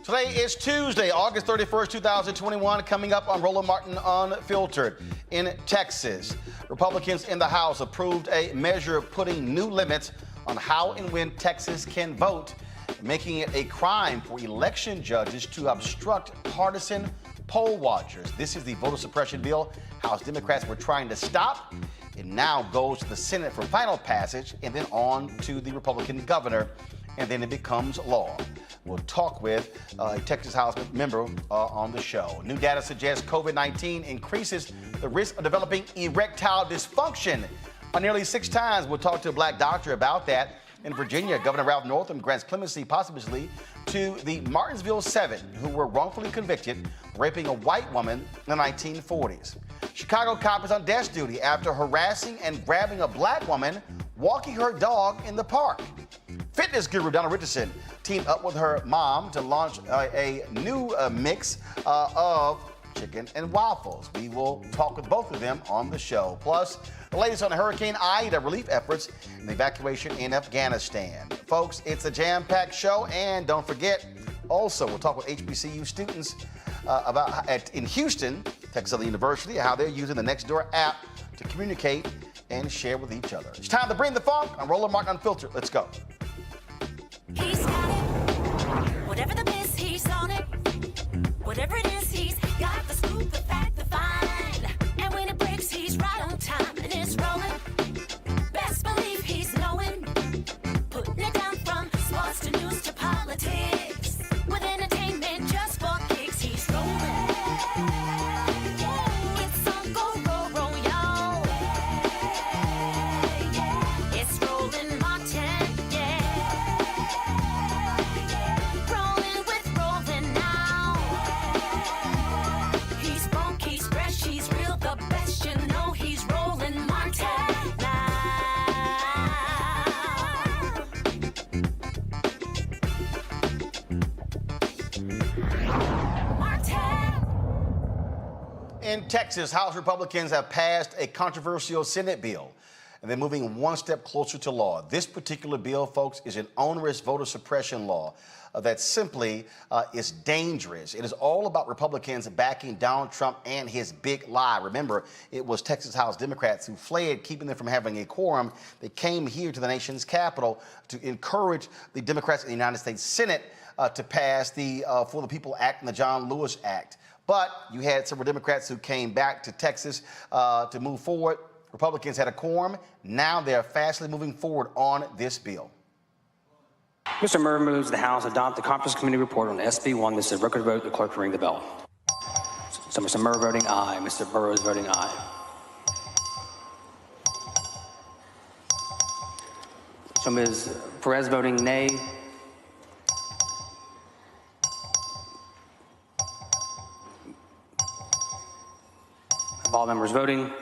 Today is Tuesday, August 31st, 2021, coming up on Roland Martin Unfiltered. In Texas, Republicans in the House approved a measure putting new limits on how and when Texas can vote, making it a crime for election judges to obstruct partisan poll watchers. This is the voter suppression bill House Democrats were trying to stop. It now goes to the Senate for final passage and then on to the Republican governor, and then it becomes law. We'll talk with a Texas House member on the show. New data suggests COVID-19 increases the risk of developing erectile dysfunction by nearly 6 times. We'll talk to a black doctor about that. In Virginia, Governor Ralph Northam grants clemency possibly to the Martinsville 7 who were wrongfully convicted for raping a white woman in the 1940s. Chicago cop is on desk duty after harassing and grabbing a black woman walking her dog in the park. Fitness guru Donna Richardson teamed up with her mom to launch a new mix of chicken and waffles. We will talk with both of them on the show. Plus, the latest on Hurricane Ida relief efforts and the evacuation in Afghanistan. Folks, it's a jam-packed show, and don't forget, also, we'll talk with HBCU students in Houston, Texas Southern University, how they're using the Nextdoor app to communicate and share with each other. It's time to bring the funk on Roland Martin Unfiltered. Let's go. He's got it. Whatever the miss, he's on it. Whatever it is, he's got the scoop, the fact, the find. And when it breaks, he's right on time and it's rolling. Best believe he's knowing. Putting it down from sports to news to politics. With entertainment just for kicks, he's rolling. It's on go, roll, y'all. It's Roland Martin, rolling with Roland now. He's funky, he's fresh, he's real, the best, you know he's Roland Martin now. In Texas, House Republicans have passed a controversial Senate bill, and they're moving one step closer to law. This particular bill, folks, is an onerous voter suppression law that simply is dangerous. It is all about Republicans backing Donald Trump and his big lie. Remember, it was Texas House Democrats who fled, keeping them from having a quorum. They came here to the nation's capital to encourage the Democrats in the United States Senate to pass the For the People Act and the John Lewis Act. But you had several Democrats who came back to Texas to move forward. Republicans had a quorum. Now they're fastly moving forward on this bill. Mr. Murray moves the House adopt the Conference Committee report on SB 1. This is a record vote. The clerk will ring the bell. So Mr. Murray voting aye. Mr. Burrows voting aye. So Ms. Perez voting nay. All members voting.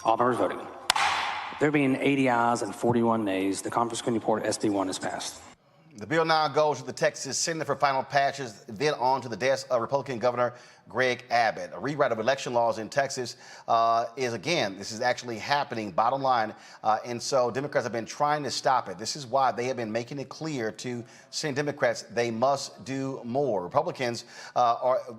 All members voting. There being 80 ayes and 41 nays, the Conference Committee report SB 1 is passed. The bill now goes to the Texas Senate for final passage, then on to the desk of Republican Governor Greg Abbott. A rewrite of election laws in Texas this is actually happening, bottom line. And so Democrats have been trying to stop it. This is why they have been making it clear to Senate Democrats they must do more. Republicans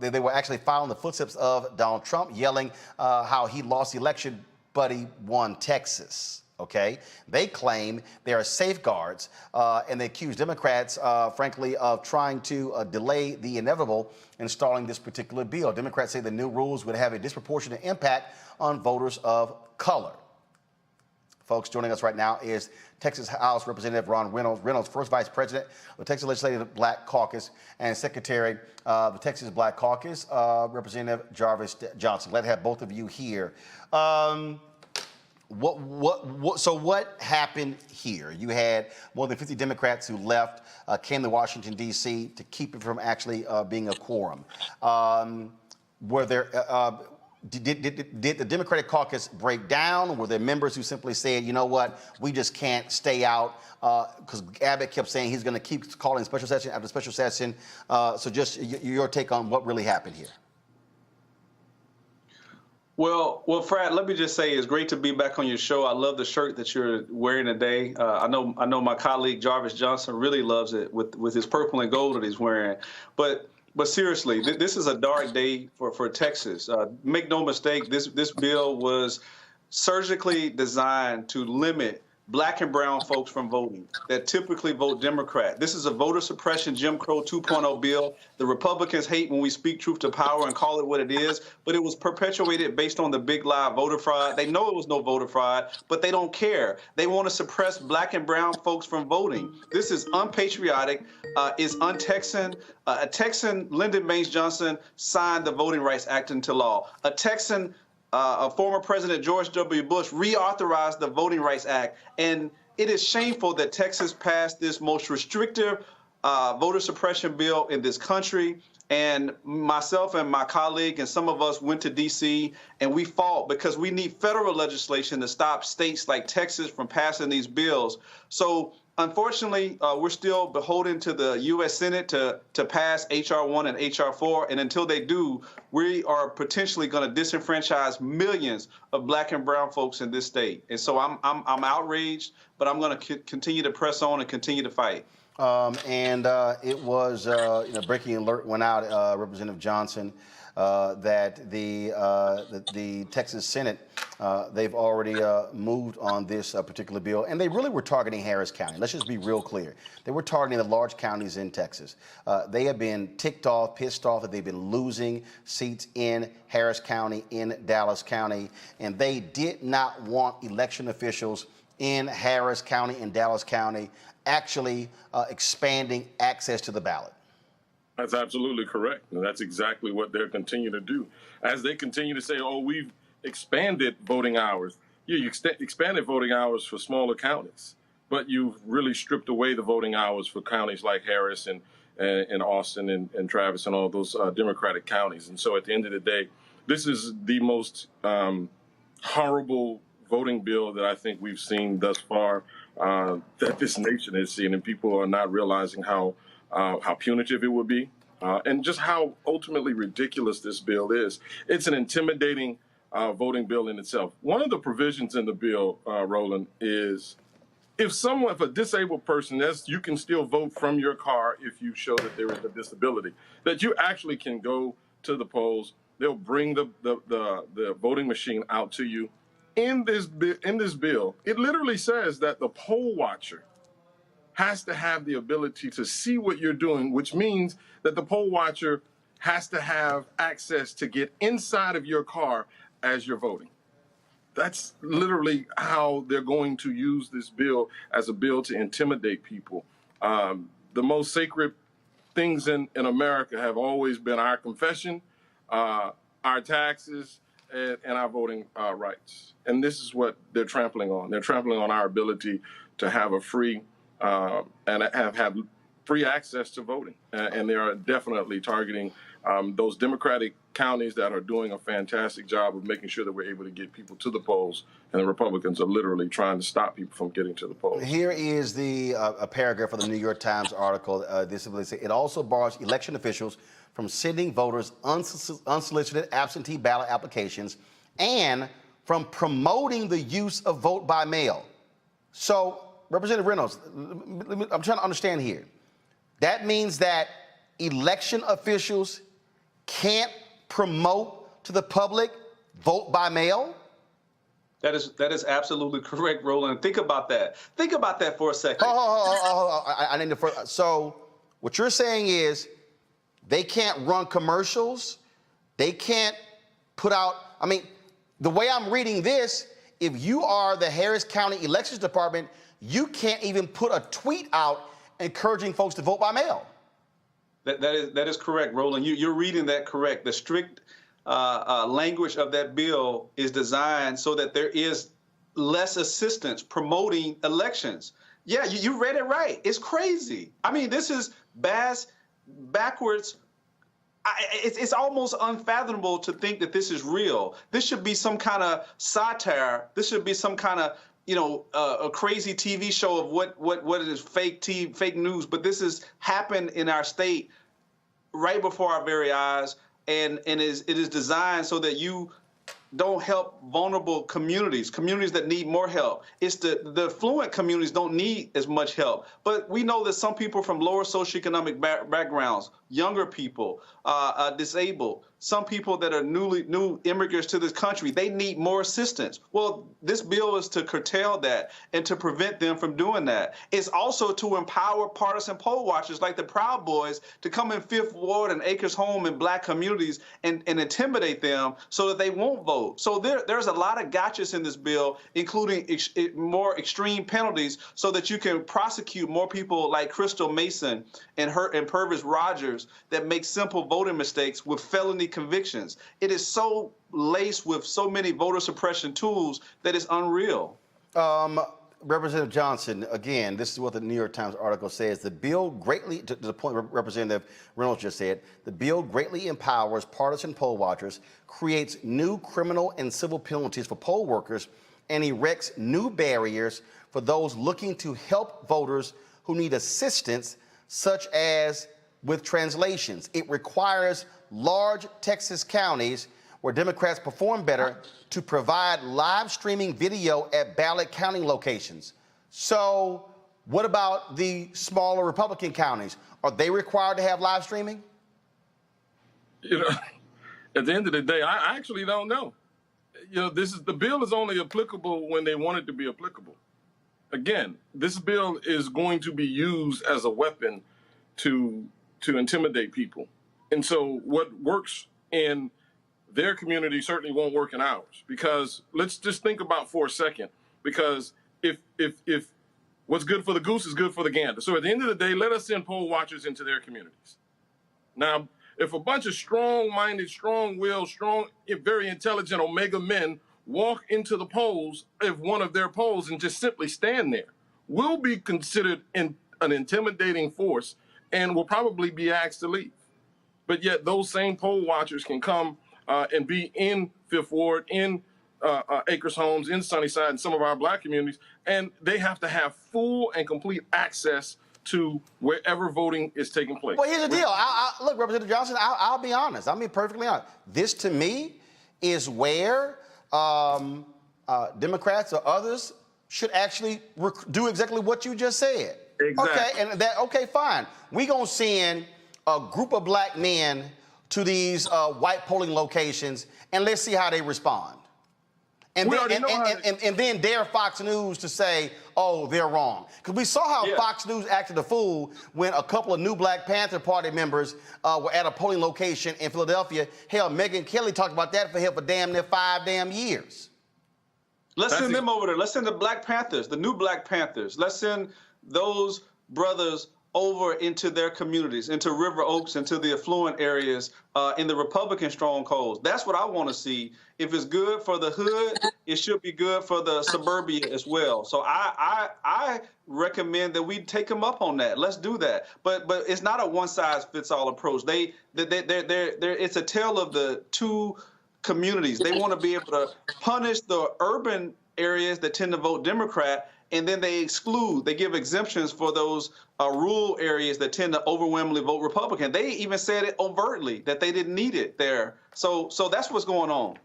they were actually following the footsteps of Donald Trump, yelling how he lost the election, but he won Texas. Okay, they claim there are safeguards, and they accuse Democrats, frankly, of trying to delay the inevitable, installing this particular bill. Democrats say the new rules would have a disproportionate impact on voters of color. Folks, joining us right now is Texas House Representative Ron Reynolds, first Vice President of the Texas Legislative Black Caucus, and Secretary of the Texas Black Caucus, Representative Jarvis Johnson. Glad to have both of you here. So what happened here? You had more than 50 Democrats who left, came to Washington, D.C. to keep it from actually being a quorum. Did the Democratic caucus break down? Were there members who simply said, you know what, we just can't stay out? Because Abbott kept saying he's going to keep calling special session after special session. So just your take on what really happened here. Well, Fred, let me just say it's great to be back on your show. I love the shirt that you're wearing today. I know my colleague Jarvis Johnson really loves it with his purple and gold that he's wearing. But seriously, this is a dark day for Texas. Make no mistake, this bill was surgically designed to limit Black and brown folks from voting that typically vote Democrat. This is a voter suppression Jim Crow 2.0 bill. The Republicans hate when we speak truth to power and call it what it is, but it was perpetuated based on the big lie of voter fraud. They know it was no voter fraud, but they don't care. They want to suppress Black and brown folks from voting. This is unpatriotic, is un-Texan. A Texan, Lyndon Baines Johnson, signed the Voting Rights Act into law. A Texan, former President George W. Bush reauthorized the Voting Rights Act, and it is shameful that Texas passed this most restrictive voter suppression bill in this country. And myself and my colleague and some of us went to D.C. and we fought because we need federal legislation to stop states like Texas from passing these bills. So unfortunately, we're still beholden to the U.S. Senate to pass H.R. 1 and H.R. 4, and until they do, we are potentially going to disenfranchise millions of Black and brown folks in this state. And so I'm outraged, but I'm going to continue to press on and continue to fight. It was, breaking alert went out, Representative Johnson, that the Texas Senate, they've already moved on this particular bill, and they really were targeting Harris County. Let's just be real clear. They were targeting the large counties in Texas. They have been ticked off, pissed off that they've been losing seats in Harris County, in Dallas County, and they did not want election officials in Harris County and Dallas County actually expanding access to the ballot. That's absolutely correct. And that's exactly what they're continuing to do. As they continue to say, oh, we've expanded voting hours. Yeah, you expanded voting hours for smaller counties, but you've really stripped away the voting hours for counties like Harris and Austin and Travis and all those Democratic counties. And so at the end of the day, this is the most horrible voting bill that I think we've seen thus far, that this nation has seen, and people are not realizing how punitive it would be, and just how ultimately ridiculous this bill is. It's an intimidating voting bill in itself. One of the provisions in the bill, Roland, is if a disabled person, you can still vote from your car if you show that there is a disability, that you actually can go to the polls. They'll bring the voting machine out to you. In this bill, it literally says that the poll watcher has to have the ability to see what you're doing, which means that the poll watcher has to have access to get inside of your car as you're voting. That's literally how they're going to use this bill as a bill to intimidate people. The most sacred things in America have always been our confession, our taxes, and our voting rights. And this is what they're trampling on. They're trampling on our ability to have a free and have free access to voting. And they are definitely targeting those Democratic counties that are doing a fantastic job of making sure that we're able to get people to the polls, and the Republicans are literally trying to stop people from getting to the polls. Here is a paragraph of the New York Times article. This is it also bars election officials from sending voters unsolicited absentee ballot applications and from promoting the use of vote by mail. So, Representative Reynolds, I'm trying to understand here. That means that election officials can't promote to the public vote by mail? That is absolutely correct, Roland. Think about that. Think about that for a second. I need to. So, what you're saying is they can't run commercials. They can't put out. I mean, the way I'm reading this, if you are the Harris County Elections Department, you can't even put a tweet out encouraging folks to vote by mail. That is correct, Roland. You're reading that correct. The strict language of that bill is designed so that there is less assistance promoting elections. Yeah, you read it right. It's crazy. I mean, this is backwards. It's almost unfathomable to think that this is real. This should be some kind of satire. This should be some kind of, a crazy TV show of what is fake news. But this has happened in our state right before our very eyes, and it is designed so that you don't help vulnerable communities, communities that need more help. It's the affluent communities don't need as much help. But we know that some people from lower socioeconomic backgrounds, younger people, disabled, some people that are new immigrants to this country, they need more assistance. Well, this bill is to curtail that and to prevent them from doing that. It's also to empower partisan poll watchers like the Proud Boys to come in Fifth Ward and Acres Home in black communities and intimidate them so that they won't vote. So there's a lot of gotchas in this bill, including more extreme penalties so that you can prosecute more people like Crystal Mason and Purvis Rogers that make simple voting mistakes with felony convictions. It is so laced with so many voter suppression tools that it's unreal. Representative Johnson, again, this is what the New York Times article says. The bill greatly, to the point Representative Reynolds just said, the bill greatly empowers partisan poll watchers, creates new criminal and civil penalties for poll workers, and erects new barriers for those looking to help voters who need assistance, such as with translations. It requires large Texas counties where Democrats perform better to provide live streaming video at ballot counting locations. So what about the smaller Republican counties? Are they required to have live streaming? You know, at the end of the day, I actually don't know. You know, the bill is only applicable when they want it to be applicable. Again, this bill is going to be used as a weapon to intimidate people. And so what works in their community certainly won't work in ours, because let's just think about for a second, because if what's good for the goose is good for the gander. So at the end of the day, let us send poll watchers into their communities. Now, if a bunch of strong-minded, strong-willed, very intelligent Omega men walk into the polls, if one of their polls, and just simply stand there, we'll be considered an intimidating force and will probably be asked to leave. But yet those same poll watchers can come and be in Fifth Ward, in Acres Homes, in Sunnyside, and some of our black communities, and they have to have full and complete access to wherever voting is taking place. Well, here's the deal. Look, Representative Johnson, I'll be honest. I'll be perfectly honest. This, to me, is where Democrats or others should actually do exactly what you just said. Exactly. Okay, fine. We're going to send a group of black men to these white polling locations, and let's see how they respond. And then dare Fox News to say, oh, they're wrong. Because we saw how Fox News acted a fool when a couple of new Black Panther Party members were at a polling location in Philadelphia. Hell, Megyn Kelly talked about that for damn near 5 damn years. Let's send them over there. Let's send the Black Panthers, the new Black Panthers. Let's send those brothers over into their communities, into River Oaks, into the affluent areas, in the Republican strongholds. That's what I want to see. If it's good for the hood, it should be good for the suburbia as well. So I recommend that we take them up on that. Let's do that. But it's not a one-size-fits-all approach. It's a tale of the two communities. They want to be able to punish the urban areas that tend to vote Democrat, and then they give exemptions for those rural areas that tend to overwhelmingly vote Republican. They even said it overtly that they didn't need it there. So that's what's going on.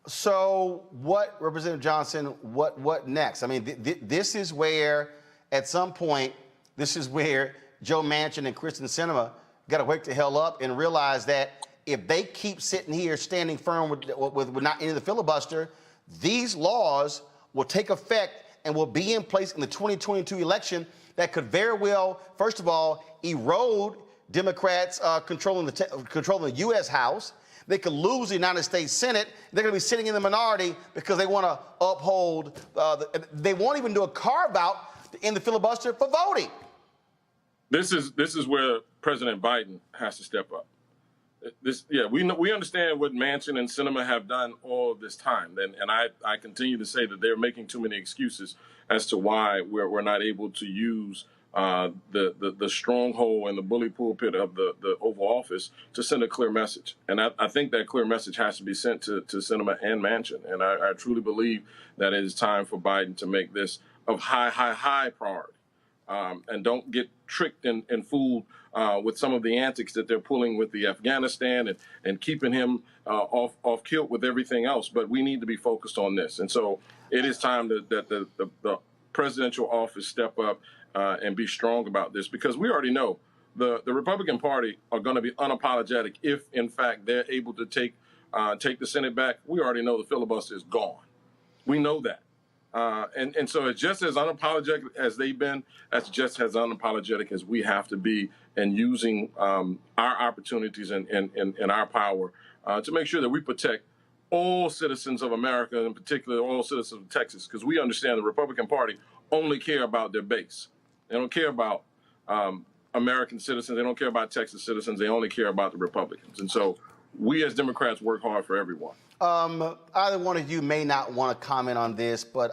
So what, Representative Johnson, what next? I mean, this is where, at some point, this is where Joe Manchin and Kristen Sinema got to wake the hell up and realize that if they keep sitting here standing firm with not any of the filibuster, these laws will take effect and will be in place in the 2022 election that could very well, first of all, erode Democrats controlling the U.S. House. They could lose the United States Senate. They're going to be sitting in the minority because they want to uphold, they won't even do a carve-out to end the filibuster for voting. This is where President Biden has to step up. We understand what Manchin and Sinema have done all this time, and I continue to say that they're making too many excuses as to why we're not able to use the stronghold and the bully pulpit of the Oval Office to send a clear message. And I think that clear message has to be sent to Sinema and Manchin. And I truly believe that it is time for Biden to make this of high priority. and don't get tricked and fooled with some of the antics that they're pulling with the Afghanistan and keeping him off kilt with everything else. But we need to be focused on this. And so it is time that the presidential office step up and be strong about this, because we already know the Republican Party are going to be unapologetic if, in fact, they're able to take the Senate back. We already know the filibuster is gone. We know that. And so it's just as unapologetic as they've been, that's just as unapologetic as we have to be in using our opportunities and our power to make sure that we protect all citizens of America, and in particular all citizens of Texas, because we understand the Republican Party only care about their base. They don't care about American citizens. They don't care about Texas citizens. They only care about the Republicans. And so we as Democrats work hard for everyone. Either one of you may not want to comment on this, but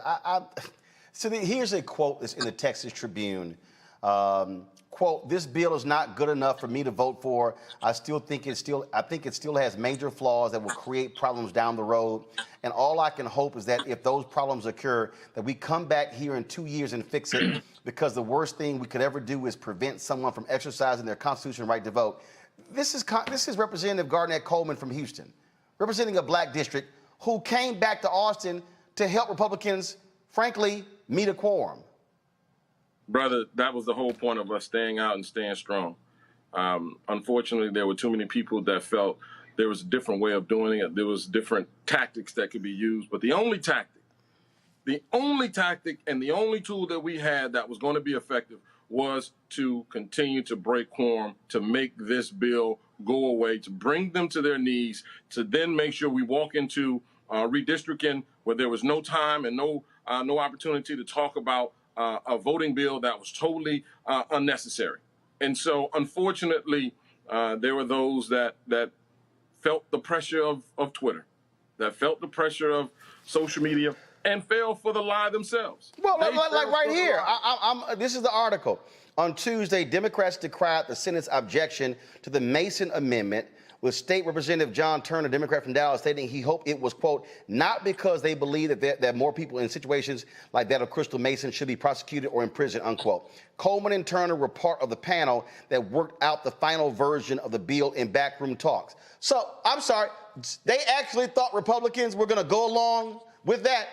here's a quote that's in the Texas Tribune. Quote, "This bill is not good enough for me to vote for. I think it still has major flaws that will create problems down the road. And all I can hope is that if those problems occur, that we come back here in 2 years and fix it, because the worst thing we could ever do is prevent someone from exercising their constitutional right to vote." This is Representative Garnett Coleman from Houston, representing a black district, who came back to Austin to help Republicans, frankly, meet a quorum. Brother, that was the whole point of us staying out and staying strong. Unfortunately, there were too many people that felt there was a different way of doing it. There was different tactics that could be used. But the only tactic and the only tool that we had that was going to be effective was to continue to break quorum, to make this bill go away, to bring them to their knees, to then make sure we walk into redistricting where there was no time and no opportunity to talk about a voting bill that was totally unnecessary. And so, unfortunately, there were those that felt the pressure of Twitter, that felt the pressure of social media, and fell for the lie themselves. Well, like right here, this is the article. On Tuesday, Democrats decried the Senate's objection to the Mason Amendment, with State Representative John Turner, Democrat from Dallas, stating he hoped it was, quote, not because they believe that more people in situations like that of Crystal Mason should be prosecuted or imprisoned, unquote. Coleman and Turner were part of the panel that worked out the final version of the bill in backroom talks. So, I'm sorry, they actually thought Republicans were going to go along with that?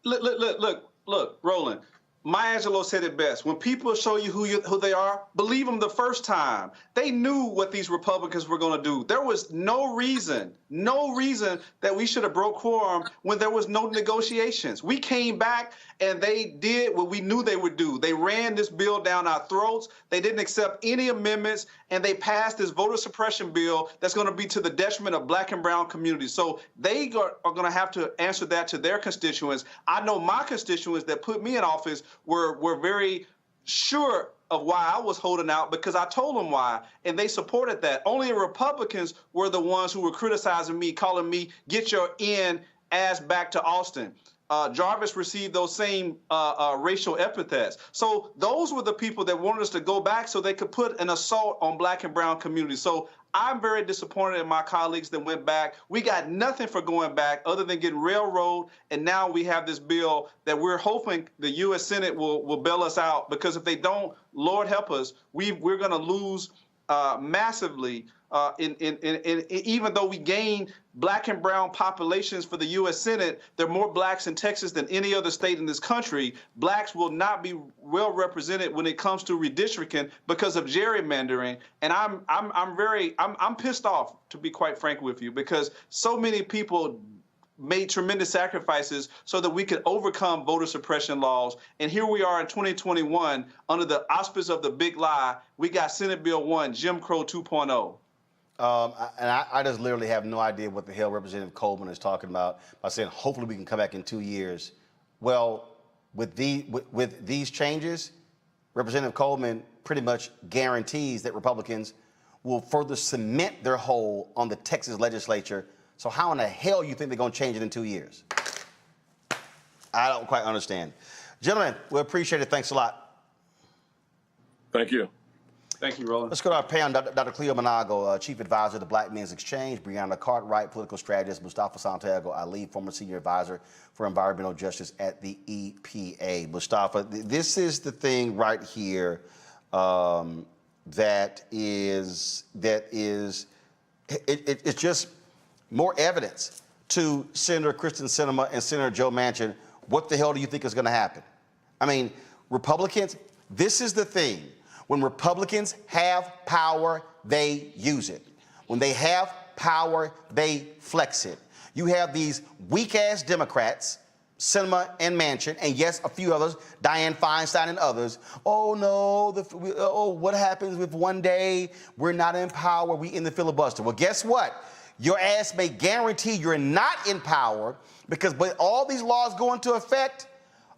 Look, Roland. Maya Angelou said it best. When people show you who they are, believe them the first time. They knew what these Republicans were going to do. There was no reason that we should have broke quorum when there was no negotiations. We came back and they did what we knew they would do. They ran this bill down our throats. They didn't accept any amendments, and they passed this voter suppression bill that's going to be to the detriment of black and brown communities. So they are going to have to answer that to their constituents. I know my constituents that put me in office were very sure of why I was holding out, because I told them why, and they supported that. Only the Republicans were the ones who were criticizing me, calling me, "Get your ass back to Austin." Jarvis received those same racial epithets. So those were the people that wanted us to go back so they could put an assault on black and brown communities. So I'm very disappointed in my colleagues that went back. We got nothing for going back other than getting railroaded, and now we have this bill that we're hoping the U.S. Senate will bail us out, because if they don't, Lord help us, we're going to lose massively. Even though we gain black and brown populations for the U.S. Senate, there are more blacks in Texas than any other state in this country. Blacks will not be well represented when it comes to redistricting because of gerrymandering. And I'm pissed off, to be quite frank with you, because so many people made tremendous sacrifices so that we could overcome voter suppression laws. And here we are in 2021, under the auspice of the big lie, we got Senate Bill 1, Jim Crow 2.0. I just literally have no idea what the hell Representative Coleman is talking about by saying hopefully we can come back in 2 years. Well, with these changes, Representative Coleman pretty much guarantees that Republicans will further cement their hold on the Texas legislature. So how in the hell you think they're going to change it in 2 years? I don't quite understand. Gentlemen, we appreciate it. Thanks a lot. Thank you. Thank you, Roland. Let's go to our panel. Dr. Cleo Monago, Chief Advisor of the Black Men's Exchange, Breonna Cartwright, Political Strategist, Mustafa Santiago Ali, former Senior Advisor for Environmental Justice at the EPA. Mustafa, this is the thing right here it's just more evidence to Senator Kristen Sinema and Senator Joe Manchin. What the hell do you think is going to happen? I mean, Republicans, this is the thing. When Republicans have power, they use it. When they have power, they flex it. You have these weak-ass Democrats, Sinema and Manchin, and yes, a few others, Dianne Feinstein and others. Oh no, what happens if one day we're not in power, we in the filibuster? Well, guess what? Your ass may guarantee you're not in power because when all these laws go into effect,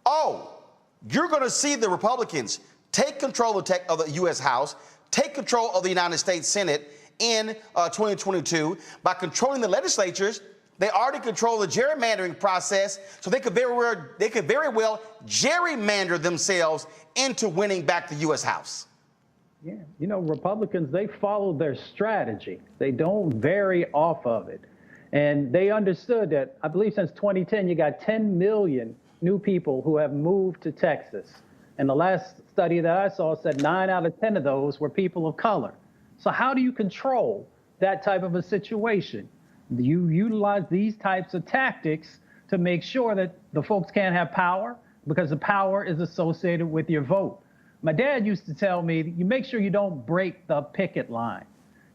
you're going to see the Republicans take control of the U.S. House, take control of the United States Senate in 2022 by controlling the legislatures. They already control the gerrymandering process, so they could very well gerrymander themselves into winning back the U.S. House. Yeah, you know, Republicans, they follow their strategy. They don't vary off of it. And they understood that, I believe since 2010, you got 10 million new people who have moved to Texas. And the last study that I saw said 9 out of 10 of those were people of color. So how do you control that type of a situation? You utilize these types of tactics to make sure that the folks can't have power because the power is associated with your vote. My dad used to tell me, you make sure you don't break the picket line.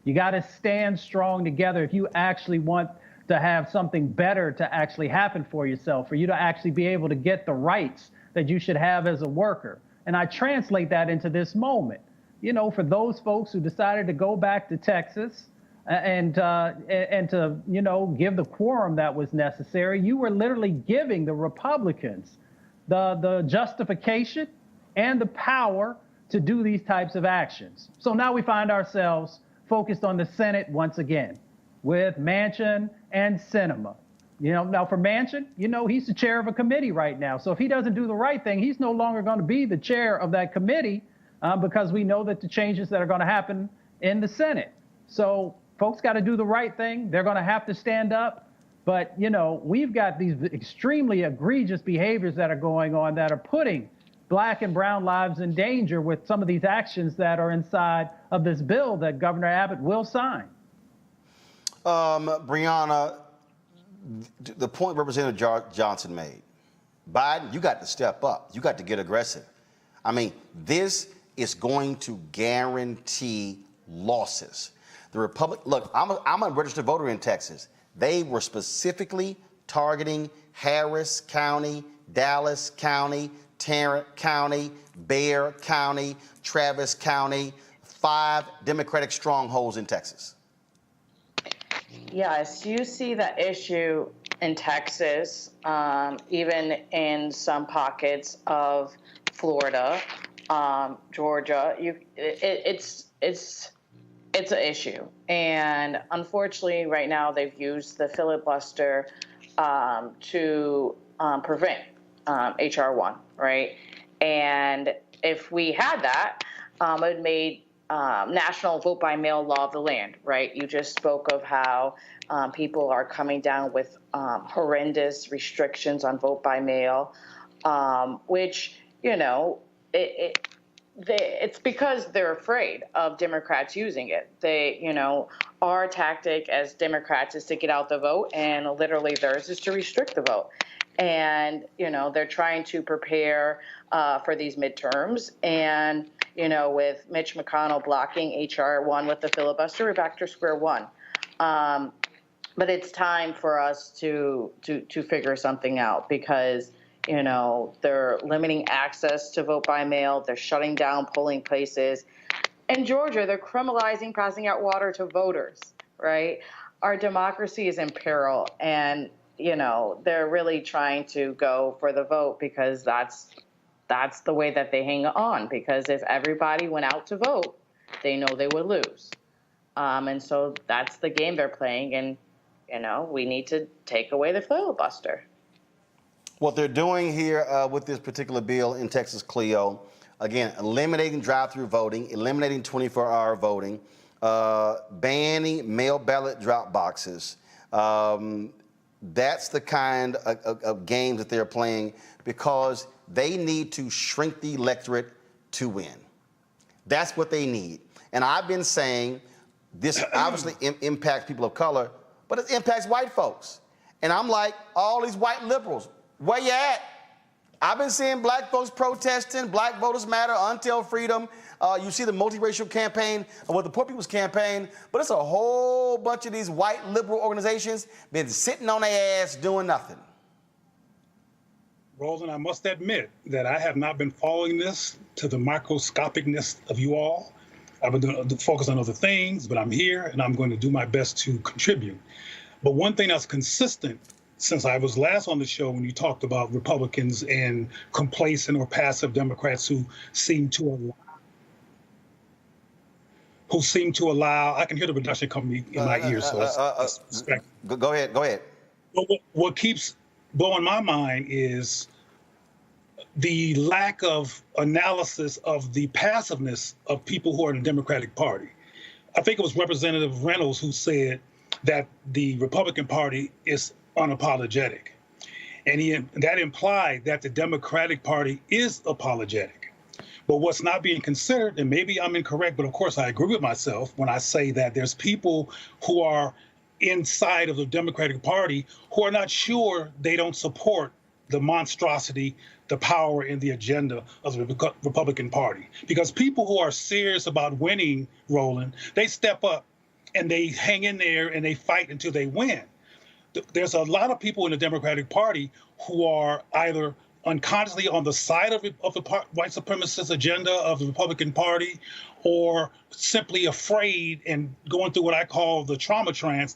You got to stand strong together if you actually want to have something better to actually happen for yourself, for you to actually be able to get the rights that you should have as a worker. And I translate that into this moment. You know, for those folks who decided to go back to Texas and to, you know, give the quorum that was necessary, you were literally giving the Republicans the justification and the power to do these types of actions. So now we find ourselves focused on the Senate once again with Manchin and Sinema. You know, now for Manchin, you know, he's the chair of a committee right now. So if he doesn't do the right thing, he's no longer going to be the chair of that committee because we know that the changes that are going to happen in the Senate. So folks got to do the right thing. They're going to have to stand up. But, you know, we've got these extremely egregious behaviors that are going on that are putting Black and brown lives in danger with some of these actions that are inside of this bill that Governor Abbott will sign. Breonna, the point Representative Johnson made, Biden, you got to step up. You got to get aggressive. I mean, this is going to guarantee losses. The look, I'm a registered voter in Texas. They were specifically targeting Harris County, Dallas County, Tarrant County, Bexar County, Travis County, 5 Democratic strongholds in Texas. Yes, you see that issue in Texas, even in some pockets of Florida, Georgia. It's an issue, and unfortunately, right now they've used the filibuster to prevent HR 1, right? And if we had that, it made national vote by mail law of the land, right? You just spoke of how people are coming down with horrendous restrictions on vote by mail, which, you know, it's because they're afraid of Democrats using it. They, you know, our tactic as Democrats is to get out the vote, and literally theirs is to restrict the vote. And, you know, they're trying to prepare for these midterms. And, you know, with Mitch McConnell blocking HR 1 with the filibuster, we're back to square one. But it's time for us to figure something out because, you know, they're limiting access to vote by mail. They're shutting down polling places. In Georgia, they're criminalizing passing out water to voters, right? Our democracy is in peril, and, you know, they're really trying to go for the vote because that's the way that they hang on, because if everybody went out to vote, they know they would lose. And so that's the game they're playing, and, you know, we need to take away the filibuster. What they're doing here with this particular bill in Texas, Cleo, Again, eliminating drive-through voting, eliminating 24-hour voting, banning mail ballot drop boxes. That's the kind of games that they're playing because they need to shrink the electorate to win. That's what they need. And I've been saying this obviously impacts people of color, but it impacts white folks. And I'm like, all these white liberals, where you at? I've been seeing black folks protesting, Black Voters Matter, Until Freedom. You see the multiracial campaign, or the Poor People's Campaign, but it's a whole bunch of these white liberal organizations been sitting on their ass doing nothing. Roland, I must admit that I have not been following this to the microscopicness of you all. I've been doing focus on other things, but I'm here and I'm going to do my best to contribute. But one thing that's consistent since I was last on the show when you talked about Republicans and complacent or passive Democrats who seem to allow, I can hear the production coming in my ears. Go ahead. But what keeps blowing my mind is the lack of analysis of the passiveness of people who are in the Democratic Party. I think it was Representative Reynolds who said that the Republican Party is unapologetic. And that implied that the Democratic Party is apologetic. But what's not being considered, and maybe I'm incorrect, but of course I agree with myself when I say that there's people who are inside of the Democratic Party who are not sure they don't support the monstrosity, the power, and the agenda of the Republican Party. Because people who are serious about winning, Roland, they step up and they hang in there and they fight until they win. There's a lot of people in the Democratic Party who are either unconsciously on the side of the white supremacist agenda of the Republican Party, or simply afraid and going through what I call the trauma trance,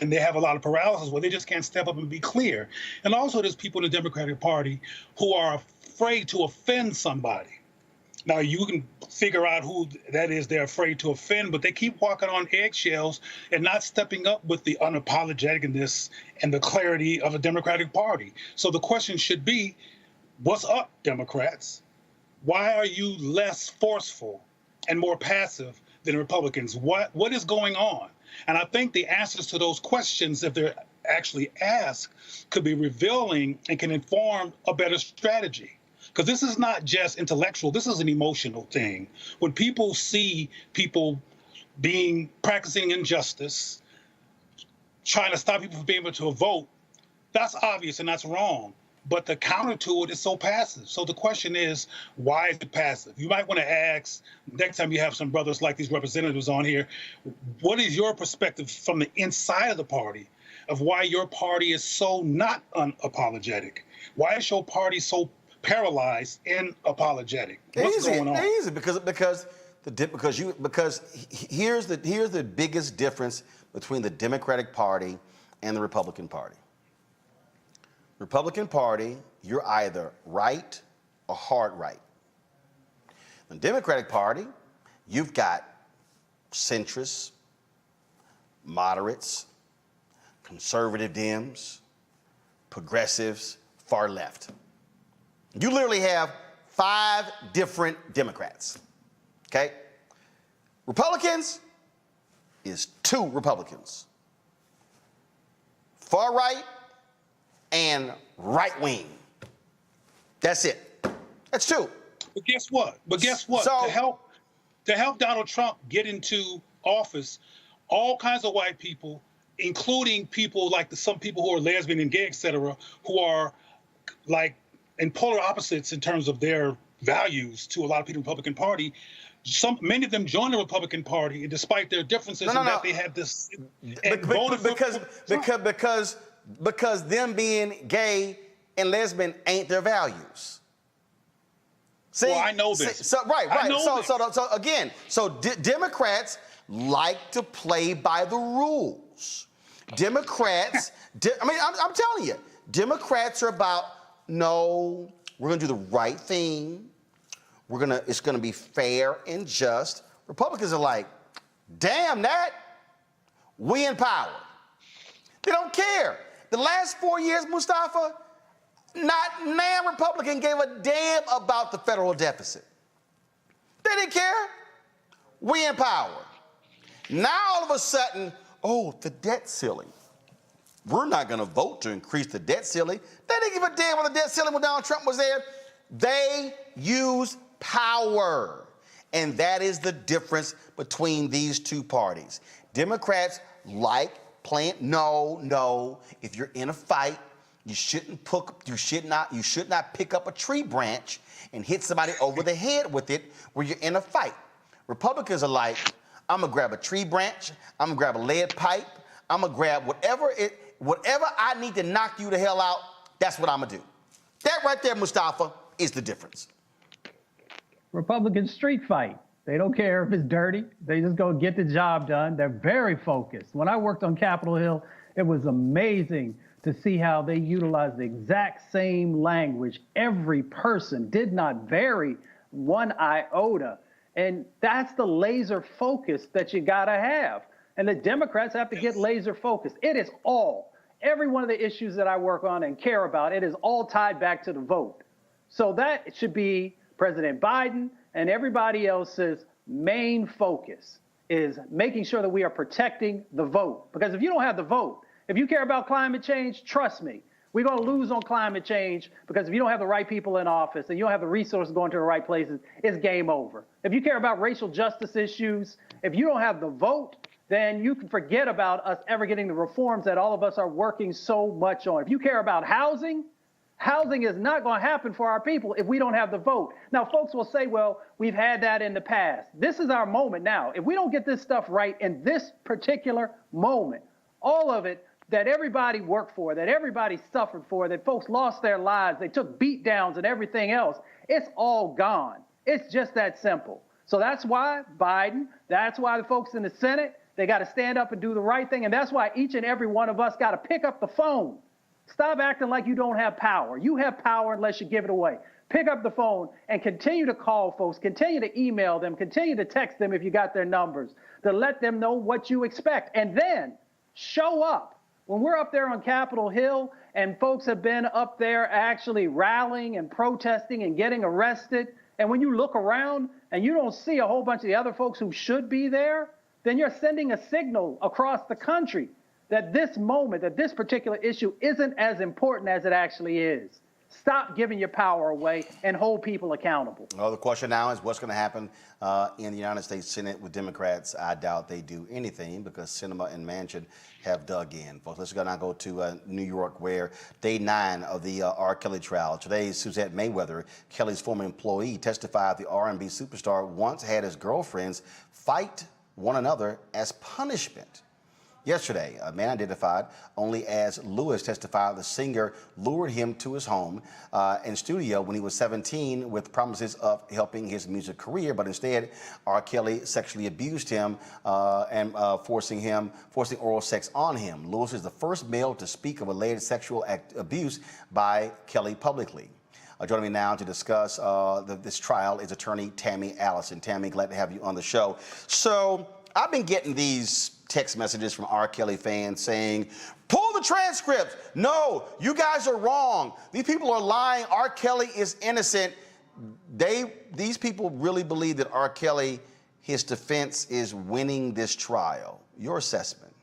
and they have a lot of paralysis where they just can't step up and be clear. And also there's people in the Democratic Party who are afraid to offend somebody. Now, you can figure out who that is they're afraid to offend, but they keep walking on eggshells and not stepping up with the unapologeticness and the clarity of the Democratic Party. So the question should be, what's up, Democrats? Why are you less forceful and more passive than Republicans? What is going on? And I think the answers to those questions, if they're actually asked, could be revealing and can inform a better strategy. Because this is not just intellectual, this is an emotional thing. When people see people practicing injustice, trying to stop people from being able to vote, that's obvious and that's wrong. But the counter to it is so passive. So the question is, why is it passive? You might want to ask, next time you have some brothers like these representatives on here, what is your perspective from the inside of the party of why your party is so not unapologetic? Why is your party so paralyzed and apologetic? What's going on? Easy, because here's the biggest difference between the Democratic Party and the Republican Party. Republican Party, you're either right or hard right. The Democratic Party, you've got centrists, moderates, conservative Dems, progressives, far left. You literally have 5 different Democrats, okay? Republicans is 2 Republicans. Far right and right wing. That's it. That's 2. But guess what? So, to help Donald Trump get into office, all kinds of white people, including people like some people who are lesbian and gay, et cetera, who are like in polar opposites in terms of their values to a lot of people in the Republican Party, many of them joined the Republican Party, and despite their differences, that they had this because them being gay and lesbian ain't their values. See, well, I know this. So Democrats like to play by the rules. Democrats, I'm telling you, Democrats are about, no, we're gonna do the right thing. It's gonna be fair and just. Republicans are like, damn that, we in power. They don't care. The last 4 years, Mustafa, not man Republican gave a damn about the federal deficit. They didn't care. We in power. Now all of a sudden, oh, the debt ceiling. We're not going to vote to increase the debt ceiling. They didn't give a damn when the debt ceiling when Donald Trump was there. They use power. And that is the difference between these two parties. Democrats like playing, no. If you're in a fight, you should not pick up a tree branch and hit somebody over the head with it where you're in a fight. Republicans are like, I'm gonna grab a tree branch, I'm gonna grab a lead pipe, I'm gonna grab whatever I need to knock you the hell out, that's what I'm gonna do. That right there, Mustafa, is the difference. Republicans street fight. They don't care if it's dirty. They just go get the job done. They're very focused. When I worked on Capitol Hill, it was amazing to see how they utilized the exact same language. Every person did not vary one iota. And that's the laser focus that you gotta have. And the Democrats have to get laser focused. It is all, every one of the issues that I work on and care about, it is all tied back to the vote. So that should be President Biden and everybody else's main focus, is making sure that we are protecting the vote. Because if you don't have the vote, if you care about climate change, trust me, we're going to lose on climate change, because if you don't have the right people in office and you don't have the resources going to the right places, it's game over. If you care about racial justice issues, if you don't have the vote, then you can forget about us ever getting the reforms that all of us are working so much on. If you care about housing, housing is not going to happen for our people if we don't have the vote. Now, folks will say, well, we've had that in the past. This is our moment now. If we don't get this stuff right in this particular moment, all of it that everybody worked for, that everybody suffered for, that folks lost their lives, they took beat downs and everything else, it's all gone. It's just that simple. So that's why Biden, that's why the folks in the Senate, they got to stand up and do the right thing. And that's why each and every one of us got to pick up the phone. Stop acting like you don't have power. You have power unless you give it away. Pick up the phone and continue to call folks, continue to email them, continue to text them if you got their numbers, to let them know what you expect. And then show up. When we're up there on Capitol Hill and folks have been up there actually rallying and protesting and getting arrested, and when you look around and you don't see a whole bunch of the other folks who should be there, then you're sending a signal across the country that this moment, that this particular issue isn't as important as it actually is. Stop giving your power away and hold people accountable. Well, the question now is what's going to happen in the United States Senate with Democrats. I doubt they do anything because Sinema and Manchin have dug in. Folks, let's now go to New York, where day 9 of the R. Kelly trial. Today, Suzette Mayweather, Kelly's former employee, testified the R&B superstar once had his girlfriends fight one another as punishment. Yesterday, a man identified only as Lewis testified the singer lured him to his home and studio when he was 17 with promises of helping his music career, but instead, R. Kelly sexually abused him and forcing oral sex on him. Lewis is the first male to speak of alleged sexual abuse by Kelly publicly. Joining me now to discuss this trial is attorney Tammy Allison. Tammy, glad to have you on the show. So I've been getting these text messages from R. Kelly fans saying, pull the transcripts. No, you guys are wrong. These people are lying. R. Kelly is innocent. These people really believe that R. Kelly, his defense, is winning this trial. Your assessment?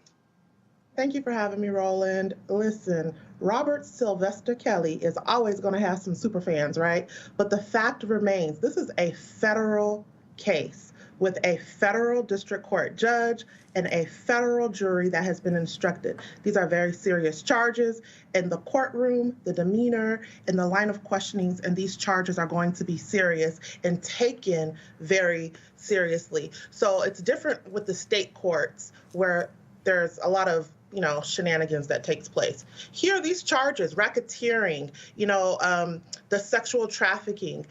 Thank you for having me, Roland. Listen, Robert Sylvester Kelly is always going to have some super fans, right? But the fact remains, this is a federal case with a federal district court judge and a federal jury that has been instructed. These are very serious charges. In the courtroom, the demeanor, in the line of questionings, and these charges are going to be serious and taken very seriously. So it's different with the state courts where there's a lot of shenanigans that takes place. Here, these charges, racketeering, the sexual trafficking,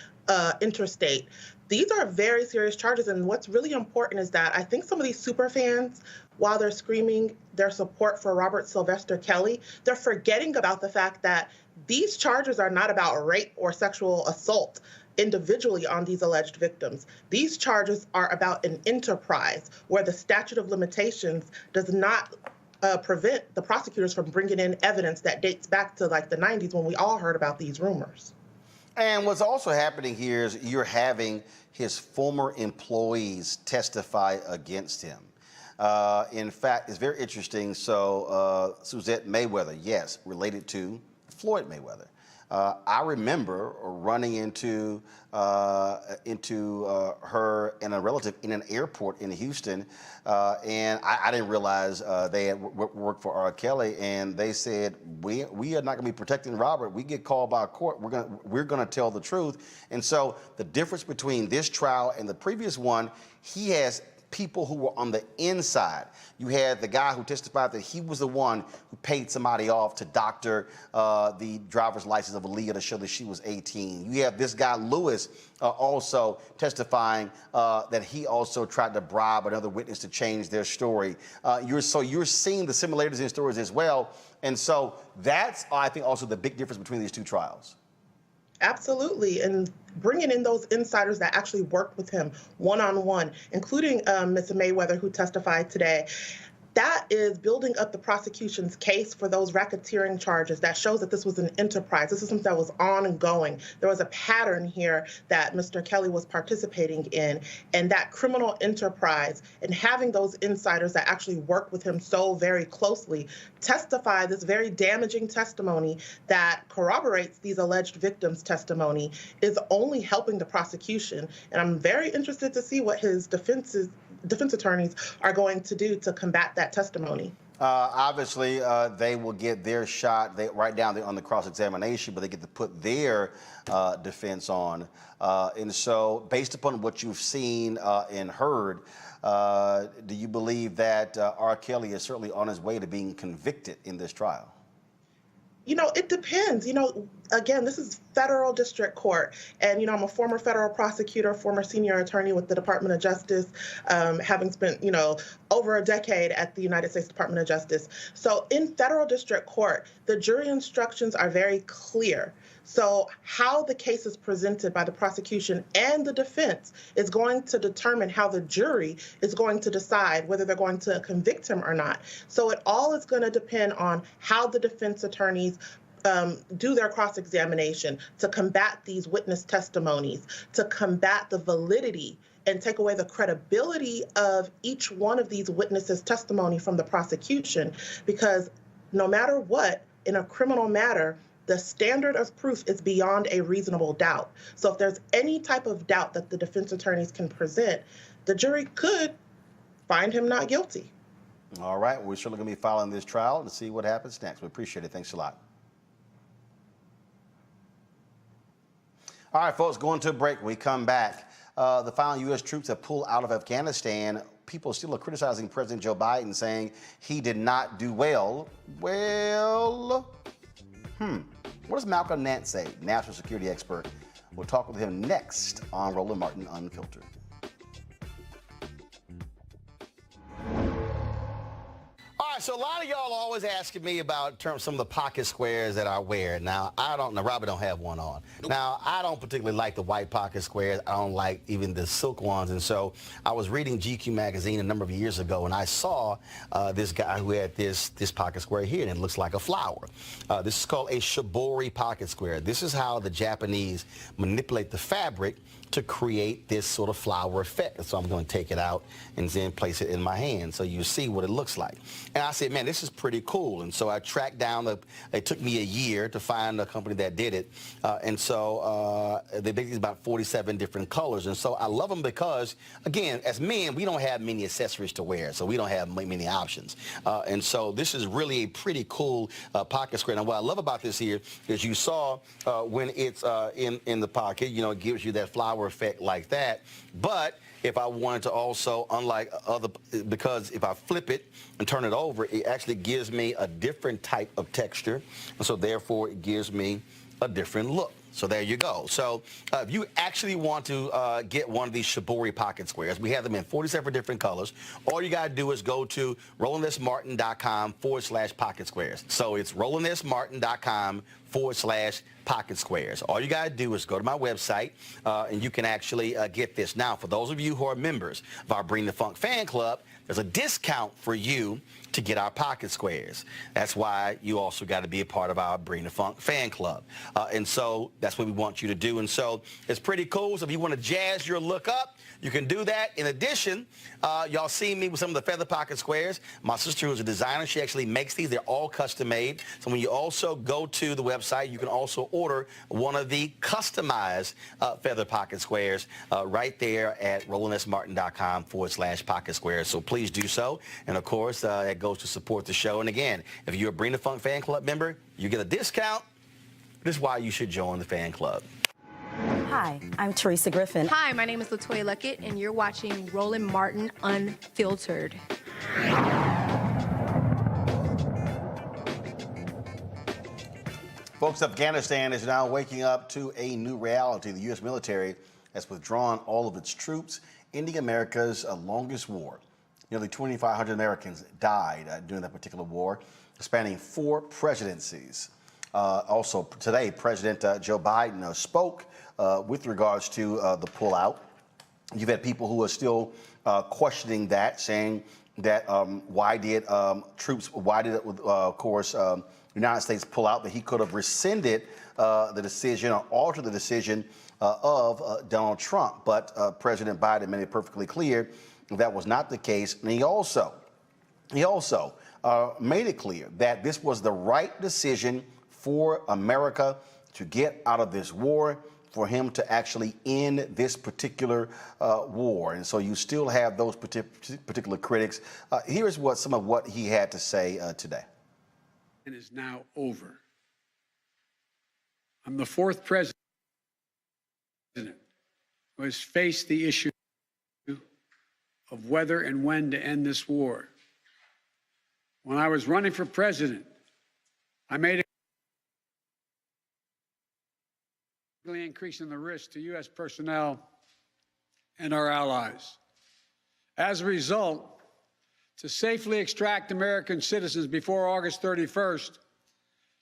interstate, these are very serious charges. And what's really important is that I think some of these super fans, while they're screaming their support for Robert Sylvester Kelly, they're forgetting about the fact that these charges are not about rape or sexual assault individually on these alleged victims. These charges are about an enterprise where the statute of limitations does not prevent the prosecutors from bringing in evidence that dates back to like the 90s when we all heard about these rumors. And what's also happening here is you're having his former employees testify against him. In fact, it's very interesting. So Suzette Mayweather, yes, related to Floyd Mayweather. I remember running into her and a relative in an airport in Houston, and I didn't realize they had worked for R. Kelly, and they said we are not going to be protecting Robert. We get called by a court. We're going to tell the truth. And so the difference between this trial and the previous one, he has people who were on the inside. You had the guy who testified that he was the one who paid somebody off to doctor the driver's license of Aaliyah to show that she was 18. You have this guy, Lewis, also testifying that he also tried to bribe another witness to change their story. You're seeing the similarities in stories as well. And so that's, I think, also the big difference between these two trials. Absolutely. And bringing in those insiders that actually worked with him one-on-one, including Ms. Mayweather, who testified today. That is building up the prosecution's case for those racketeering charges. That shows that this was an enterprise. This is something that was ongoing. There was a pattern here that Mr. Kelly was participating in, and that criminal enterprise and having those insiders that actually work with him so very closely testify this very damaging testimony that corroborates these alleged victims' testimony is only helping the prosecution. And I'm very interested to see what his defense attorneys are going to do to combat that testimony. Obviously, they will get their shot right down there on the cross-examination, but they get to put their defense on. And so, based upon what you've seen and heard, do you believe that R. Kelly is certainly on his way to being convicted in this trial? You know, it depends. You know, again, this is federal district court. And, you know, I'm a former federal prosecutor, former senior attorney with the Department of Justice, having spent, you know, over a decade at the United States Department of Justice. So in federal district court, the jury instructions are very clear. So how the case is presented by the prosecution and the defense is going to determine how the jury is going to decide whether they're going to convict him or not. So it all is going to depend on how the defense attorneys do their cross-examination to combat these witness testimonies, to combat the validity and take away the credibility of each one of these witnesses' testimony from the prosecution. Because no matter what, in a criminal matter, the standard of proof is beyond a reasonable doubt. So if there's any type of doubt that the defense attorneys can present, the jury could find him not guilty. All right. We're certainly going to be following this trial and see what happens next. We appreciate it. Thanks a lot. All right, folks, going to a break. When we come back, the final U.S. troops have pulled out of Afghanistan. People still are criticizing President Joe Biden, saying he did not do well. What does Malcolm Nance say, national security expert? We'll talk with him next on Roland Martin Unfiltered. All right, so a lot of y'all are always asking me about some of the pocket squares that I wear. Now, Robert don't have one on. Now, I don't particularly like the white pocket squares. I don't like even the silk ones. And so I was reading GQ magazine a number of years ago, and I saw this guy who had this pocket square here, and it looks like a flower. This is called a Shibori pocket square. This is how the Japanese manipulate the fabric to create this sort of flower effect. So I'm going to take it out and then place it in my hand so you see what it looks like. And I said, man, this is pretty cool. And so I tracked down, it took me a year to find a company that did it. And so they basically about 47 different colors. And so I love them because, again, as men, we don't have many accessories to wear, so we don't have many options. And so this is really a pretty cool pocket square. Now, what I love about this here is you saw when it's in the pocket, you know, it gives you that flower effect like that. But if I wanted to also, unlike other, because if I flip it and turn it over, it actually gives me a different type of texture. And so therefore it gives me a different look. So there you go. So if you actually want to get one of these Shibori pocket squares, we have them in 47 different colors. All you got to do is go to RolandSMartin.com/pocket squares. So it's RolandSMartin.com Pocket Squares. All you got to do is go to my website and you can actually get this. Now, for those of you who are members of our Bring the Funk fan club, there's a discount for you to get our Pocket Squares. That's why you also got to be a part of our Bring the Funk fan club. And so that's what we want you to do. And so it's pretty cool. So if you want to jazz your look up, you can do that. In addition, y'all see me with some of the feather pocket squares. My sister, who's a designer, she actually makes these. They're all custom made. So when you also go to the website, you can also order one of the customized feather pocket squares right there at rolandsmartin.com/pocket squares. So please do so. And of course, that goes to support the show. And again, if you're a Bring the Funk fan club member, you get a discount. This is why you should join the fan club. Hi, I'm Teresa Griffin. Hi, my name is LaToya Luckett, and you're watching Roland Martin Unfiltered. Folks, Afghanistan is now waking up to a new reality. The U.S. military has withdrawn all of its troops, ending America's longest war. Nearly 2,500 Americans died during that particular war, spanning 4 presidencies. Also, today, President Joe Biden spoke with regards to the pullout. You've had people who are still questioning that, saying that why did of course, the United States pull out, that he could have rescinded the decision or altered the decision of Donald Trump. But President Biden made it perfectly clear that was not the case. And he also made it clear that this was the right decision for America to get out of this war, for him to actually end this particular war. And so you still have those particular critics. Here's some of what he had to say today. It is now over. I'm the 4th president who has faced the issue of whether and when to end this war. When I was running for president, I made a increasing the risk to U.S. personnel and our allies. As a result, to safely extract American citizens before August 31st,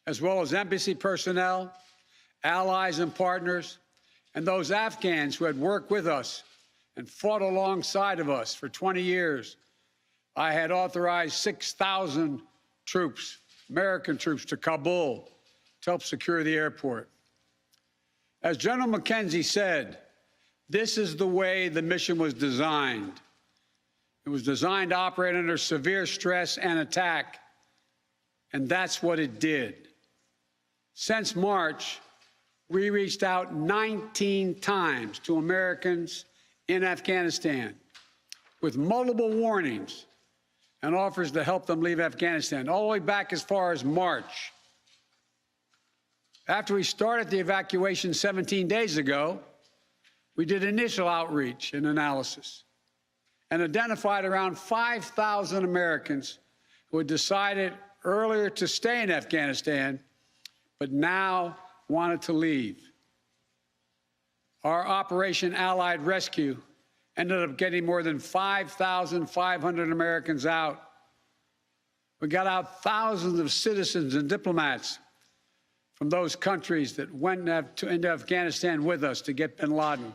as well as embassy personnel, allies and partners, and those Afghans who had worked with us and fought alongside of us for 20 years, I had authorized 6,000 troops, American troops, to Kabul to help secure the airport. As General McKenzie said, this is the way the mission was designed. It was designed to operate under severe stress and attack, and that's what it did. Since March, we reached out 19 times to Americans in Afghanistan with multiple warnings and offers to help them leave Afghanistan, all the way back as far as March. After we started the evacuation 17 days ago, we did initial outreach and analysis and identified around 5,000 Americans who had decided earlier to stay in Afghanistan, but now wanted to leave. Our Operation Allied Rescue ended up getting more than 5,500 Americans out. We got out thousands of citizens and diplomats from those countries that went into Afghanistan with us to get bin Laden.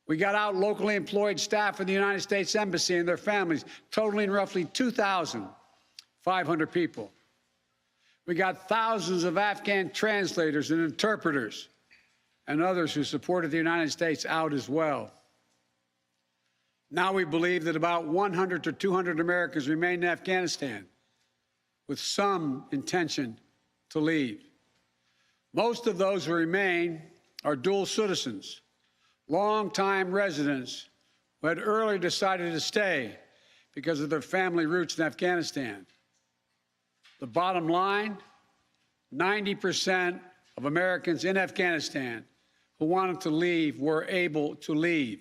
We got out locally employed staff of the United States Embassy and their families, totaling roughly 2,500 people. We got thousands of Afghan translators and interpreters and others who supported the United States out as well. Now we believe that about 100 to 200 Americans remain in Afghanistan with some intention to leave. Most of those who remain are dual citizens, longtime residents who had earlier decided to stay because of their family roots in Afghanistan. The bottom line, 90% of Americans in Afghanistan who wanted to leave were able to leave.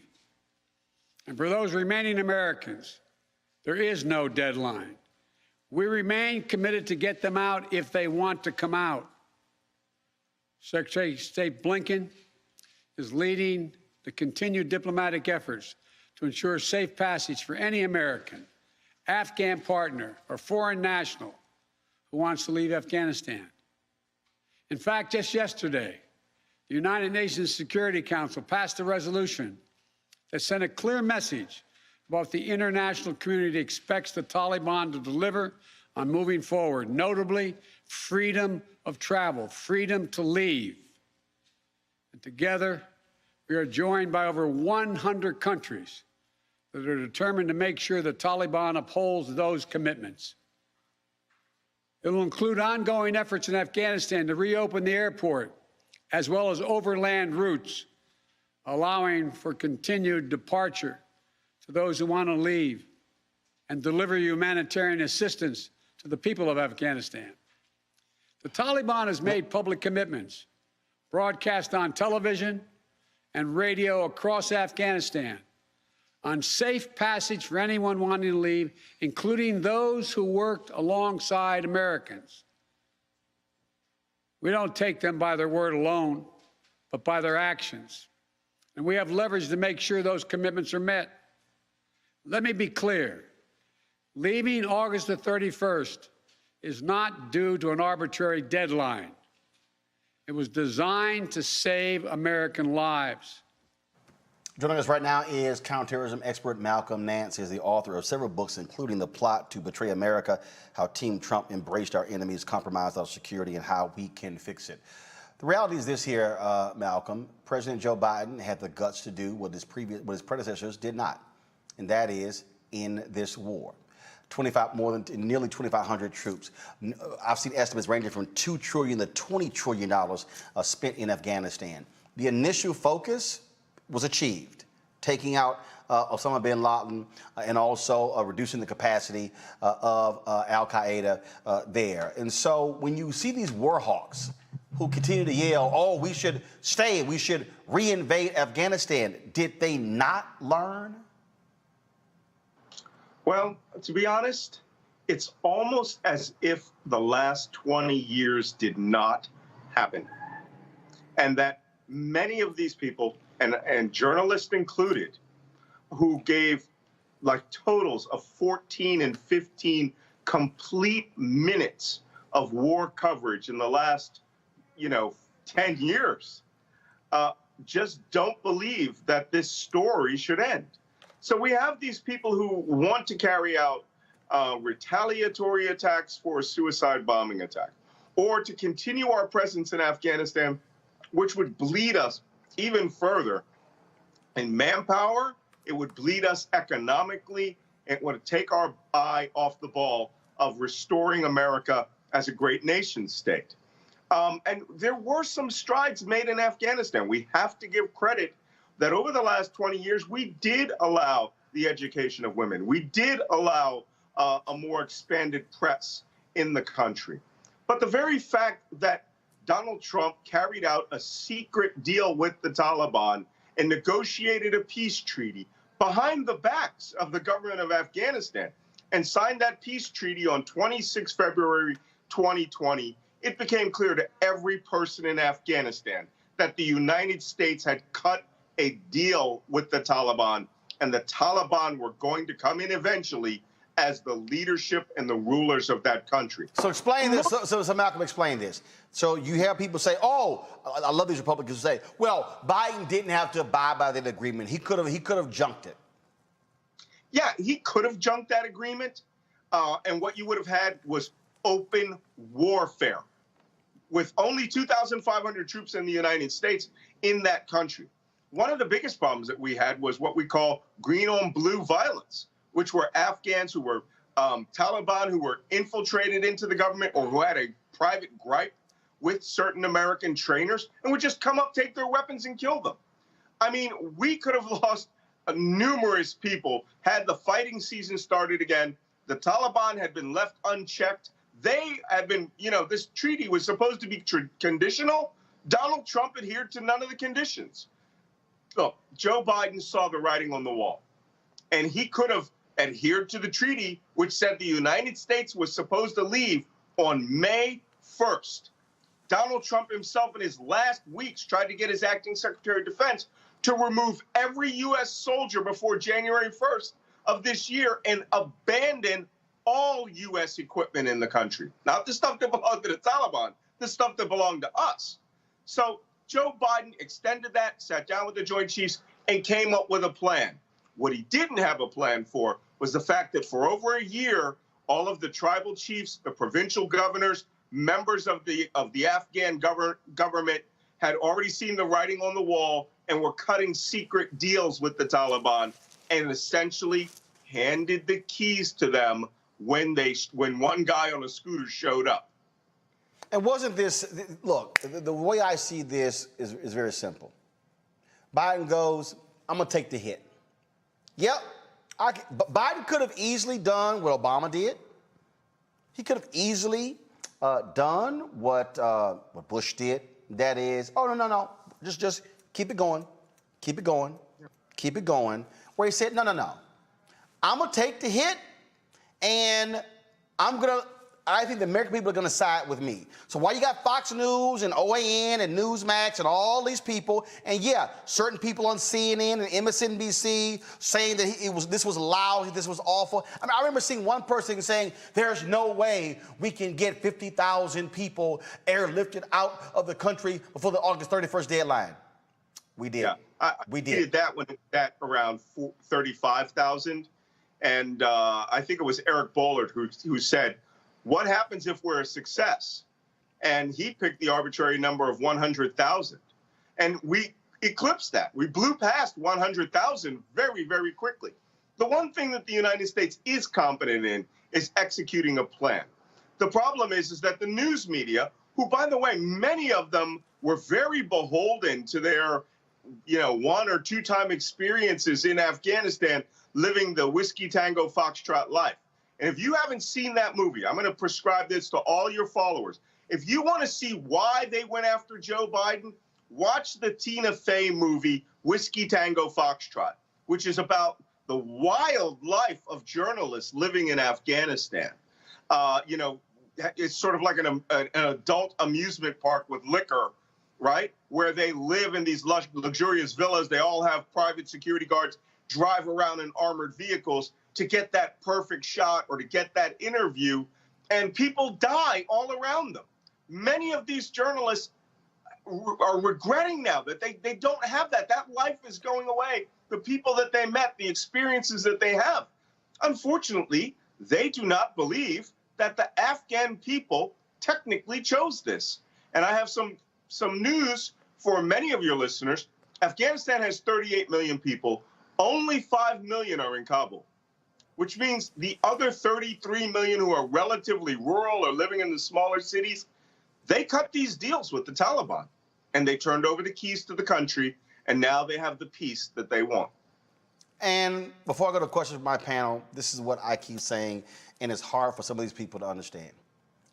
And for those remaining Americans, there is no deadline. We remain committed to get them out if they want to come out. Secretary of State Blinken is leading the continued diplomatic efforts to ensure safe passage for any American, Afghan partner, or foreign national who wants to leave Afghanistan. In fact, just yesterday, the United Nations Security Council passed a resolution that sent a clear message about what the international community expects the Taliban to deliver on moving forward, notably freedom of travel, freedom to leave. And together, we are joined by over 100 countries that are determined to make sure the Taliban upholds those commitments. It will include ongoing efforts in Afghanistan to reopen the airport, as well as overland routes, allowing for continued departure to those who want to leave and deliver humanitarian assistance to the people of Afghanistan. The Taliban has made public commitments, broadcast on television and radio across Afghanistan, on safe passage for anyone wanting to leave, including those who worked alongside Americans. We don't take them by their word alone, but by their actions. And we have leverage to make sure those commitments are met. Let me be clear. Leaving August the 31st is not due to an arbitrary deadline. It was designed to save American lives. Joining us right now is counterterrorism expert Malcolm Nance. He is the author of several books, including The Plot to Betray America, How Team Trump Embraced Our Enemies, Compromised Our Security, and How We Can Fix It. The reality is this here, Malcolm. President Joe Biden had the guts to do what his predecessors did not, and that is end this war. Nearly 2,500 troops. I've seen estimates ranging from $2 trillion to $20 trillion spent in Afghanistan. The initial focus was achieved, taking out Osama bin Laden and also reducing the capacity of al-Qaeda there. And so when you see these war hawks who continue to yell, oh, we should stay, we should reinvade Afghanistan, did they not learn? Well, to be honest, it's almost as if the last 20 years did not happen. And that many of these people, and journalists included, who gave like totals of 14 and 15 complete minutes of war coverage in the last, 10 years, just don't believe that this story should end. So we have these people who want to carry out retaliatory attacks for a suicide bombing attack, or to continue our presence in Afghanistan, which would bleed us even further in manpower. It would bleed us economically. It would take our eye off the ball of restoring America as a great nation state. And there were some strides made in Afghanistan. We have to give credit that over the last 20 years, we did allow the education of women. We did allow a more expanded press in the country. But the very fact that Donald Trump carried out a secret deal with the Taliban and negotiated a peace treaty behind the backs of the government of Afghanistan and signed that peace treaty on 26 February 2020, it became clear to every person in Afghanistan that the United States had cut a deal with the Taliban, and the Taliban were going to come in eventually as the leadership and the rulers of that country. So explain this. So Malcolm, explain this. So you hear people say, oh, I love these Republicans who say, well, Biden didn't have to abide by that agreement. He could have junked it. Yeah, he could have junked that agreement. And what you would have had was open warfare with only 2,500 troops in the United States in that country. One of the biggest problems that we had was what we call green on blue violence, which were Afghans who were Taliban who were infiltrated into the government or who had a private gripe with certain American trainers and would just come up, take their weapons and kill them. I mean, we could have lost numerous people had the fighting season started again. The Taliban had been left unchecked. They had been, this treaty was supposed to be conditional. Donald Trump adhered to none of the conditions. Look, Joe Biden saw the writing on the wall, and he could have adhered to the treaty, which said the United States was supposed to leave on May 1st. Donald Trump himself in his last weeks tried to get his acting Secretary of Defense to remove every U.S. soldier before January 1st of this year and abandon all U.S. equipment in the country. Not the stuff that belonged to the Taliban, the stuff that belonged to us. So Joe Biden extended that, sat down with the Joint Chiefs, and came up with a plan. What he didn't have a plan for was the fact that for over a year, all of the tribal chiefs, the provincial governors, members of the Afghan government had already seen the writing on the wall and were cutting secret deals with the Taliban and essentially handed the keys to them when one guy on a scooter showed up. And wasn't this, look, the way I see this is very simple. Biden goes, I'm going to take the hit. Yep, Biden could have easily done what Obama did. He could have easily done what Bush did. That is, oh, no, just keep it going, keep it going, keep it going. Where he said, no, I'm going to take the hit, and I think the American people are going to side with me. So while you got Fox News and OAN and Newsmax and all these people, and yeah, certain people on CNN and MSNBC saying that this was lousy, this was awful. I mean, I remember seeing one person saying, there's no way we can get 50,000 people airlifted out of the country before the August 31st deadline. We did. Yeah, we did that when it was at around 35,000. And I think it was Eric Bollard who said, what happens if we're a success? And he picked the arbitrary number of 100,000. And we eclipsed that. We blew past 100,000 very, very quickly. The one thing that the United States is competent in is executing a plan. The problem is that the news media, who, by the way, many of them were very beholden to their, 1 or 2 time experiences in Afghanistan, living the Whiskey Tango Foxtrot life. And if you haven't seen that movie, I'm going to prescribe this to all your followers. If you want to see why they went after Joe Biden, watch the Tina Fey movie, Whiskey Tango Foxtrot, which is about the wild life of journalists living in Afghanistan. It's sort of like an adult amusement park with liquor, right? Where they live in these luxurious villas. They all have private security guards, drive around in armored vehicles to get that perfect shot or to get that interview, and people die all around them. Many of these journalists are regretting now that they don't have that. That life is going away. The people that they met, the experiences that they have. Unfortunately, they do not believe that the Afghan people technically chose this. And I have some news for many of your listeners. Afghanistan has 38 million people. Only 5 million are in Kabul, which means the other 33 million who are relatively rural or living in the smaller cities, they cut these deals with the Taliban, and they turned over the keys to the country, and now they have the peace that they want. And before I go to questions from my panel, this is what I keep saying, and it's hard for some of these people to understand.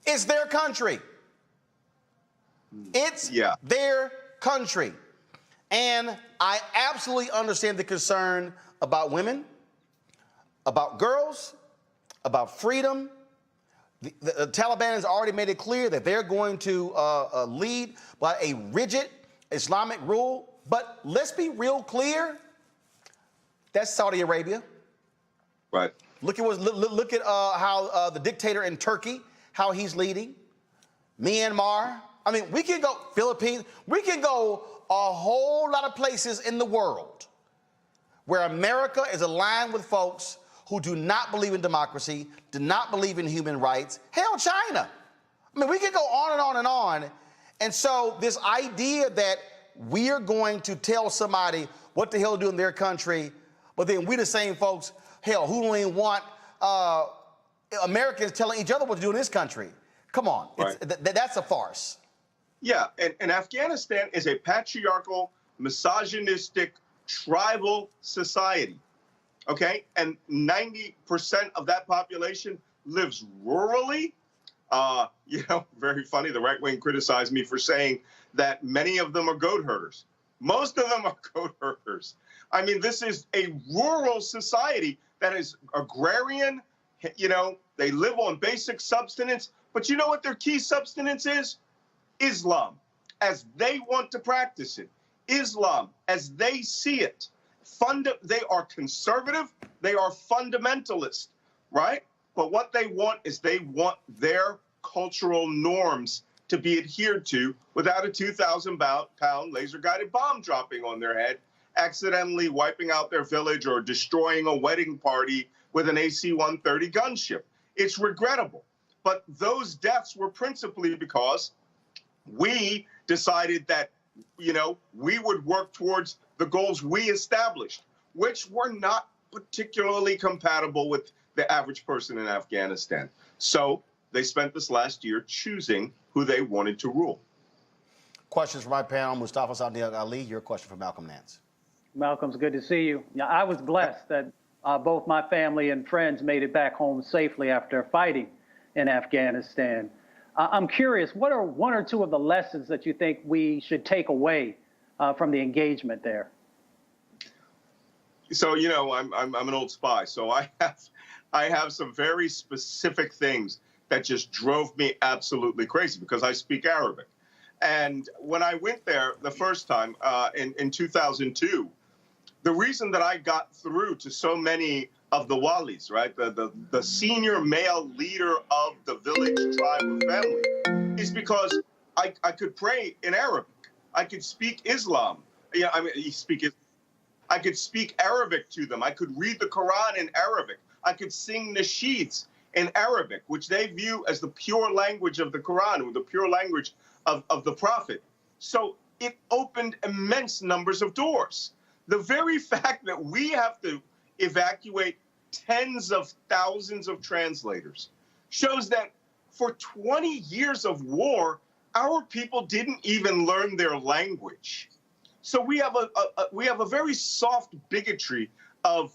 It's their country. It's their country. And I absolutely understand the concern about women, about girls, about freedom. The Taliban has already made it clear that they're going to lead by a rigid Islamic rule. But let's be real clear. That's Saudi Arabia. Right. Look at how the dictator in Turkey, how he's leading. Myanmar. I mean, we can go Philippines. We can go a whole lot of places in the world where America is aligned with folks who do not believe in democracy, do not believe in human rights. Hell, China. I mean, we can go on and on and on. And so this idea that we are going to tell somebody what the hell to do in their country, but then we the same folks, hell, who don't even want Americans telling each other what to do in this country. Come on, right. That's a farce. Yeah, and Afghanistan is a patriarchal, misogynistic, tribal society, okay? And 90% of that population lives rurally. Very funny, the right wing criticized me for saying that many of them are goat herders. Most of them are goat herders. I mean, this is a rural society that is agrarian. They live on basic subsistence. But you know what their key subsistence is? Islam, as they want to practice it. Islam, as they see it. They are conservative. They are fundamentalist, right? But what they want is they want their cultural norms to be adhered to without a 2,000-pound laser-guided bomb dropping on their head, accidentally wiping out their village or destroying a wedding party with an AC-130 gunship. It's regrettable. But those deaths were principally because we decided that, we would work towards the goals we established, which were not particularly compatible with the average person in Afghanistan. So they spent this last year choosing who they wanted to rule. Questions from my panel. Mustafa Sadiq Ali, your question for Malcolm Nance. Malcolm's good to see you. Yeah, I was blessed that both my family and friends made it back home safely after fighting in Afghanistan. I'm curious, what are one or two of the lessons that you think we should take away from the engagement there? So, I'm an old spy, so I have some very specific things that just drove me absolutely crazy because I speak Arabic. And when I went there the first time in 2002, the reason that I got through to so many of the walis, right, the senior male leader of the village, tribe, or family, is because I could pray in Arabic. I could speak Islam. I could speak Arabic to them. I could read the Quran in Arabic. I could sing nasheeds in Arabic, which they view as the pure language of the Quran, or the pure language of the Prophet. So it opened immense numbers of doors. The very fact that we have to evacuate tens of thousands of translators shows that for 20 years of war, our people didn't even learn their language. So we have a very soft bigotry of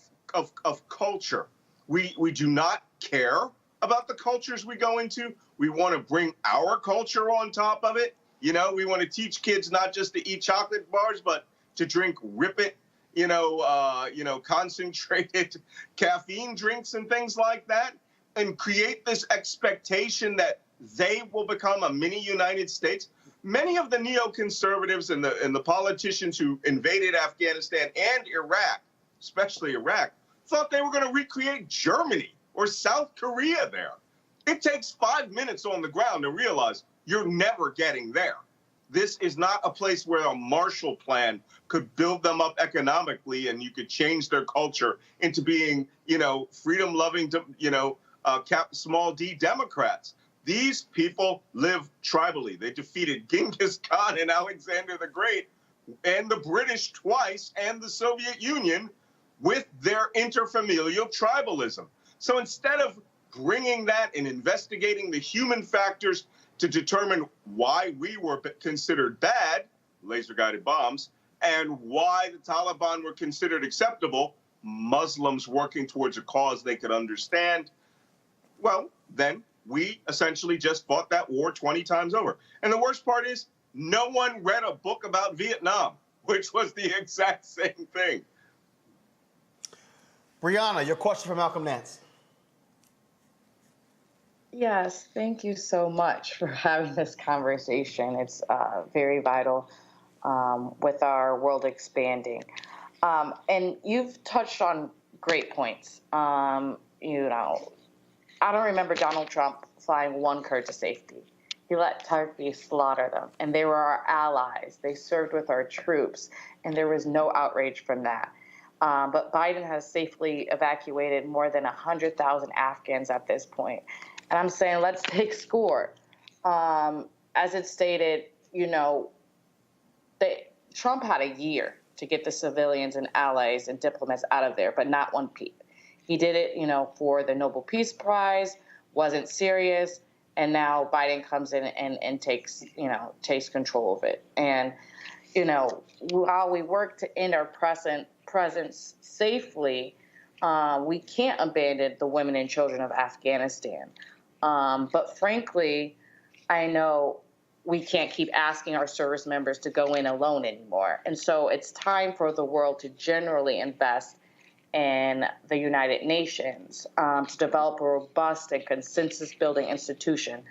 culture. We do not care about the cultures we go into. We want to bring our culture on top of it. We want to teach kids not just to eat chocolate bars, but to drink Rip-It, concentrated caffeine drinks and things like that, and create this expectation that they will become a mini United States. Many of the neoconservatives and the politicians who invaded Afghanistan and Iraq, especially Iraq, thought they were going to recreate Germany or South Korea there. It takes 5 minutes on the ground to realize you're never getting there. This is not a place where a Marshall Plan could build them up economically and you could change their culture into being, freedom-loving, small d Democrats. These people live tribally. They defeated Genghis Khan and Alexander the Great and the British twice and the Soviet Union with their interfamilial tribalism. So instead of bringing that and investigating the human factors to determine why we were considered bad, laser-guided bombs, and why the Taliban were considered acceptable, Muslims working towards a cause they could understand, well, then we essentially just fought that war 20 times over. And the worst part is no one read a book about Vietnam, which was the exact same thing. Brianna, your question for Malcolm Nance. Yes, thank you so much for having this conversation. It's very vital with our world expanding. And you've touched on great points. I don't remember Donald Trump flying one Kurd to safety. He let Turkey slaughter them, and they were our allies. They served with our troops, and there was no outrage from that. But Biden has safely evacuated more than 100,000 Afghans at this point. And I'm saying, let's take score. As it stated, Trump had a year to get the civilians and allies and diplomats out of there, but not one peep. He did it, for the Nobel Peace Prize, wasn't serious, and now Biden comes in and takes control of it. And, while we work to end our presence safely, we can't abandon the women and children of Afghanistan. But frankly, I know we can't keep asking our service members to go in alone anymore. And so it's time for the world to generally invest in the United Nations to develop a robust and consensus-building institution,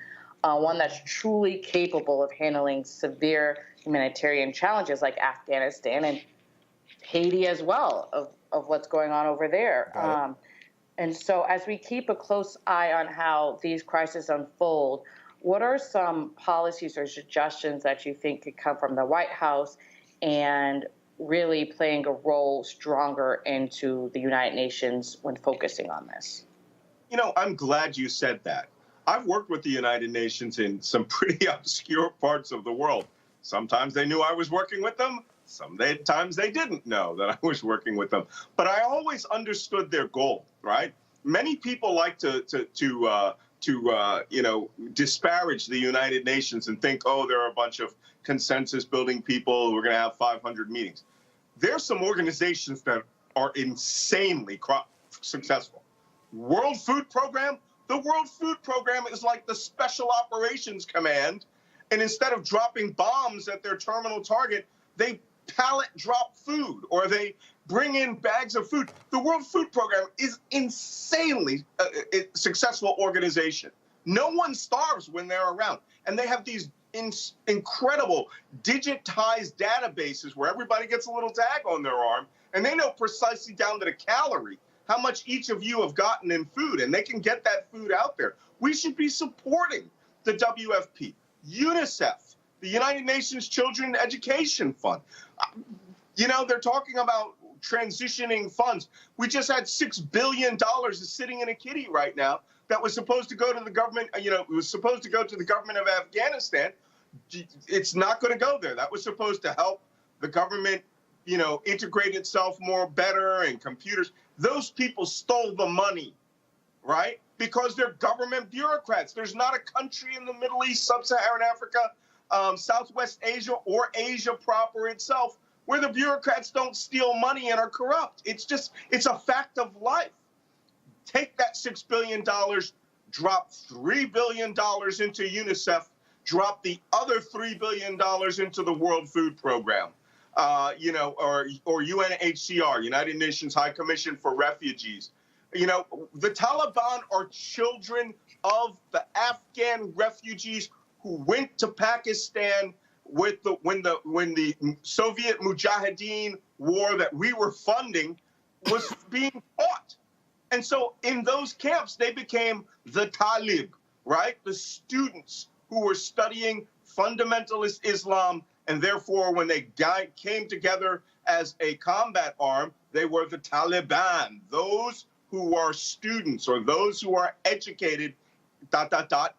one that's truly capable of handling severe humanitarian challenges like Afghanistan and Haiti as well, of what's going on over there. And so as we keep a close eye on how these crises unfold, what are some policies or suggestions that you think could come from the White House and really playing a role stronger into the United Nations when focusing on this? You know, I'm glad you said that. I've worked with the United Nations in some pretty obscure parts of the world. Sometimes they knew I was working with them. Sometimes they didn't know that I was working with them. But I always understood their goal, right? Many people like to disparage the United Nations and think, oh, there are a bunch of consensus building people. We're going to have 500 meetings. There's some organizations that are insanely successful. World Food Program. The World Food Program is like the Special Operations Command. And instead of dropping bombs at their terminal target, they pallet drop food or they bring in bags of food. The World Food Program is insanely successful organization. No one starves when they're around. And they have these incredible digitized databases where everybody gets a little tag on their arm, and they know precisely down to the calorie how much each of you have gotten in food, and they can get that food out there. We should be supporting the WFP, UNICEF, the United Nations Children Education Fund. You know, they're talking about transitioning funds. We just had $6 billion sitting in a kitty right now that was supposed to go to the government, it was supposed to go to the government of Afghanistan. It's not going to go there. That was supposed to help the government, integrate itself more better and computers. Those people stole the money, right? Because they're government bureaucrats. There's not a country in the Middle East, Sub-Saharan Africa, Southwest Asia, or Asia proper itself where the bureaucrats don't steal money and are corrupt. It's a fact of life. Take that $6 billion, drop $3 billion into UNICEF, drop the other $3 billion into the World Food Program, or UNHCR, United Nations High Commission for Refugees. The Taliban are children of the Afghan refugees who went to Pakistan when the Soviet Mujahideen war that we were funding was being fought. And so in those camps, they became the Talib, right? The students who were studying fundamentalist Islam. And therefore, when they came together as a combat arm, they were the Taliban, those who are students or those who are educated,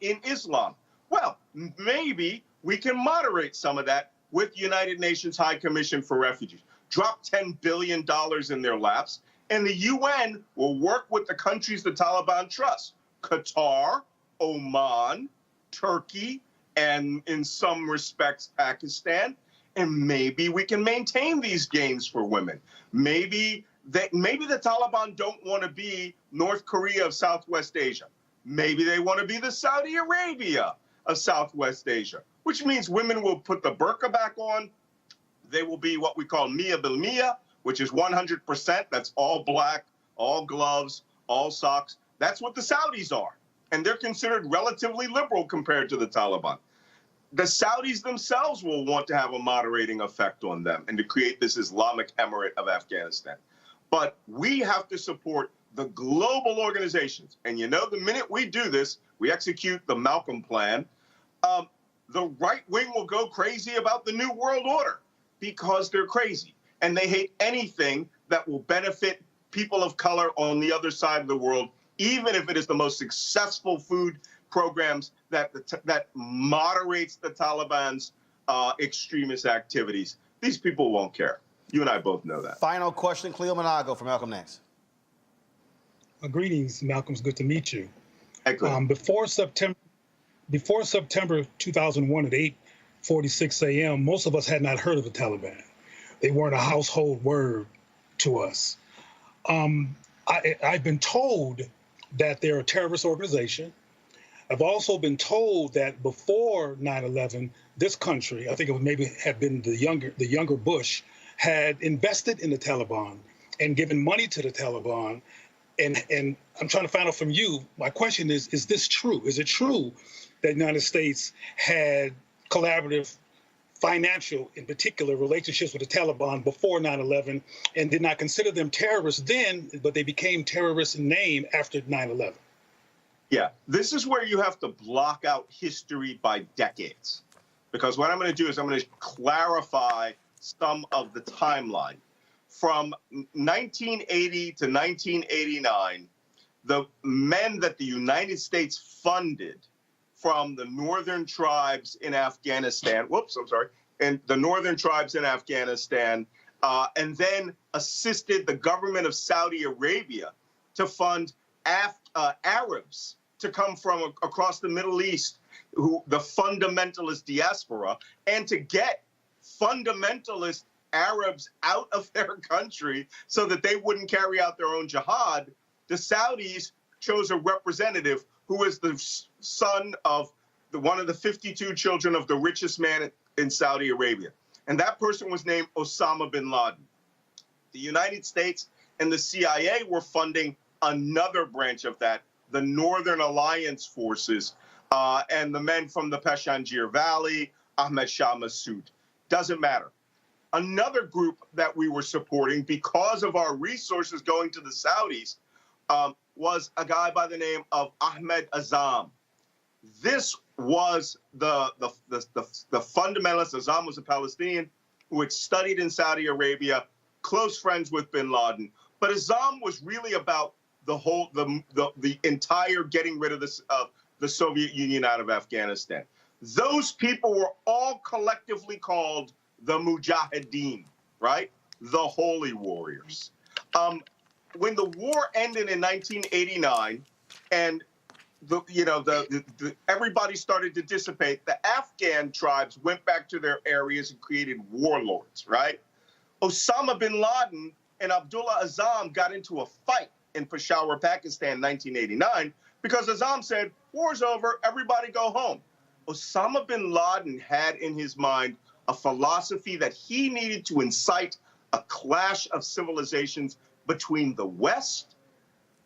in Islam. Well, maybe we can moderate some of that with United Nations High Commission for Refugees. Drop $10 billion in their laps, and the UN will work with the countries the Taliban trust. Qatar, Oman, Turkey, and in some respects, Pakistan. And maybe we can maintain these gains for women. Maybe the Taliban don't want to be North Korea of Southwest Asia. Maybe they want to be the Saudi Arabia of Southwest Asia, which means women will put the burqa back on. They will be what we call Mia bil Mia, which is 100%. That's all black, all gloves, all socks. That's what the Saudis are. And they're considered relatively liberal compared to the Taliban. The Saudis themselves will want to have a moderating effect on them and to create this Islamic Emirate of Afghanistan. But we have to support the global organizations. And the minute we do this, we execute the Malcolm Plan, the right wing will go crazy about the New World Order because they're crazy. And they hate anything that will benefit people of color on the other side of the world, even if it is the most successful food programs that moderates the Taliban's extremist activities. These people won't care. You and I both know that. Final question, Cleo Monago from Malcolm Next. Greetings, Malcolm. It's good to meet you. Hey, before September 2001 at 8:46 a.m., most of us had not heard of the Taliban. They weren't a household word to us. I've been told that they're a terrorist organization. I've also been told that before 9/11, this country, I think it would maybe have been the younger Bush, had invested in the Taliban and given money to the Taliban. And I'm trying to find out from you, my question is this true? Is it true that the United States had collaborative financial, in particular, relationships with the Taliban before 9/11 and did not consider them terrorists then, but they became terrorists in name after 9/11? Yeah, this is where you have to block out history by decades. Because what I'm going to do is I'm going to clarify some of the timeline. From 1980 to 1989, the men that the United States funded from the northern tribes in Afghanistan, and the northern tribes in Afghanistan, and then assisted the government of Saudi Arabia to fund Arabs to come from across the Middle East, the fundamentalist diaspora, and to get fundamentalist Arabs out of their country so that they wouldn't carry out their own jihad. The Saudis chose a representative who was the son of one of the 52 children of the richest man in Saudi Arabia. And that person was named Osama bin Laden. The United States and the CIA were funding another branch of that, the Northern Alliance forces, and the men from the Pashanjir Valley, Ahmed Shah Massoud. Doesn't matter. Another group that we were supporting because of our resources going to the Saudis was a guy by the name of Ahmed Azam. This was the fundamentalist. Azam was a Palestinian who had studied in Saudi Arabia, close friends with bin Laden. But Azam was really about the entire getting rid of the Soviet Union out of Afghanistan. Those people were all collectively called the Mujahideen, right? The Holy Warriors. When the war ended in 1989, and everybody started to dissipate, the Afghan tribes went back to their areas and created warlords, right? Osama bin Laden and Abdullah Azam got into a fight in Peshawar, Pakistan, 1989, because Azam said, war's over, everybody go home. Osama bin Laden had in his mind a philosophy that he needed to incite a clash of civilizations between the West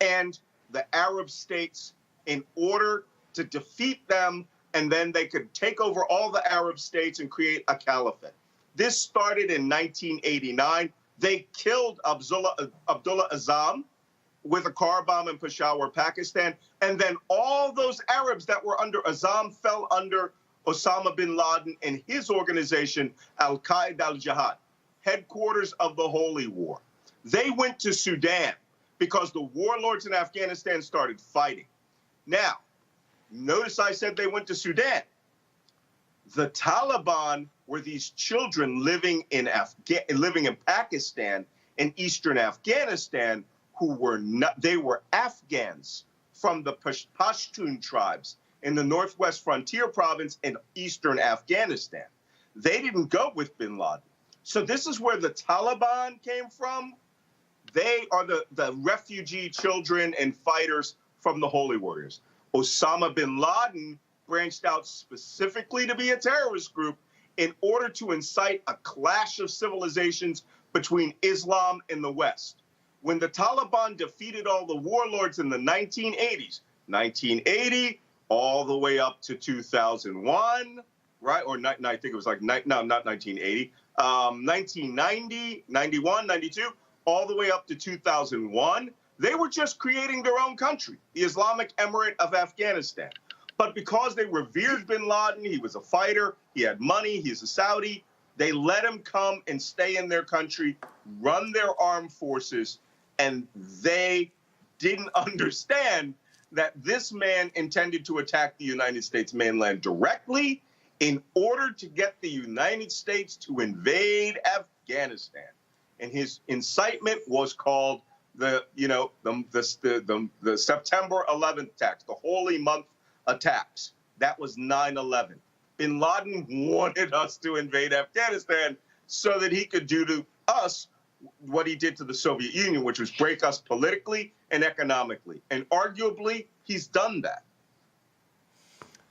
and the Arab states in order to defeat them, and then they could take over all the Arab states and create a caliphate. This started in 1989. They killed Abdullah Azam with a car bomb in Peshawar, Pakistan, and then all those Arabs that were under Azam fell under Osama bin Laden and his organization, Al-Qaeda al-Jihad, headquarters of the Holy War. They went to Sudan because the warlords in Afghanistan started fighting. Now, notice I said they went to Sudan. The Taliban were these children living in Pakistan and eastern Afghanistan who were they were Afghans from the Pashtun tribes in the Northwest Frontier Province in eastern Afghanistan. They didn't go with bin Laden. So this is where the Taliban came from. They are the refugee children and fighters from the Holy Warriors. Osama bin Laden branched out specifically to be a terrorist group in order to incite a clash of civilizations between Islam and the West. When the Taliban defeated all the warlords in the 1980s, 1980 all the way up to 2001, right? Or I think it was like, no, not 1980, 1990, 91, 92, all the way up to 2001, they were just creating their own country, the Islamic Emirate of Afghanistan. But because they revered bin Laden, he was a fighter, he had money, he's a Saudi, they let him come and stay in their country, run their armed forces, and they didn't understand that this man intended to attack the United States mainland directly in order to get the United States to invade Afghanistan. And his incitement was called the September 11th attacks, the holy month attacks. That was 9/11. Bin Laden wanted us to invade Afghanistan so that he could do to us what he did to the Soviet Union, which was break us politically and economically. And arguably, he's done that.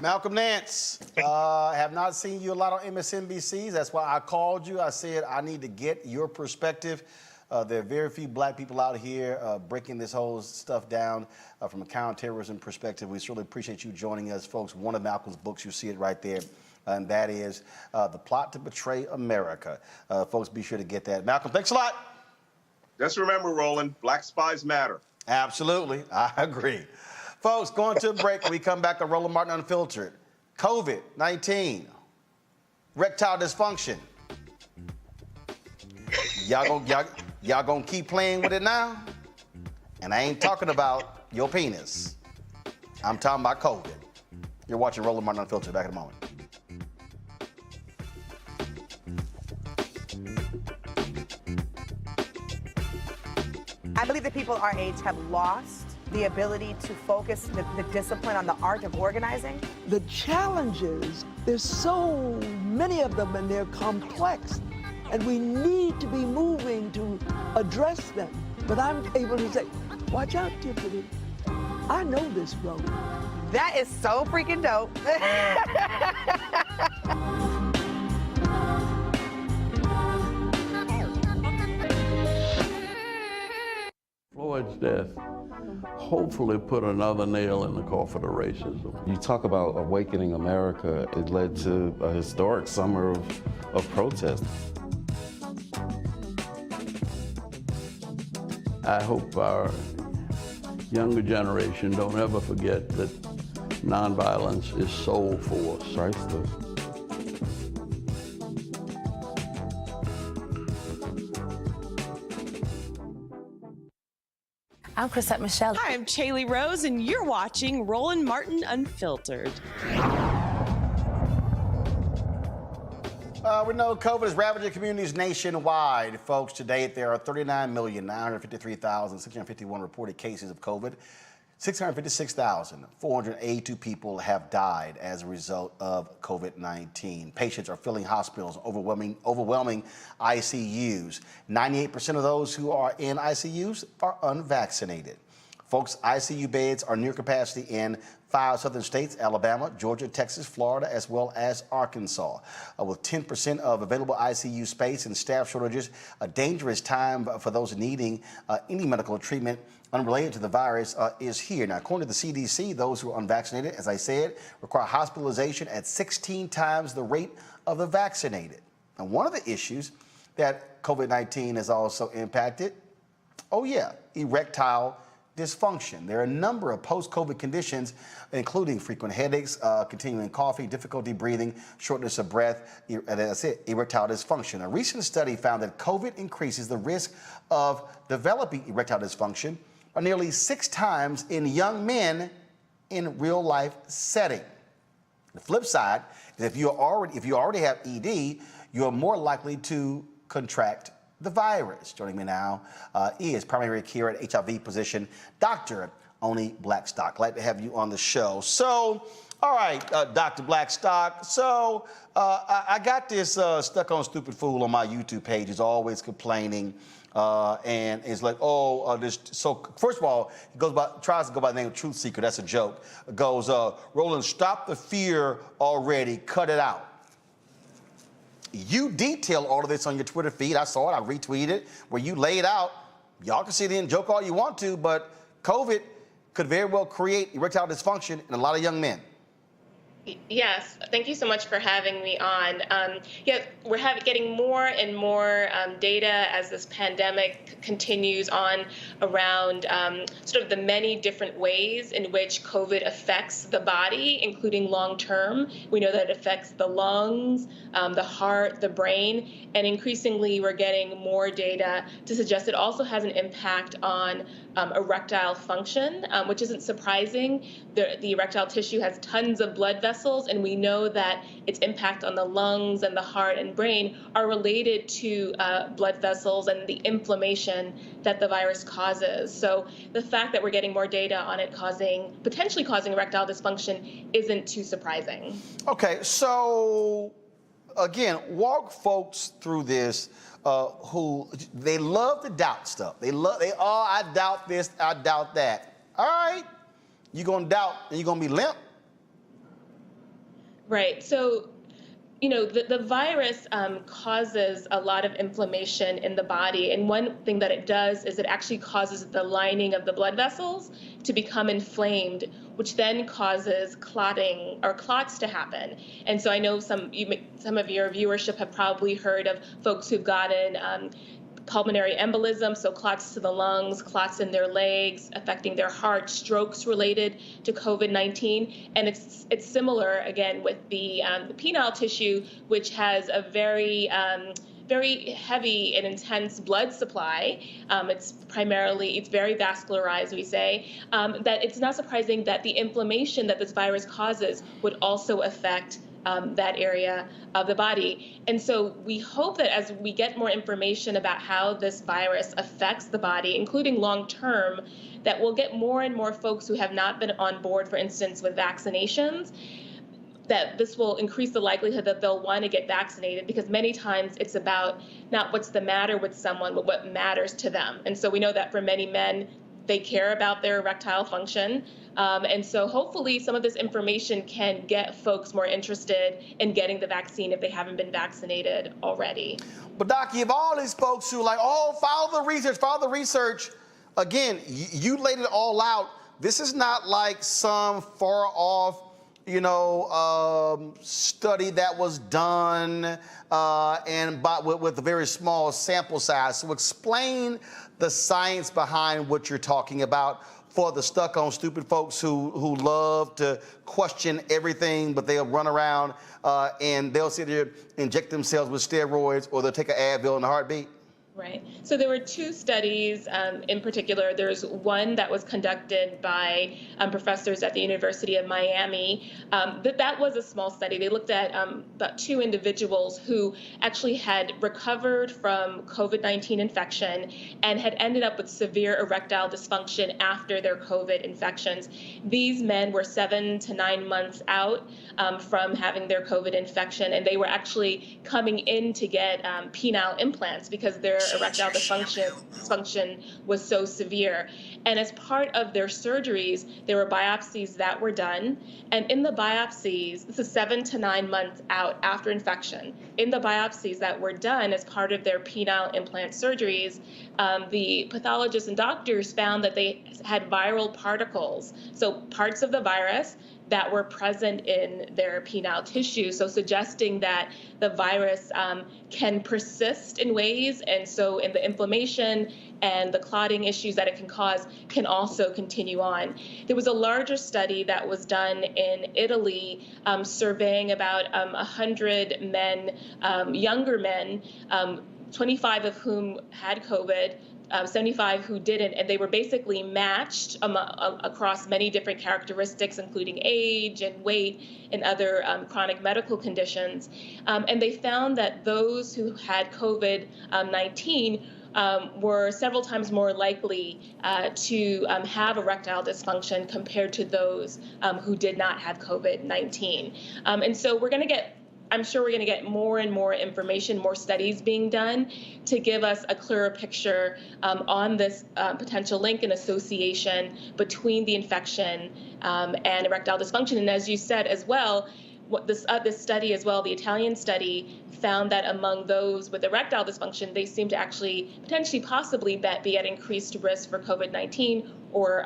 Malcolm Nance, have not seen you a lot on MSNBCs. That's why I called you. I said I need to get your perspective. There are very few black people out here breaking this whole stuff down from a counterterrorism perspective. We certainly appreciate you joining us, folks. One of Malcolm's books, you see it right there, and that is The Plot to Betray America. Folks, be sure to get that. Malcolm, thanks a lot. Just remember, Roland, black spies matter. Absolutely. I agree. Folks, going to a break. When we come back on Roland Martin Unfiltered. COVID-19, erectile dysfunction. Y'all gonna keep playing with it now? And I ain't talking about your penis. I'm talking about COVID. You're watching Roland Martin Unfiltered. Back in a moment. I believe that people our age have lost the ability to focus the discipline on the art of organizing. The challenges, there's so many of them and they're complex, and we need to be moving to address them. But I'm able to say, watch out, Tiffany, I know this road. That is so freaking dope. Floyd's death hopefully put another nail in the coffin of racism. You talk about awakening America. It led to a historic summer of protest. I hope our younger generation don't ever forget that nonviolence is soul force. Priceless. I'm Chrisette Michelle. Hi, I'm Chaley Rose, and you're watching Roland Martin Unfiltered. We know COVID is ravaging communities nationwide. Folks, to date, there are 39,953,651 reported cases of COVID. 656,482 people have died as a result of COVID-19. Patients are filling hospitals, overwhelming ICUs. 98% of those who are in ICUs are unvaccinated. Folks, ICU beds are near capacity in 5 southern states: Alabama, Georgia, Texas, Florida, as well as Arkansas. With 10% of available ICU space and staff shortages, a dangerous time for those needing any medical treatment unrelated to the virus is here. Now, according to the CDC, those who are unvaccinated, as I said, require hospitalization at 16 times the rate of the vaccinated. And one of the issues that COVID-19 has also impacted, erectile dysfunction. There are a number of post-COVID conditions, including frequent headaches, continuing coughing, difficulty breathing, shortness of breath, and that's it, erectile dysfunction. A recent study found that COVID increases the risk of developing erectile dysfunction by nearly 6 times in young men in real-life setting. The flip side is if you already have ED, you're more likely to contract the virus. Joining me now is primary care and HIV physician, Dr. Oni Blackstock. Glad to have you on the show. So, all right, Dr. Blackstock. So, I got this Stuck on Stupid Fool on my YouTube page. He's always complaining. And it's like, so first of all, he tries to go by the name of Truth Seeker. That's a joke. Goes, Roland, stop the fear already. Cut it out. You detail all of this on your Twitter feed. I saw it. I retweeted it, where you laid out. Y'all can sit in and joke all you want to, but COVID could very well create erectile dysfunction in a lot of young men. Yes, thank you so much for having me on. We're getting more and more data as this pandemic continues on around sort of the many different ways in which COVID affects the body, including long term. We know that it affects the lungs, the heart, the brain, and increasingly we're getting more data to suggest it also has an impact on erectile function, which isn't surprising. The erectile tissue has tons of blood vessels, and we know that its impact on the lungs and the heart and brain are related to blood vessels and the inflammation that the virus causes. So the fact that we're getting more data on it potentially causing erectile dysfunction isn't too surprising. Okay, so again, walk folks through this who they love to doubt stuff. I doubt this, I doubt that. All right, you're gonna doubt and you're gonna be limp. Right. So, the virus causes a lot of inflammation in the body. And one thing that it does is it actually causes the lining of the blood vessels to become inflamed, which then causes clotting or clots to happen. And so I know some of your viewership have probably heard of folks who've gotten pulmonary embolism, so clots to the lungs, clots in their legs, affecting their heart, strokes related to COVID-19. And it's similar, again, with the penile tissue, which has a very heavy and intense blood supply. It's very vascularized, we say, that it's not surprising that the inflammation that this virus causes would also affect that area of the body. And so we hope that as we get more information about how this virus affects the body, including long-term, that we'll get more and more folks who have not been on board, for instance, with vaccinations, that this will increase the likelihood that they'll want to get vaccinated, because many times it's about not what's the matter with someone, but what matters to them. And so we know that for many men, they care about their erectile function. And so hopefully some of this information can get folks more interested in getting the vaccine if they haven't been vaccinated already. But Doc, you have all these folks who are like, oh, follow the research. Again, you laid it all out. This is not like some far off, study that was done with a very small sample size. So explain the science behind what you're talking about for the stuck-on stupid folks who love to question everything, but they'll run around and they'll sit there, inject themselves with steroids, or they'll take an Advil in a heartbeat. Right. So there were two studies in particular. There's one that was conducted by professors at the University of Miami. That was a small study. They looked at about 2 individuals who actually had recovered from COVID-19 infection and had ended up with severe erectile dysfunction after their COVID infections. These men were 7 to 9 months out from having their COVID infection, and they were actually coming in to get penile implants because their erectile dysfunction was so severe. And as part of their surgeries, there were biopsies that were done. And in the biopsies, this is 7 to 9 months out after infection, in the biopsies that were done as part of their penile implant surgeries, the pathologists and doctors found that they had viral particles, so parts of the virus that were present in their penile tissue, so suggesting that the virus can persist in ways, and so in the inflammation and the clotting issues that it can cause can also continue on. There was a larger study that was done in Italy surveying about 100 men, younger men, 25 of whom had COVID, 75 who didn't, and they were basically matched across many different characteristics, including age and weight and other chronic medical conditions. And they found that those who had COVID-19 were several times more likely to have erectile dysfunction compared to those who did not have COVID-19. And so I'm sure we're going to get more and more information, more studies being done to give us a clearer picture on this potential link and association between the infection and erectile dysfunction. And as you said as well, this study as well, the Italian study, found that among those with erectile dysfunction, they seem to actually potentially possibly be at increased risk for COVID-19 or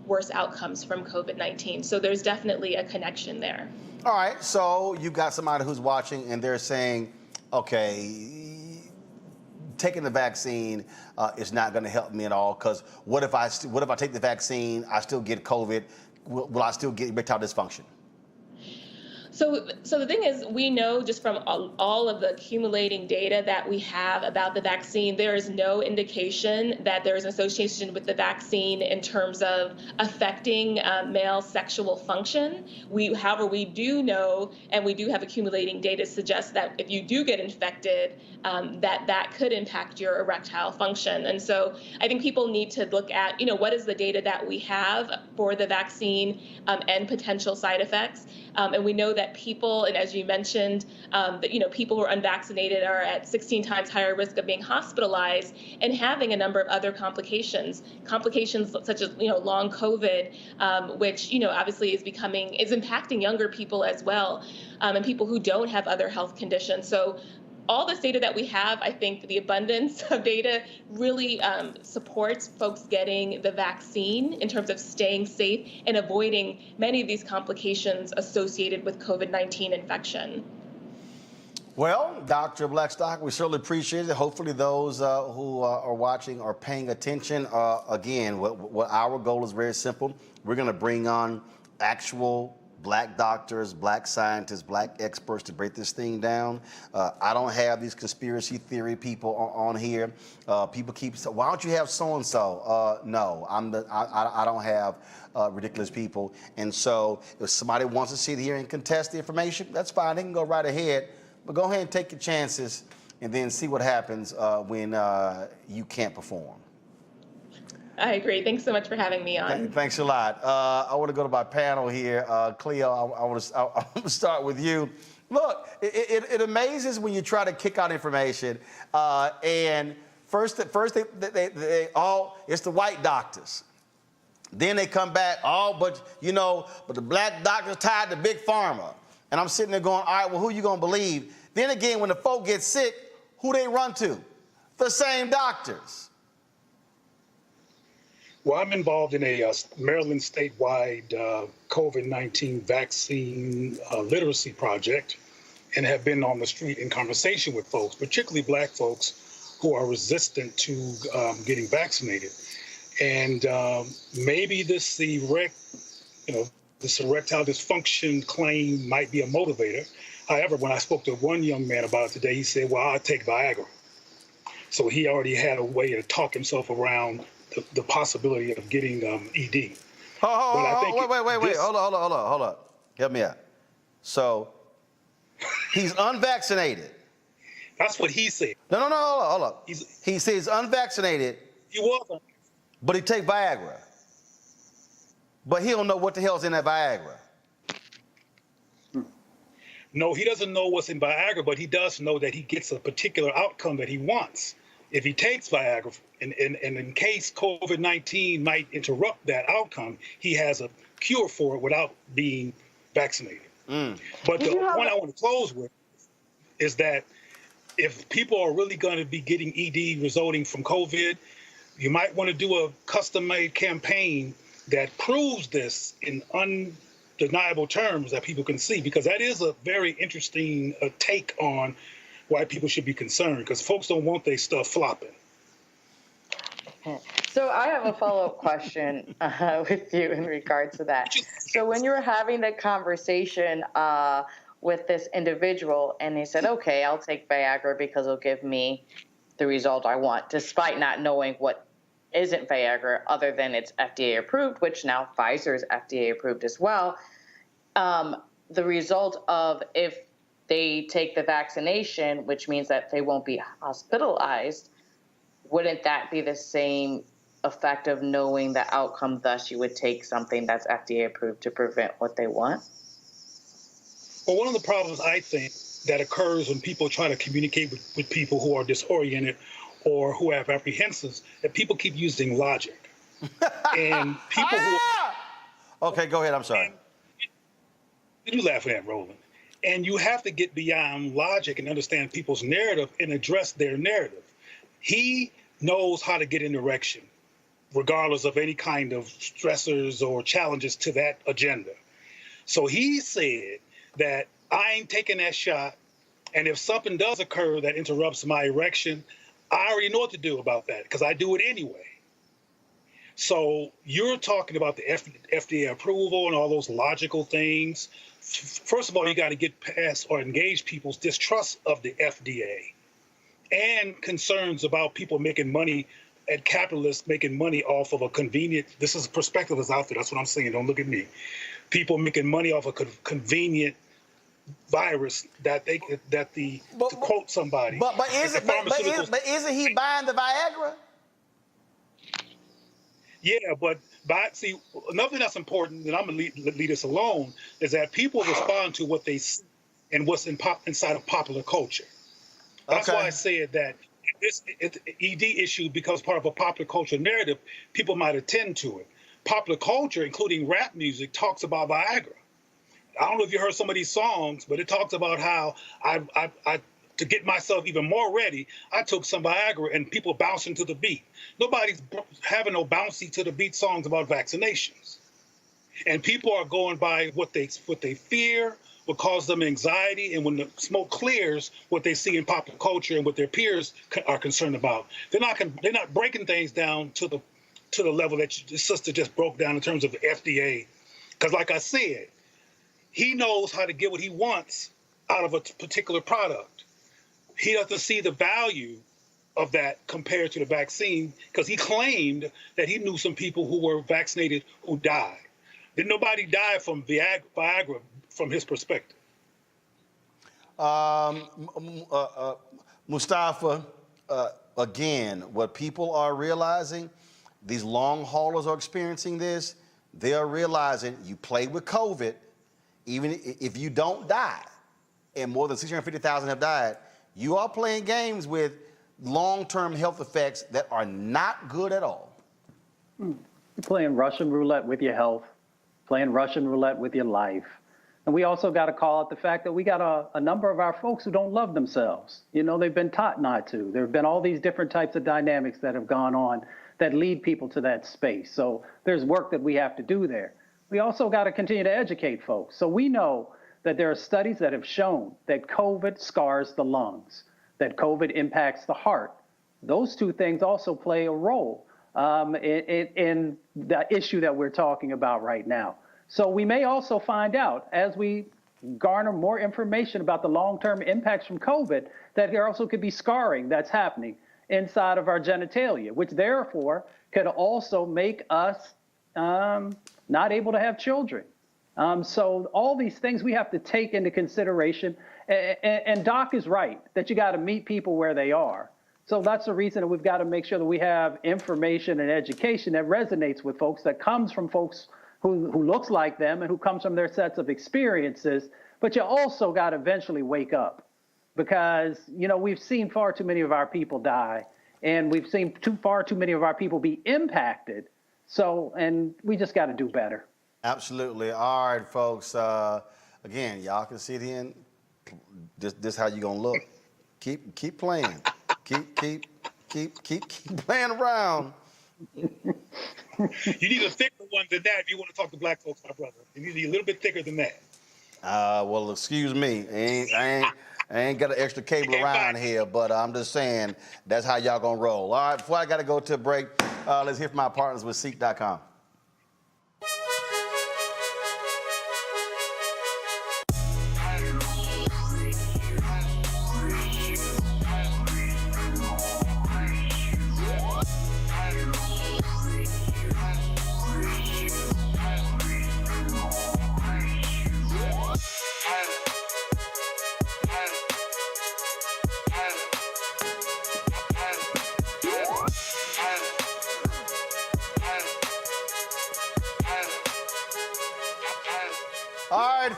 worse outcomes from COVID-19. So there's definitely a connection there. All right, so you've got somebody who's watching and they're saying, okay, taking the vaccine is not going to help me at all, because what if I take the vaccine, I still get COVID, will I still get erectile dysfunction? So the thing is, we know just from all of the accumulating data that we have about the vaccine, there is no indication that there is an association with the vaccine in terms of affecting male sexual function. However, we do know, and we do have accumulating data suggest that if you do get infected, that could impact your erectile function. And so I think people need to look at, what is the data that we have for the vaccine and potential side effects. And we know that people, and as you mentioned, that people who are unvaccinated are at 16 times higher risk of being hospitalized and having a number of other complications such as long COVID, which obviously is impacting younger people as well, and people who don't have other health conditions. So all this data that we have, I think the abundance of data really supports folks getting the vaccine in terms of staying safe and avoiding many of these complications associated with COVID-19 infection. Well, Dr. Blackstock, we certainly appreciate it. Hopefully those who are watching are paying attention. Again, what our goal is very simple. We're going to bring on actual black doctors, black scientists, black experts to break this thing down. I don't have these conspiracy theory people on here. People keep saying, why don't you have so-and-so? No, I don't have ridiculous people. And so if somebody wants to sit here and contest the information, that's fine. They can go right ahead. But go ahead and take your chances and then see what happens when you can't perform. I agree. Thanks so much for having me on. Thanks a lot. I want to go to my panel here. Cleo, I want to start with you. Look, it amazes when you try to kick out information. And first they all, it's the white doctors. Then they come back, but the black doctors tied to Big Pharma. And I'm sitting there going, all right, well, who you going to believe? Then again, when the folk get sick, who they run to? The same doctors. Well, I'm involved in a Maryland statewide COVID-19 vaccine literacy project and have been on the street in conversation with folks, particularly black folks who are resistant to getting vaccinated. And maybe this erectile dysfunction claim might be a motivator. However, when I spoke to one young man about it today, he said, well, I'll take Viagra. So he already had a way to talk himself around the possibility of getting ED. Wait. Hold on. Help me out. So he's unvaccinated. That's what he said. No, hold on. He says unvaccinated. He was. But he take Viagra. But he don't know what the hell's in that Viagra. No, he doesn't know what's in Viagra, but he does know that he gets a particular outcome that he wants. If he takes Viagra, and in case COVID-19 might interrupt that outcome, he has a cure for it without being vaccinated. But the point I want to close with is that if people are really going to be getting ED resulting from COVID, you might want to do a custom-made campaign that proves this in undeniable terms that people can see, because that is a very interesting take on why people should be concerned, because folks don't want their stuff flopping. So I have a follow-up question with you in regards to that. So when you were having the conversation with this individual and he said, okay, I'll take Viagra because it'll give me the result I want, despite not knowing what isn't Viagra other than it's FDA approved, which now Pfizer is FDA approved as well. The result of if they take the vaccination, which means that they won't be hospitalized, wouldn't that be the same effect of knowing the outcome, thus you would take something that's FDA approved to prevent what they want? Well, one of the problems I think that occurs when people try to communicate with people who are disoriented or who have apprehensions, that people keep using logic. And people who... Okay, go ahead, I'm sorry. You laughing at Roland. And you have to get beyond logic and understand people's narrative and address their narrative. He knows how to get an erection, regardless of any kind of stressors or challenges to that agenda. So he said that I ain't taking that shot, and if something does occur that interrupts my erection, I already know what to do about that, because I do it anyway. So you're talking about the FDA approval and all those logical things. First of all, you got to get past or engage people's distrust of the FDA and concerns about people making money and capitalists making money off of a convenient, this is a perspective that's out there, that's what I'm saying, don't look at me. People making money off a convenient virus to quote somebody. But isn't he buying the Viagra? Yeah, but see, another thing that's important, and I'm going to leave this alone, is that people respond to what they see and what's inside of popular culture. That's why I said that this ED issue becomes part of a popular culture narrative, people might attend to it. Popular culture, including rap music, talks about Viagra. I don't know if you heard some of these songs, but it talks about how I to get myself even more ready, I took some Viagra and people bouncing to the beat. Nobody's having no bouncy to the beat songs about vaccinations. And people are going by what they fear, will cause them anxiety, and when the smoke clears, what they see in pop culture and what their peers are concerned about, they're not breaking things down to the level that your sister just broke down in terms of the FDA. Because like I said, he knows how to get what he wants out of a particular product. He doesn't see the value of that compared to the vaccine, because he claimed that he knew some people who were vaccinated who died. Did nobody die from Viagra from his perspective? Mustafa, again, what people are realizing, these long haulers are experiencing this. They are realizing you play with COVID, even if you don't die, and more than 650,000 have died, you are playing games with long-term health effects that are not good at all. You're playing Russian roulette with your health, playing Russian roulette with your life. And we also got to call out the fact that we got a number of our folks who don't love themselves. You know, they've been taught not to. There have been all these different types of dynamics that have gone on that lead people to that space. So there's work that we have to do there. We also got to continue to educate folks. So we know that there are studies that have shown that COVID scars the lungs, that COVID impacts the heart. Those two things also play a role in the issue that we're talking about right now. So we may also find out, as we garner more information about the long-term impacts from COVID, that there also could be scarring that's happening inside of our genitalia, which therefore could also make us not able to have children. So all these things we have to take into consideration. And Doc is right, that you got to meet people where they are. So that's the reason that we've got to make sure that we have information and education that resonates with folks, that comes from folks who looks like them and who comes from their sets of experiences. But you also got to eventually wake up, because, you know, we've seen far too many of our people die, and we've seen far too many of our people be impacted. So, and we just got to do better. Absolutely. All right, folks. Again, y'all can sit in. This how you gonna look. Keep playing. Keep playing around. You need a thicker one than that if you want to talk to black folks, my brother. You need to be a little bit thicker than that. Well, excuse me. I ain't got an extra cable around here, but I'm just saying that's how y'all gonna roll. All right, before I gotta go to a break, let's hear from our partners with CEEK.com.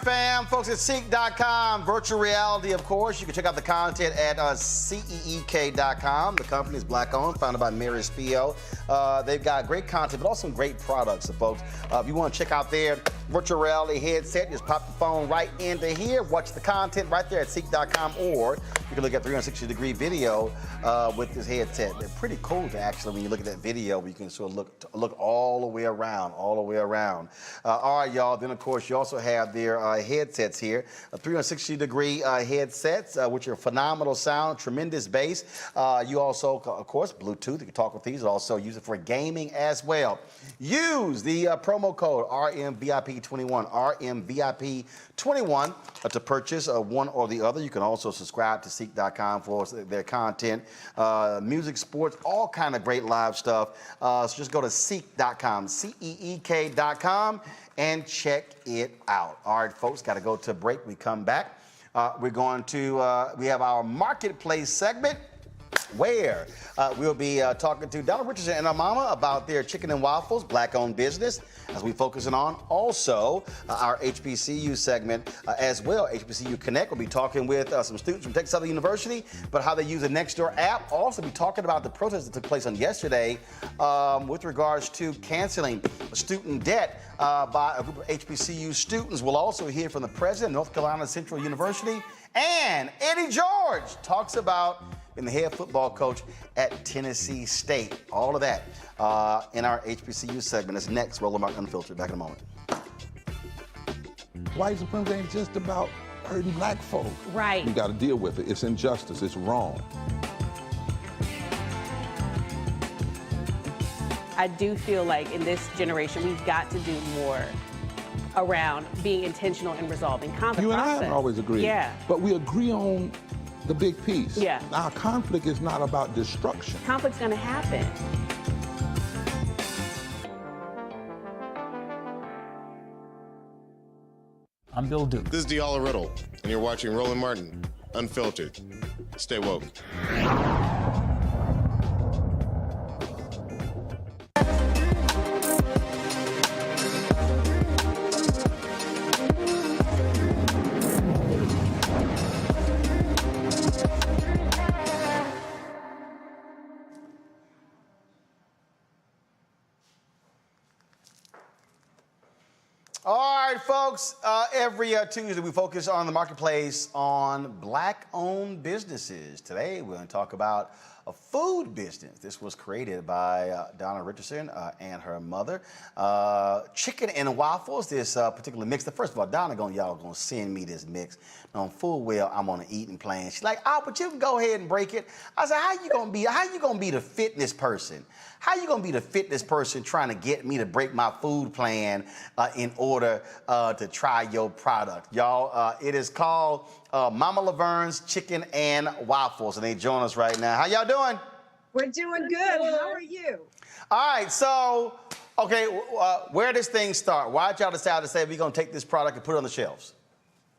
Fam, folks at CEEK.com, virtual reality, of course. You can check out the content at CEEK.com. The company is black-owned, founded by Mary Spio. They've got great content, but also some great products, so folks. If you want to check out their virtual reality headset, just pop the phone right into here, watch the content right there at CEEK.com, or you can look at 360-degree video with this headset. They're pretty cool, actually, when you look at that video. You can sort of look all the way around, All right, y'all. Then, of course, you also have their headsets here, 360-degree headsets, which are phenomenal sound, tremendous bass. You also, of course, Bluetooth. You can talk with these. Also use it for gaming as well. Use the promo code RMVIP21, RMVIP21 to purchase one or the other. You can also subscribe to CEEK.com for their content, music, sports, all kind of great live stuff. So just go to CEEK.com, CEEK.com, and check it out. All right, folks, got to go to a break. We come back. We're going to, we have our marketplace segment, where we'll be talking to Donna Richardson and her mama about their chicken and waffles, black-owned business, as we focusing on also our HBCU segment as well. HBCU Connect will be talking with some students from Texas Southern University, but how they use the Nextdoor app. Also be talking about the protest that took place on yesterday with regards to canceling student debt by a group of HBCU students. We'll also hear from the president of North Carolina Central University, and Eddie George talks about being the head football coach at Tennessee State. All of that in our HBCU segment. That's next. Roland Martin Unfiltered. Back in a moment. white supremacy ain't just about hurting black folk. Right. We got to deal with it. It's injustice. It's wrong. I do feel like in this generation, we've got to do more around being intentional in resolving conflict. You and I process. haven't always agreed. Yeah. But we agree on the big piece. Yeah. Now, conflict is not about destruction. Conflict's going to happen. I'm Bill Duke. This is Diala Riddle, and you're watching Roland Martin, Unfiltered. Stay woke. All right, folks, every Tuesday we focus on the marketplace on black-owned businesses. Today we're going to talk about a food business. This was created by Donna Richardson and her mother. Chicken and waffles, this particular mix. First of all, Donna, y'all gonna send me this mix. Knowing full well I'm on an eating plan. She's like, oh, but you can go ahead and break it. I said, how you gonna be the fitness person? How you gonna be the fitness person trying to get me to break my food plan in order to try your product? Y'all, it is called Mama Laverne's Chicken and Waffles, and they join us right now. How y'all doing? We're doing good. How are you? All right, so, okay, where does things start? Why did y'all decide to say we're gonna take this product and put it on the shelves?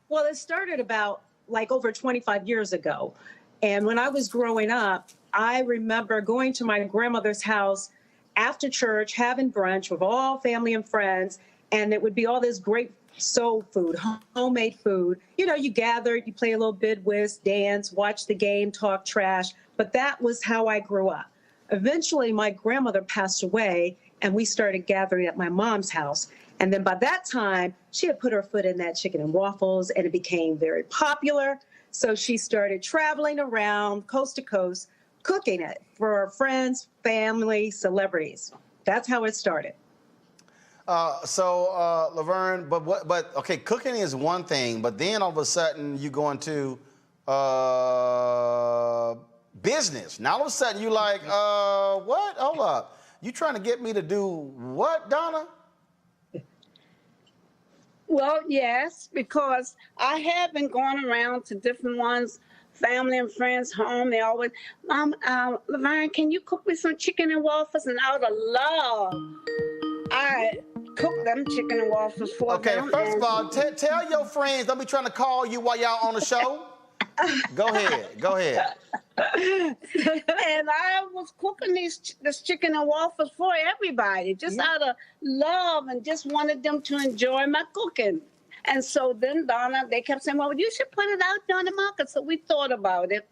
Well, it started about like over 25 years ago. And when I was growing up, I remember going to my grandmother's house after church, having brunch with all family and friends, and it would be all this great soul food, homemade food. You know, you gather, you play a little bid whist, dance, watch the game, talk trash, but that was how I grew up. Eventually, my grandmother passed away, and we started gathering at my mom's house. And then by that time, she had put her foot in that chicken and waffles, and it became very popular. So she started traveling around coast to coast, cooking it for her friends, family, celebrities. That's how it started. Laverne, but okay, cooking is one thing, but then all of a sudden you go into business. Now all of a sudden you like, what? Hold up. You trying to get me to do what, Donna? Well, yes, because I have been going around to different ones, family and friends home. They always, Mom, Laverne, can you cook me some chicken and waffles? And I would have loved. I cook them chicken and waffles for them. Okay, first of all, tell your friends don't be trying to call you while y'all on the show. Go ahead. And I was cooking this chicken and waffles for everybody, just out of love, and just wanted them to enjoy my cooking. And so then Donna, they kept saying, well, you should put it out there on the market. So we thought about it.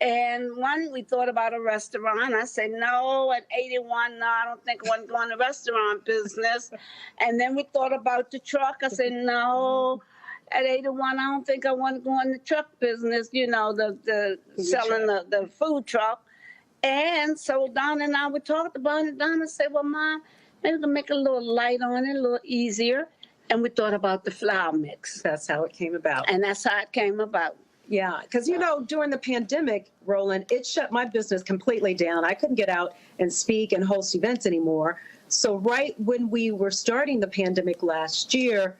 And we thought about a restaurant. I said, no, at 81, no, I don't think I want to go in the restaurant business. And then we thought about the truck. I said, no. At 81, I don't think I want to go in the truck business, you know, the selling the food truck. And so Donna and I we talked about it. Donna said, well, Mom, maybe we can make a little light on it, a little easier. And we thought about the flour mix. That's how it came about. And that's how it came about. Yeah, because, you know, during the pandemic, Roland, it shut my business completely down. I couldn't get out and speak and host events anymore. So right when we were starting the pandemic last year,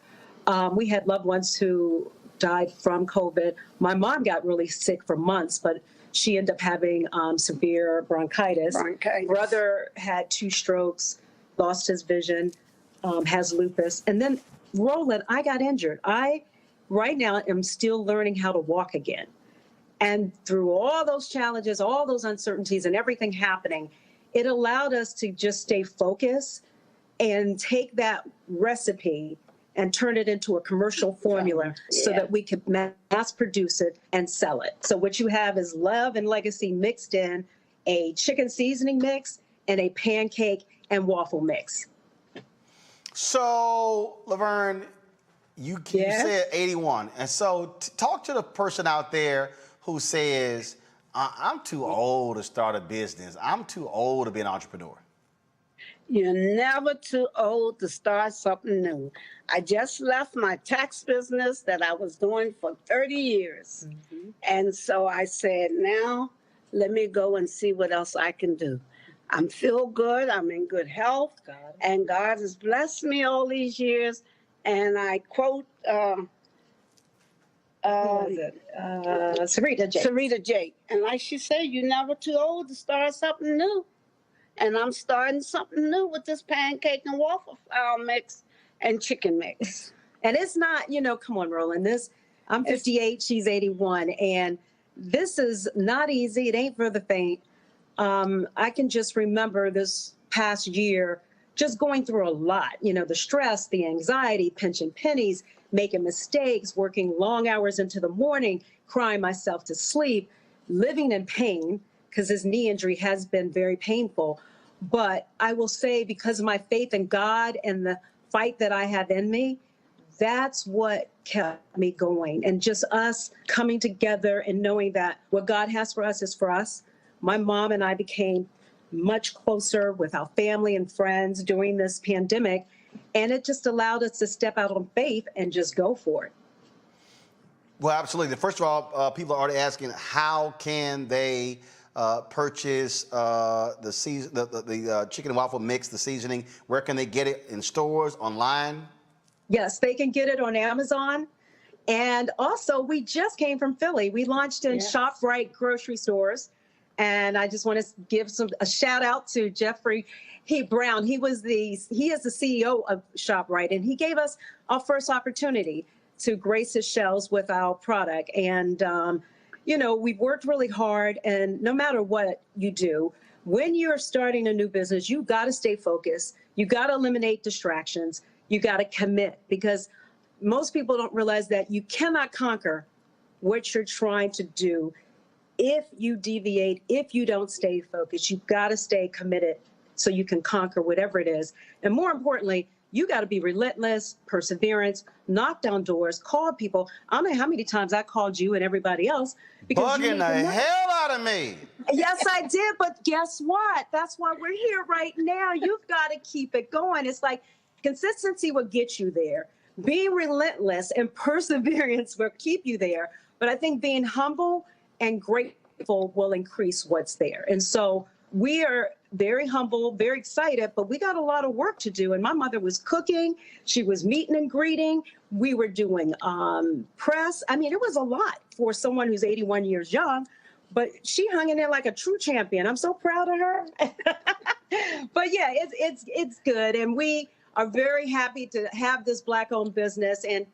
we had loved ones who died from COVID. My mom got really sick for months, but she ended up having severe bronchitis. Brother had 2 strokes, lost his vision, has lupus. And then, Roland, I got injured. I, right now, am still learning how to walk again. And through all those challenges, all those uncertainties and everything happening, it allowed us to just stay focused and take that recipe and turn it into a commercial formula so that we could mass produce it and sell it. So what you have is love and legacy mixed in a chicken seasoning mix and a pancake and waffle mix. So, Laverne, you said 81. And so talk to the person out there who says, I'm too old to start a business. I'm too old to be an entrepreneur. You're never too old to start something new. I just left my tax business that I was doing for 30 years. And so I said, now let me go and see what else I can do. I'm feel good, I'm in good health, and God has blessed me all these years. And I quote Sarita Jake. And like she said, you're never too old to start something new. And I'm starting something new with this pancake and waffle flour mix and chicken mix. And it's not, come on, Roland. I'm 58, she's 81, and this is not easy. It ain't for the faint. I can just remember this past year just going through a lot. The stress, the anxiety, pinching pennies, making mistakes, working long hours into the morning, crying myself to sleep, living in pain, because his knee injury has been very painful. But I will say, because of my faith in God and the fight that I have in me, that's what kept me going. And just us coming together and knowing that what God has for us is for us. My mom and I became much closer with our family and friends during this pandemic. And it just allowed us to step out on faith and just go for it. Well, absolutely. First of all, people are already asking, how can they purchase the chicken and waffle mix, the seasoning? Where can they get it? In stores, online? Yes, they can get it on Amazon. And also, we just came from Philly. We launched in ShopRite grocery stores. And I just want to give a shout out to Jeffrey Brown. He is the CEO of ShopRite, and he gave us our first opportunity to grace his shelves with our product. And, we've worked really hard, and no matter what you do, when you're starting a new business, you got to stay focused. You got to eliminate distractions. You got to commit, because most people don't realize that you cannot conquer what you're trying to do if you deviate, if you don't stay focused. You've got to stay committed so you can conquer whatever it is. And more importantly, you got to be relentless, perseverance, knock down doors, call people. I don't know how many times I called you and everybody else. Bugging the hell out of me. Yes, I did. But guess what? That's why we're here right now. You've got to keep it going. It's like consistency will get you there. Being relentless and perseverance will keep you there. But I think being humble and grateful will increase what's there. And so we are very humble, very excited, but we got a lot of work to do. And my mother was cooking. She was meeting and greeting. We were doing press. I mean, it was a lot for someone who's 81 years young, but she hung in there like a true champion. I'm so proud of her. But yeah, it's good. And we are very happy to have this Black-owned business. And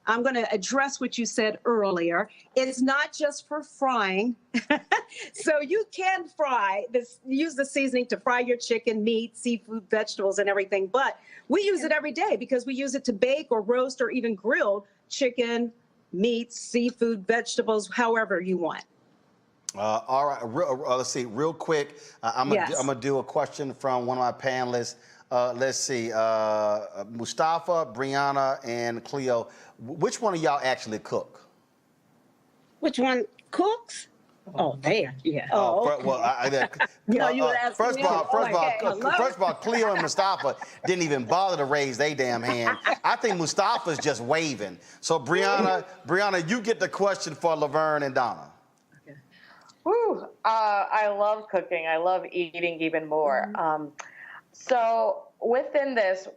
I'm going to address what you said earlier. It's not just for frying. So you can use the seasoning to fry your chicken, meat, seafood, vegetables, and everything. But we use it every day because we use it to bake or roast or even grill chicken, meat, seafood, vegetables, however you want. All right. Let's see. Real quick, I'm going to do a question from one of my panelists. Let's see. Mustafa, Brianna, and Cleo. Which one of y'all actually cook? Which one cooks? Oh, there. Yeah. First of all, Cleo and Mustafa didn't even bother to raise their damn hand. I think Mustafa's just waving. So Brianna, you get the question for Laverne and Donna. Woo! I love cooking. I love eating even more. So within this,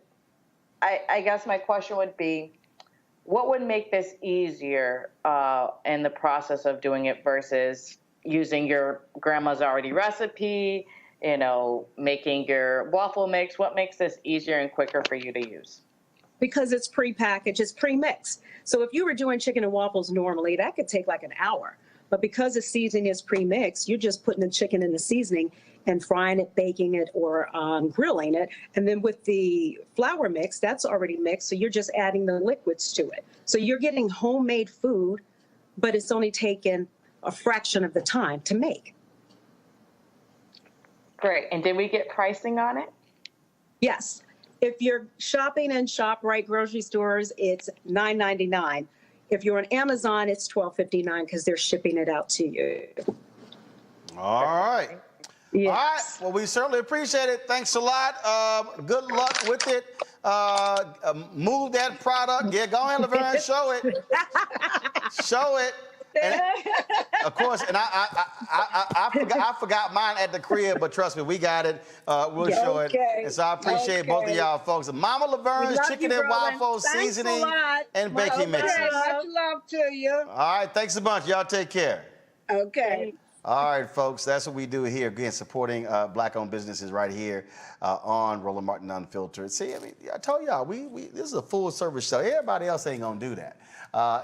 I guess my question would be, what would make this easier in the process of doing it versus using your grandma's already recipe, making your waffle mix? What makes this easier and quicker for you to use? Because it's pre-packaged, it's pre-mixed. So if you were doing chicken and waffles normally, that could take like an hour. But because the seasoning is pre-mixed, you're just putting the chicken in the seasoning and frying it, baking it, or grilling it. And then with the flour mix, that's already mixed, so you're just adding the liquids to it. So you're getting homemade food, but it's only taken a fraction of the time to make. Great. And did we get pricing on it? Yes. If you're shopping in ShopRite grocery stores, it's $9.99. If you're on Amazon, it's $12.59 because they're shipping it out to you. All right. Yes. All right. Well, we certainly appreciate it. Thanks a lot. Good luck with it. Move that product. Yeah, go ahead, Laverne, show it. Show it. And of course, and I forgot mine at the crib, but trust me, we got it. We'll show it. And so I appreciate both of y'all folks. Mama Laverne's chicken and waffles, seasoning, and baking mixes. Much love to you. All right, thanks a bunch. Y'all take care. Okay. All right, folks, that's what we do here. Again, supporting Black-owned businesses right here on Roland Martin Unfiltered. See, I mean, I told y'all, this is a full-service show. Everybody else ain't gonna do that.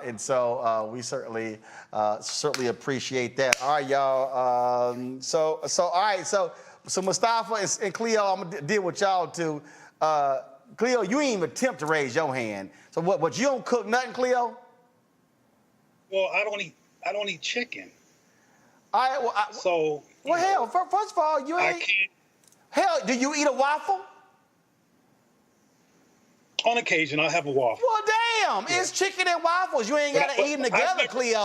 And so we certainly appreciate that. All right, y'all. So Mustafa and Cleo, I'm gonna deal with y'all too. Cleo, you ain't even attempt to raise your hand. So what? You don't cook nothing, Cleo? Well, I don't eat chicken. All right. Well, hell, first of all, you ain't. I can't. Hell, do you eat a waffle? On occasion, I'll have a waffle. Well, damn, it's chicken and waffles. You ain't got to eat them together, Cleo.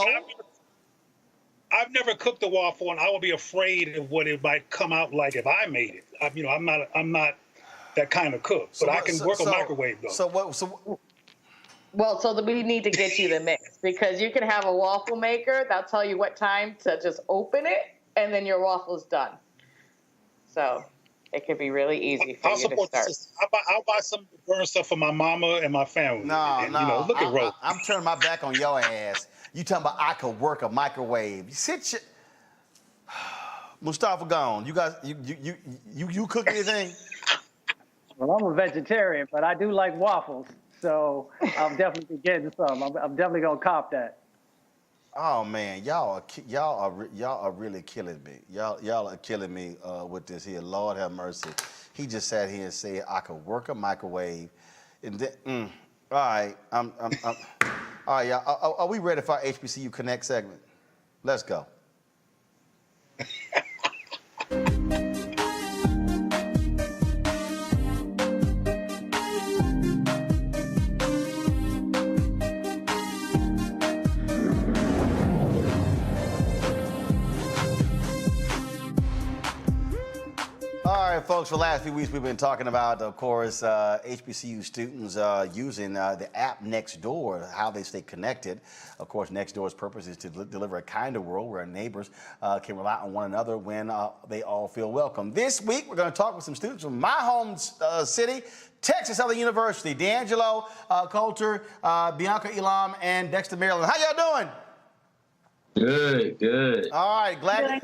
I've never cooked a waffle, and I would be afraid of what it might come out like if I made it. I'm not that kind of cook, but I can work a microwave though. Well, so we need to get you the mix, because you can have a waffle maker that'll tell you what time to just open it, and then your waffle's done. So it could be really easy for you to start. I'll buy some burn stuff for my mama and my family. No. Look at Roland. I'm turning my back on your ass. You talking about I could work a microwave? You sit your Mustafa gone. You guys, you cook anything? Well, I'm a vegetarian, but I do like waffles, so I'm definitely getting some. I'm definitely gonna cop that. Oh man, y'all are really killing me. Y'all are killing me with this here. Lord have mercy. He just sat here and said I could work a microwave, and then all right. All right, y'all. Are we ready for our HBCU Connect segment? Let's go. All right, folks, for the last few weeks, we've been talking about, of course, HBCU students using the app Nextdoor, how they stay connected. Of course, Nextdoor's purpose is to deliver a kinder world where neighbors can rely on one another when they all feel welcome. This week, we're going to talk with some students from my home city, Texas Southern University, D'Angelo, Coulter, Bianca Elam, and Dexter Maryland. How y'all doing? Good. All right, glad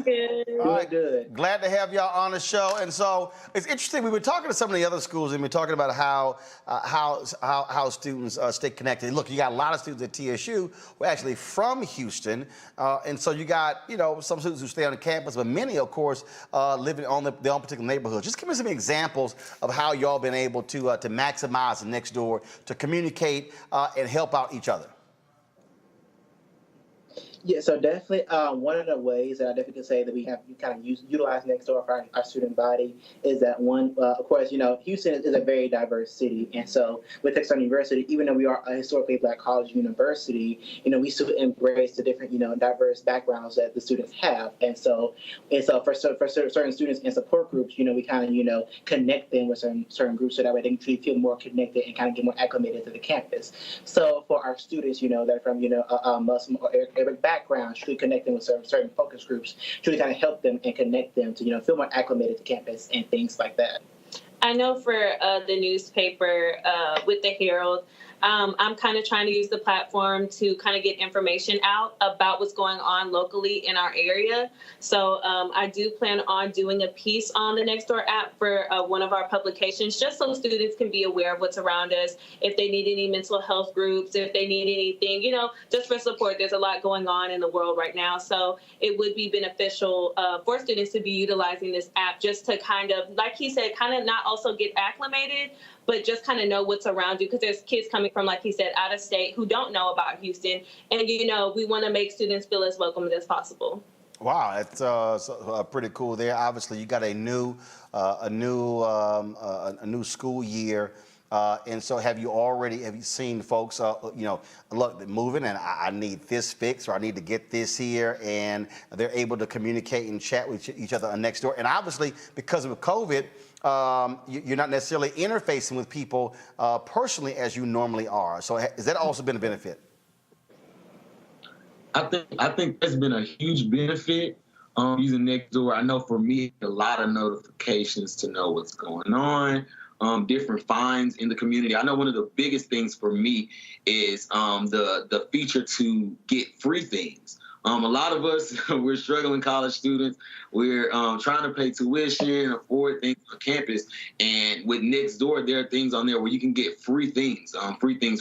to have y'all on the show. And so it's interesting. We were talking to some of the other schools, and we're talking about how students stay connected. Look, you got a lot of students at TSU who are actually from Houston, and so you got some students who stay on the campus, but many, of course, living on their own particular neighborhoods. Just give me some examples of how y'all been able to maximize the Nextdoor to communicate and help out each other. Yeah, so definitely one of the ways that I definitely can say that we kind of utilize Nextdoor for our student body is that one, of course, Houston is a very diverse city. And so with Texas University, even though we are a historically Black college university, we still embrace the different, diverse backgrounds that the students have. And so for certain students and support groups, we kind of, connect them with certain groups so that way they can feel more connected and kind of get more acclimated to the campus. So for our students, that are from, Muslim or Arabic background, truly connecting with certain focus groups, truly kind of help them and connect them to feel more acclimated to campus and things like that. I know for the newspaper with the Herald, I'm kind of trying to use the platform to kind of get information out about what's going on locally in our area. So I do plan on doing a piece on the Nextdoor app for one of our publications, just so students can be aware of what's around us, if they need any mental health groups, if they need anything, just for support. There's a lot going on in the world right now. So it would be beneficial for students to be utilizing this app just to kind of, like he said, kind of not also get acclimated, but just kind of know what's around you, because there's kids coming from, like he said, out of state who don't know about Houston. And, we want to make students feel as welcome as possible. Wow, that's pretty cool there. Obviously, you got a new school year And so have you seen folks, look, moving and I need this fixed or I need to get this here, and they're able to communicate and chat with each other next door. And obviously, because of COVID, you're not necessarily interfacing with people personally as you normally are. So has that also been a benefit? I think that's been a huge benefit using Nextdoor. I know for me, a lot of notifications to know what's going on, different fines in the community. I know one of the biggest things for me is the feature to get free things. A lot of us, we're struggling college students. We're trying to pay tuition, afford things on campus. And with Nextdoor, there are things on there where you can get free things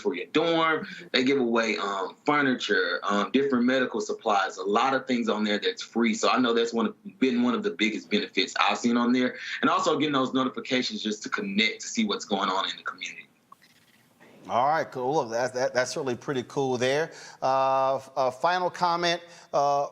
for your dorm. They give away furniture, different medical supplies, a lot of things on there that's free. So I know that's been one of the biggest benefits I've seen on there. And also getting those notifications just to connect, to see what's going on in the community. All right, cool. Look, that's certainly pretty cool there. A final comment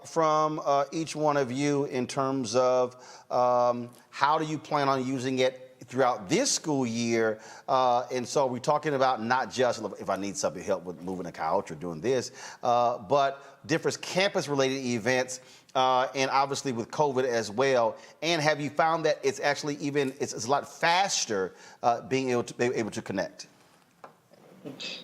from each one of you in terms of how do you plan on using it throughout this school year? And so we're talking about not just if I need something help with moving a couch or doing this, but different campus-related events, and obviously with COVID as well. And have you found that it's actually it's a lot faster being able to connect?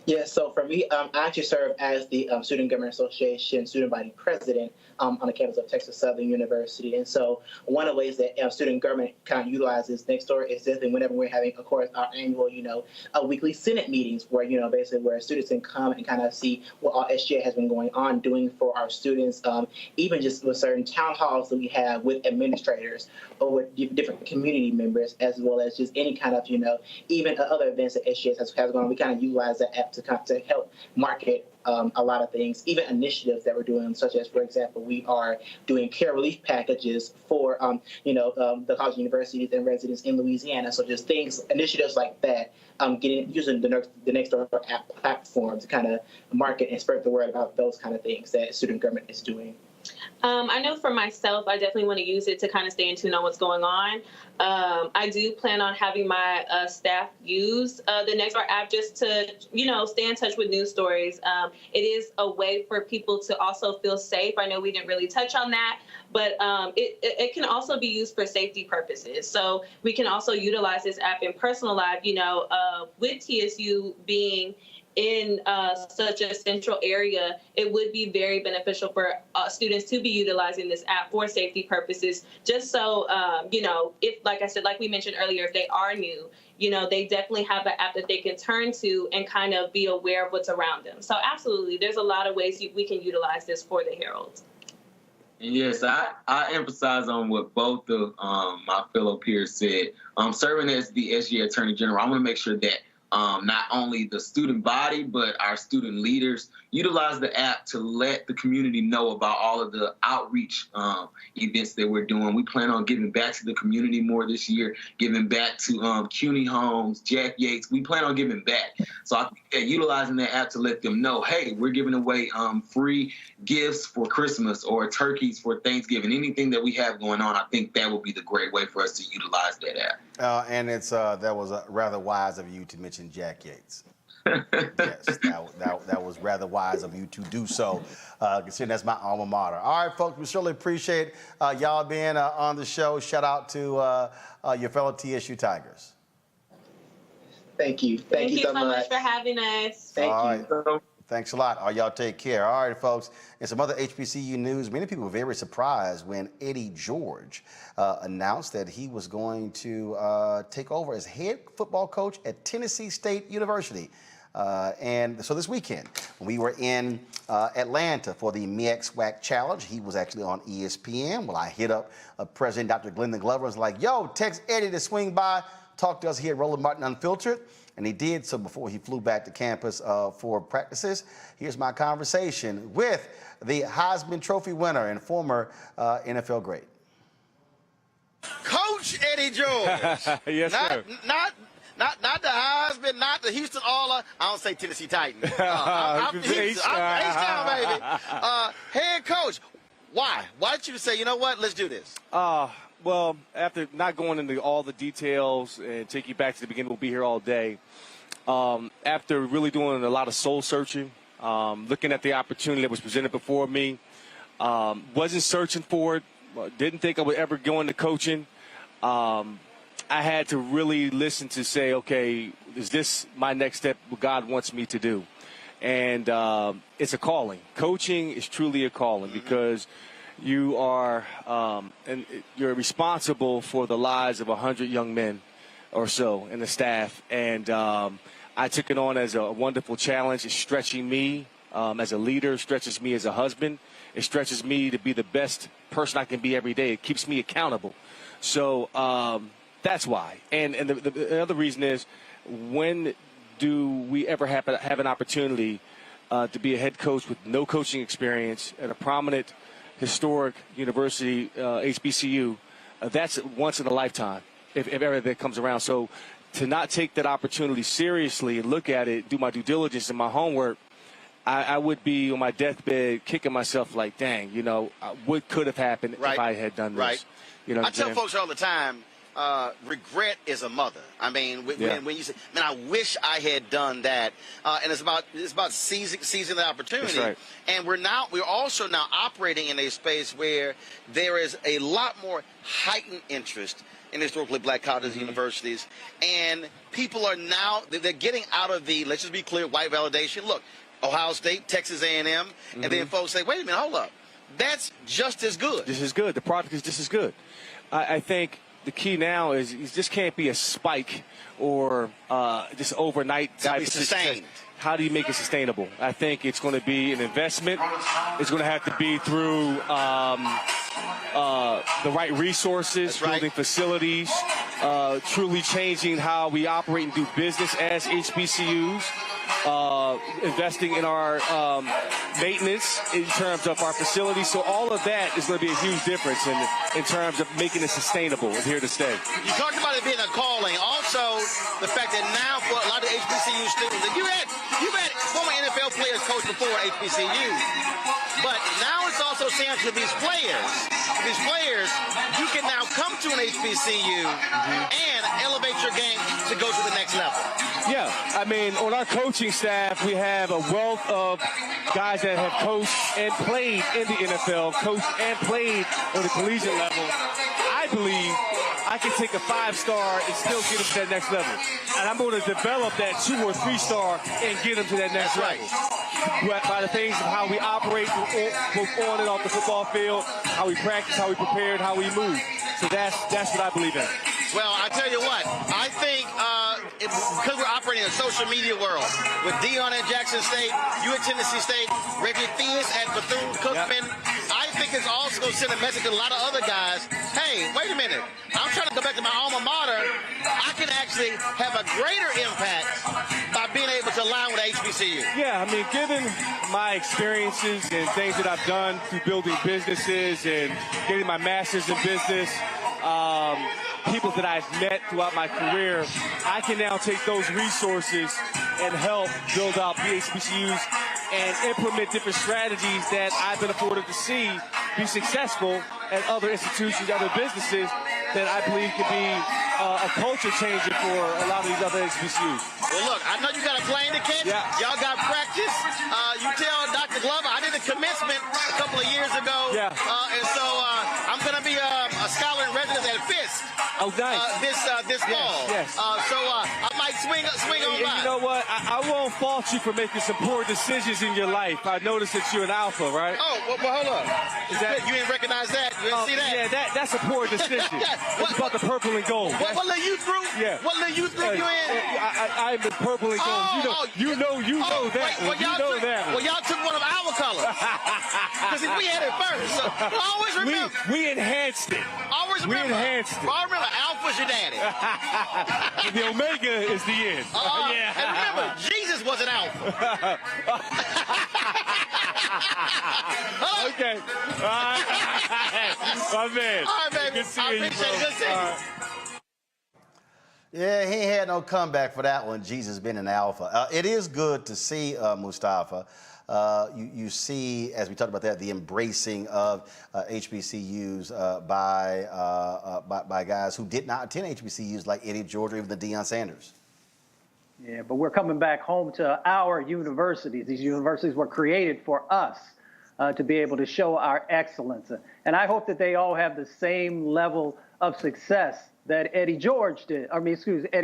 Yeah, so for me, I actually serve as the Student Government Association student body president on the campus of Texas Southern University. And so one of the ways that student government kind of utilizes Nextdoor is definitely whenever we're having, of course, our annual, weekly Senate meetings where, basically where students can come and kind of see what all SGA has been going on, doing for our students, even just with certain town halls that we have with administrators or with different community members, as well as just any kind of, even other events that SGA has going on. We kind of utilize that app to help market a lot of things, even initiatives that we're doing, such as, for example, we are doing care relief packages for, the college universities and residents in Louisiana. So just initiatives like that, using the Nextdoor app platform to kind of market and spread the word about those kind of things that student government is doing. I know for myself, I definitely want to use it to kind of stay in tune on what's going on. I do plan on having my staff use the Nextdoor app just to, stay in touch with news stories. It is a way for people to also feel safe. I know we didn't really touch on that, but it can also be used for safety purposes. So we can also utilize this app in personal life, with TSU being in such a central area, it would be very beneficial for students to be utilizing this app for safety purposes, just so, if, like I said, like we mentioned earlier, if they are new, they definitely have an app that they can turn to and kind of be aware of what's around them. So absolutely, there's a lot of ways we can utilize this for the Herald. And yes, I emphasize on what both of my fellow peers said. Serving as the SGA Attorney General, I want to make sure that not only the student body, but our student leaders utilize the app to let the community know about all of the outreach events that we're doing. We plan on giving back to the community more this year, giving back to CUNY Homes, Jack Yates. We plan on giving back. So I think that utilizing that app to let them know, hey, we're giving away free gifts for Christmas or turkeys for Thanksgiving, anything that we have going on, I think that would be the great way for us to utilize that app. And that was rather wise of you to mention Jack Yates. Yes, that was rather wise of you to do so, considering that's my alma mater. All right, folks, we certainly appreciate y'all being on the show. Shout out to your fellow TSU Tigers. Thank you. Thank you so much for having us. Thank you. Thanks a lot. All y'all take care. All right, folks. And some other HBCU news. Many people were very surprised when Eddie George announced that he was going to take over as head football coach at Tennessee State University. And so this weekend, when we were in Atlanta for the MEX WAC Challenge, he was actually on ESPN. Well, I hit up President Dr. Glendon Glover and was like, yo, text Eddie to swing by, talk to us here at Roland Martin Unfiltered. And he did so before he flew back to campus for practices. Here's my conversation with the Heisman Trophy winner and former NFL great. Coach Eddie George. Yes, sir. Not the Heisman, not the Houston Oilers. I don't say Tennessee Titans. I'm H-Town, baby. Head coach. Why? Why did you say, you know what, let's do this? Well, after not going into all the details and take you back to the beginning, we'll be here all day. after really doing a lot of soul searching, looking at the opportunity that was presented before me, wasn't searching for it, didn't think I would ever go into coaching. I had to really listen to say, okay, is this my next step, what God wants me to do? And it's a calling. Coaching is truly a calling because you are and you're responsible for the lives of 100 young men or so and the staff. And I took it on as a wonderful challenge. It's stretching me as a leader, stretches me as a husband. It stretches me to be the best person I can be every day. It keeps me accountable. So that's why. And the other reason is, when do we ever have an opportunity to be a head coach with no coaching experience at a prominent, historic university, HBCU? That's once in a lifetime, if ever that comes around. So to not take that opportunity seriously and look at it, do my due diligence and my homework, I would be on my deathbed kicking myself like, dang, what could have happened if I had done this? Right. I tell folks all the time, regret is a mother. I mean, when you say, man, I wish I had done that, and it's about seizing the opportunity. That's right. And we're also now operating in a space where there is a lot more heightened interest in historically black colleges and universities, and people are now they're getting out of the, let's just be clear, white validation. Look, Ohio State, Texas A&M, and then folks say, wait a minute, hold up, that's just as good. Just as good. The product is just as good. I think the key now is it just can't be a spike or just overnight type of success. How do you make it sustainable? I think it's going to be an investment. It's going to have to be through the right resources, building facilities, truly changing how we operate and do business as HBCUs. Investing in our maintenance in terms of our facilities. So all of that is going to be a huge difference in terms of making it sustainable and here to stay. You talked about it being a calling. Also, the fact that now for a lot of HBCU students, and you've had former NFL players coach before HBCU, but now it's also saying to these players, you can now come to an HBCU and elevate your game to go to the next level. Yeah, I mean, on our coaching staff, we have a wealth of guys that have coached and played in the NFL, coached and played on the collegiate level. I believe I can take a 5-star and still get them to that next level. And I'm going to develop that 2- or 3-star and get them to that next level. By the things of how we operate both on and off the football field, how we practice, how we prepare, how we move. So that's what I believe in. Well, I tell you what, I think because we're operating in a social media world with Dion at Jackson State, you at Tennessee State, Reggie Theus at Bethune-Cookman, I think it's also going to send a message to a lot of other guys. Hey, wait a minute. I'm trying to go back to my alma mater. I can actually have a greater impact by being able to align with HBCU. Yeah, I mean, given my experiences and things that I've done through building businesses and getting my master's in business, people that I've met throughout my career, I can now take those resources and help build out HBCUs and implement different strategies that I've been afforded to see be successful at other institutions, other businesses that I believe could be a culture changer for a lot of these other HBCUs. Well, look, I know you got a plane to catch. Yeah. Y'all got practice. You tell Dr. Glover, I did a commencement a couple of years ago. Yeah. And so I'm going to be a scholar in residence at FISK. Oh, nice. This fall. Yes. So I might swing on by. You know what? I won't fault you for making some poor decisions in your life. I noticed that you're an alpha, right? Oh, well, hold up. You didn't recognize that? You didn't see that? Yeah, that's a poor decision. It's about the purple and gold. What little youth group? Yeah. What little youth group you in? I'm the purple and gold. You know that. Well, y'all took one of our colors. Because we had it first. So always remember. We enhanced it. Always remember. I remember, Alpha's your daddy. The Omega is the end. Yeah. And remember, Jesus was an Alpha. Okay. My man. All right, baby. Good seeing you, bro. Good seeing you. Yeah, he had no comeback for that one, Jesus being an alpha. It is good to see, Mustafa. You see, as we talked about that, the embracing of HBCUs by guys who did not attend HBCUs like Eddie George or even the Deion Sanders. Yeah, but we're coming back home to our universities. These universities were created for us to be able to show our excellence. And I hope that they all have the same level of success that Eddie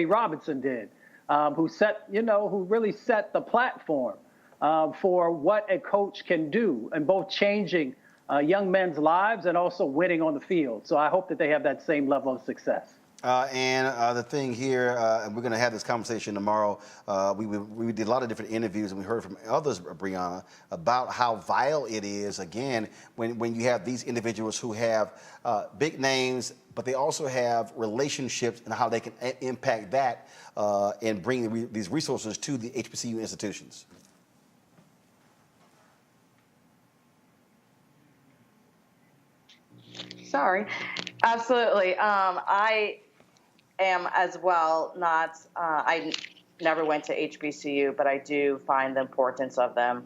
Robinson did, who really set the platform for what a coach can do in both changing young men's lives and also winning on the field. So I hope that they have that same level of success. And the thing here, and we're going to have this conversation tomorrow. We did a lot of different interviews, and we heard from others, Brianna, about how vital it is, again, when you have these individuals who have big names, but they also have relationships and how they can impact that and bring these resources to the HBCU institutions. Sorry. Absolutely. I am as well not, I never went to HBCU, but I do find the importance of them.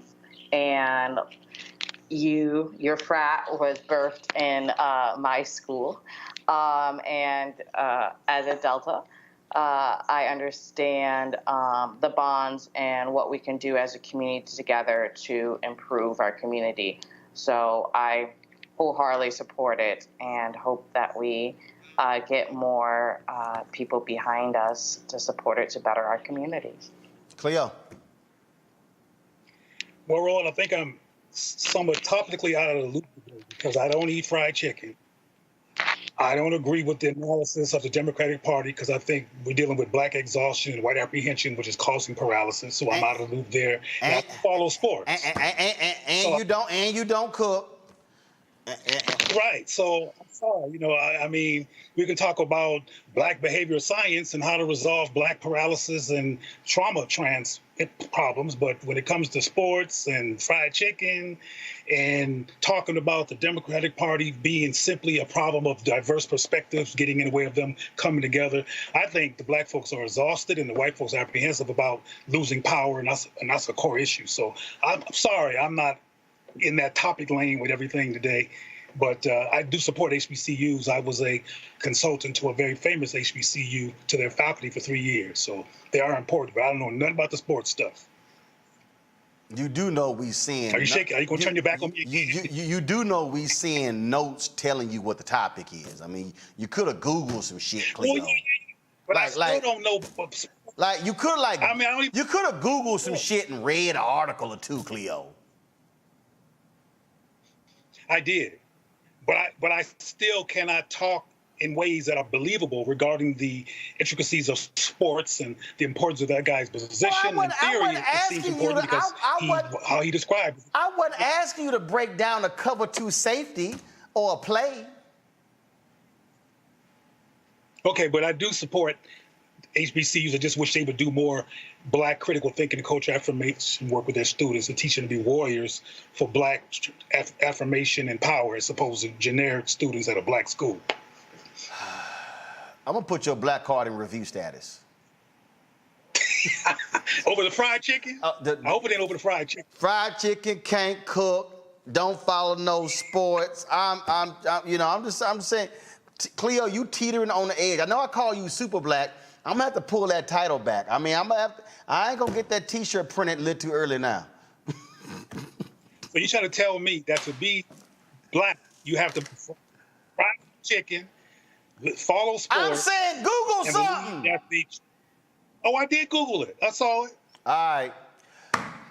And your frat was birthed in my school. And as a Delta, I understand the bonds and what we can do as a community together to improve our community. So I wholeheartedly support it and hope that we get more people behind us to support it to better our communities. Cleo. Well, Roland, I think I'm somewhat topically out of the loop because I don't eat fried chicken. I don't agree with the analysis of the Democratic Party because I think we're dealing with black exhaustion and white apprehension, which is causing paralysis. So I'm out of the loop there. And I follow sports. And you don't cook. Right. So I'm sorry. I mean, we can talk about black behavioral science and how to resolve black paralysis and trauma problems, but when it comes to sports and fried chicken and talking about the Democratic Party being simply a problem of diverse perspectives getting in the way of them coming together, I think the black folks are exhausted and the white folks are apprehensive about losing power, and that's a core issue. So I'm sorry, I'm not in that topic lane with everything today. But I do support HBCUs. I was a consultant to a very famous HBCU to their faculty for 3 years. So they are important, but I don't know nothing about the sports stuff. You do know we seeing. Are you shaking? Are you going to turn your back on me? You do know we seeing notes telling you what the topic is. I mean, you could have Googled some shit, Cleo. Well, yeah. But I still don't know. Like you could you could have Googled some shit and read an article or two, Cleo. I did. But I still cannot talk in ways that are believable regarding the intricacies of sports and the importance of that guy's position. Well, in theory, it seems important because how he described it. I wasn't asking you to break down a cover two safety or a play. Okay, but I do support HBCUs. I just wish they would do more black critical thinking and culture affirmation work with their students and teach them to be warriors for black affirmation and power as opposed to generic students at a black school. I'm going to put your black card in review status. Over the fried chicken? I hope it ain't over the fried chicken. Fried chicken, can't cook, don't follow no sports. I'm just saying, Cleo, you teetering on the edge. I know I call you super black. I'm gonna have to pull that title back. I mean, I ain't gonna get that T-shirt printed a little too early now. So you trying to tell me that to be black, you have to fried chicken, follow sports. I'm saying Google something. Oh, I did Google it. I saw it. All right.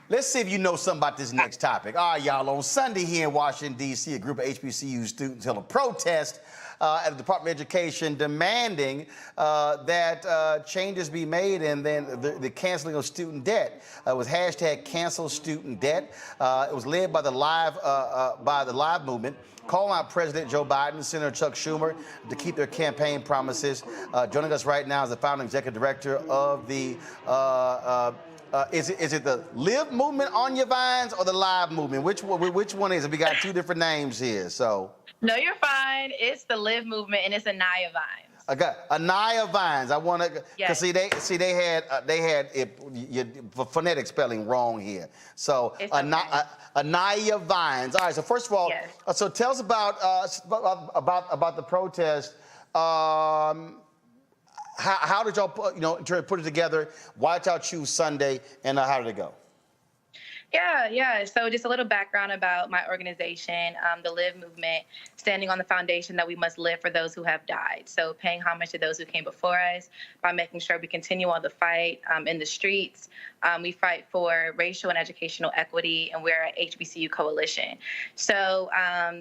Let's see if you know something about this next topic. All right, y'all. On Sunday here in Washington, D.C., a group of HBCU students held a protest at the Department of Education demanding that changes be made and then the canceling of student debt. It was hashtag cancel student debt. It was led by the Live movement, calling out President Joe Biden and Senator Chuck Schumer to keep their campaign promises. Joining us right now is the founding executive director of the is it the Live movement on your vines or the Live movement? Which one is it? We got two different names here, so. No, you're fine. It's the Live movement, and it's Anaya Vines. I got Anaya Vines. I want to, yes. Cause they had your phonetic spelling wrong here. So Anaya Vines. All right. So first of all, yes. So tell us about the protest. how did y'all put it together? Why did y'all choose Sunday, and how did it go? Yeah. So just a little background about my organization, the Live Movement, standing on the foundation that we must live for those who have died. So paying homage to those who came before us by making sure we continue on the fight in the streets. We fight for racial and educational equity, and we're an HBCU coalition. So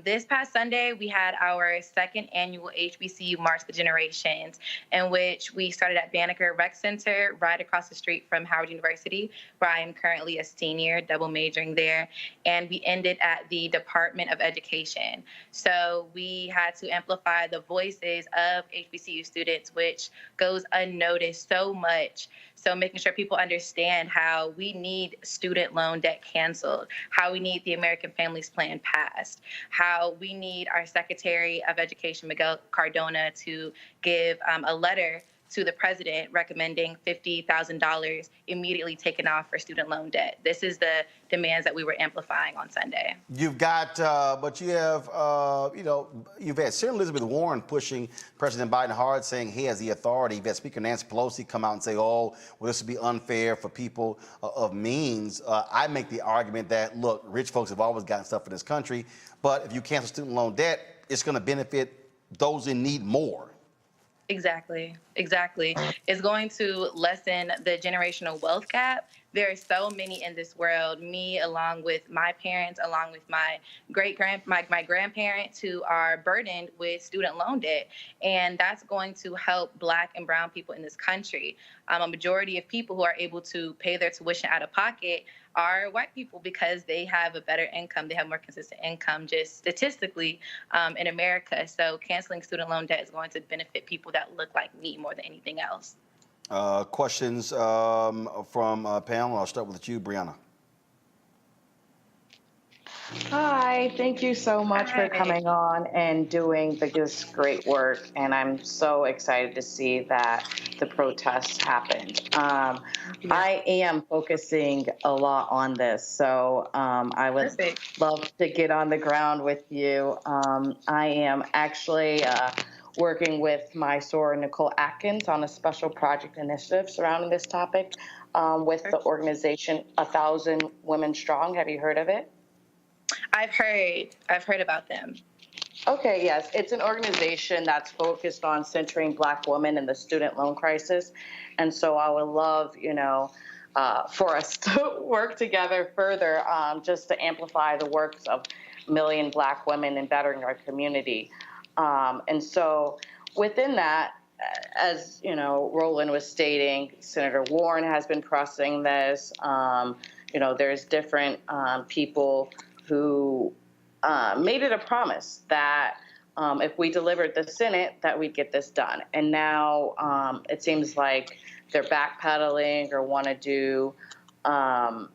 this past Sunday, we had our second annual HBCU March the Generations, in which we started at Banneker Rec Center, right across the street from Howard University, where I am currently a senior, double majoring there, and we ended at the Department of Education. So we had to amplify the voices of HBCU students, which goes unnoticed so much. So making sure people understand how we need student loan debt canceled, how we need the American Families Plan passed, how we need our Secretary of Education, Miguel Cardona, to give a letter to the president recommending $50,000 immediately taken off for student loan debt. This is the demands that we were amplifying on Sunday. You've got, but you have, you've had Senator Elizabeth Warren pushing President Biden hard, saying he has the authority. You've had Speaker Nancy Pelosi come out and say, oh, well, this would be unfair for people of means. I make the argument that, look, rich folks have always gotten stuff for this country, but if you cancel student loan debt, it's going to benefit those in need more. Exactly. It's going to lessen the generational wealth gap. There are so many in this world, me along with my parents, along with my my grandparents, who are burdened with student loan debt. And that's going to help Black and brown people in this country. A majority of people who are able to pay their tuition out of pocket are white people because they have a better income. They have more consistent income just statistically in America. So canceling student loan debt is going to benefit people that look like me more than anything else. Questions from panel. I'll start with you, Brianna. Hi, thank you so much for coming on and doing this great work. And I'm so excited to see that the protests happened. I am focusing a lot on this, so I would love to get on the ground with you. I am actually working with my soror, Nicole Atkins, on a special project initiative surrounding this topic with the organization 1,000 Women Strong. Have you heard of it? I've heard about them. Okay, yes. It's an organization that's focused on centering Black women in the student loan crisis. And so I would love, for us to work together further just to amplify the works of a million Black women and bettering our community. And so within that, as Roland was stating, Senator Warren has been pressing this. There's different people who made it a promise that if we delivered the Senate, that we'd get this done. And now it seems like they're backpedaling or want to do not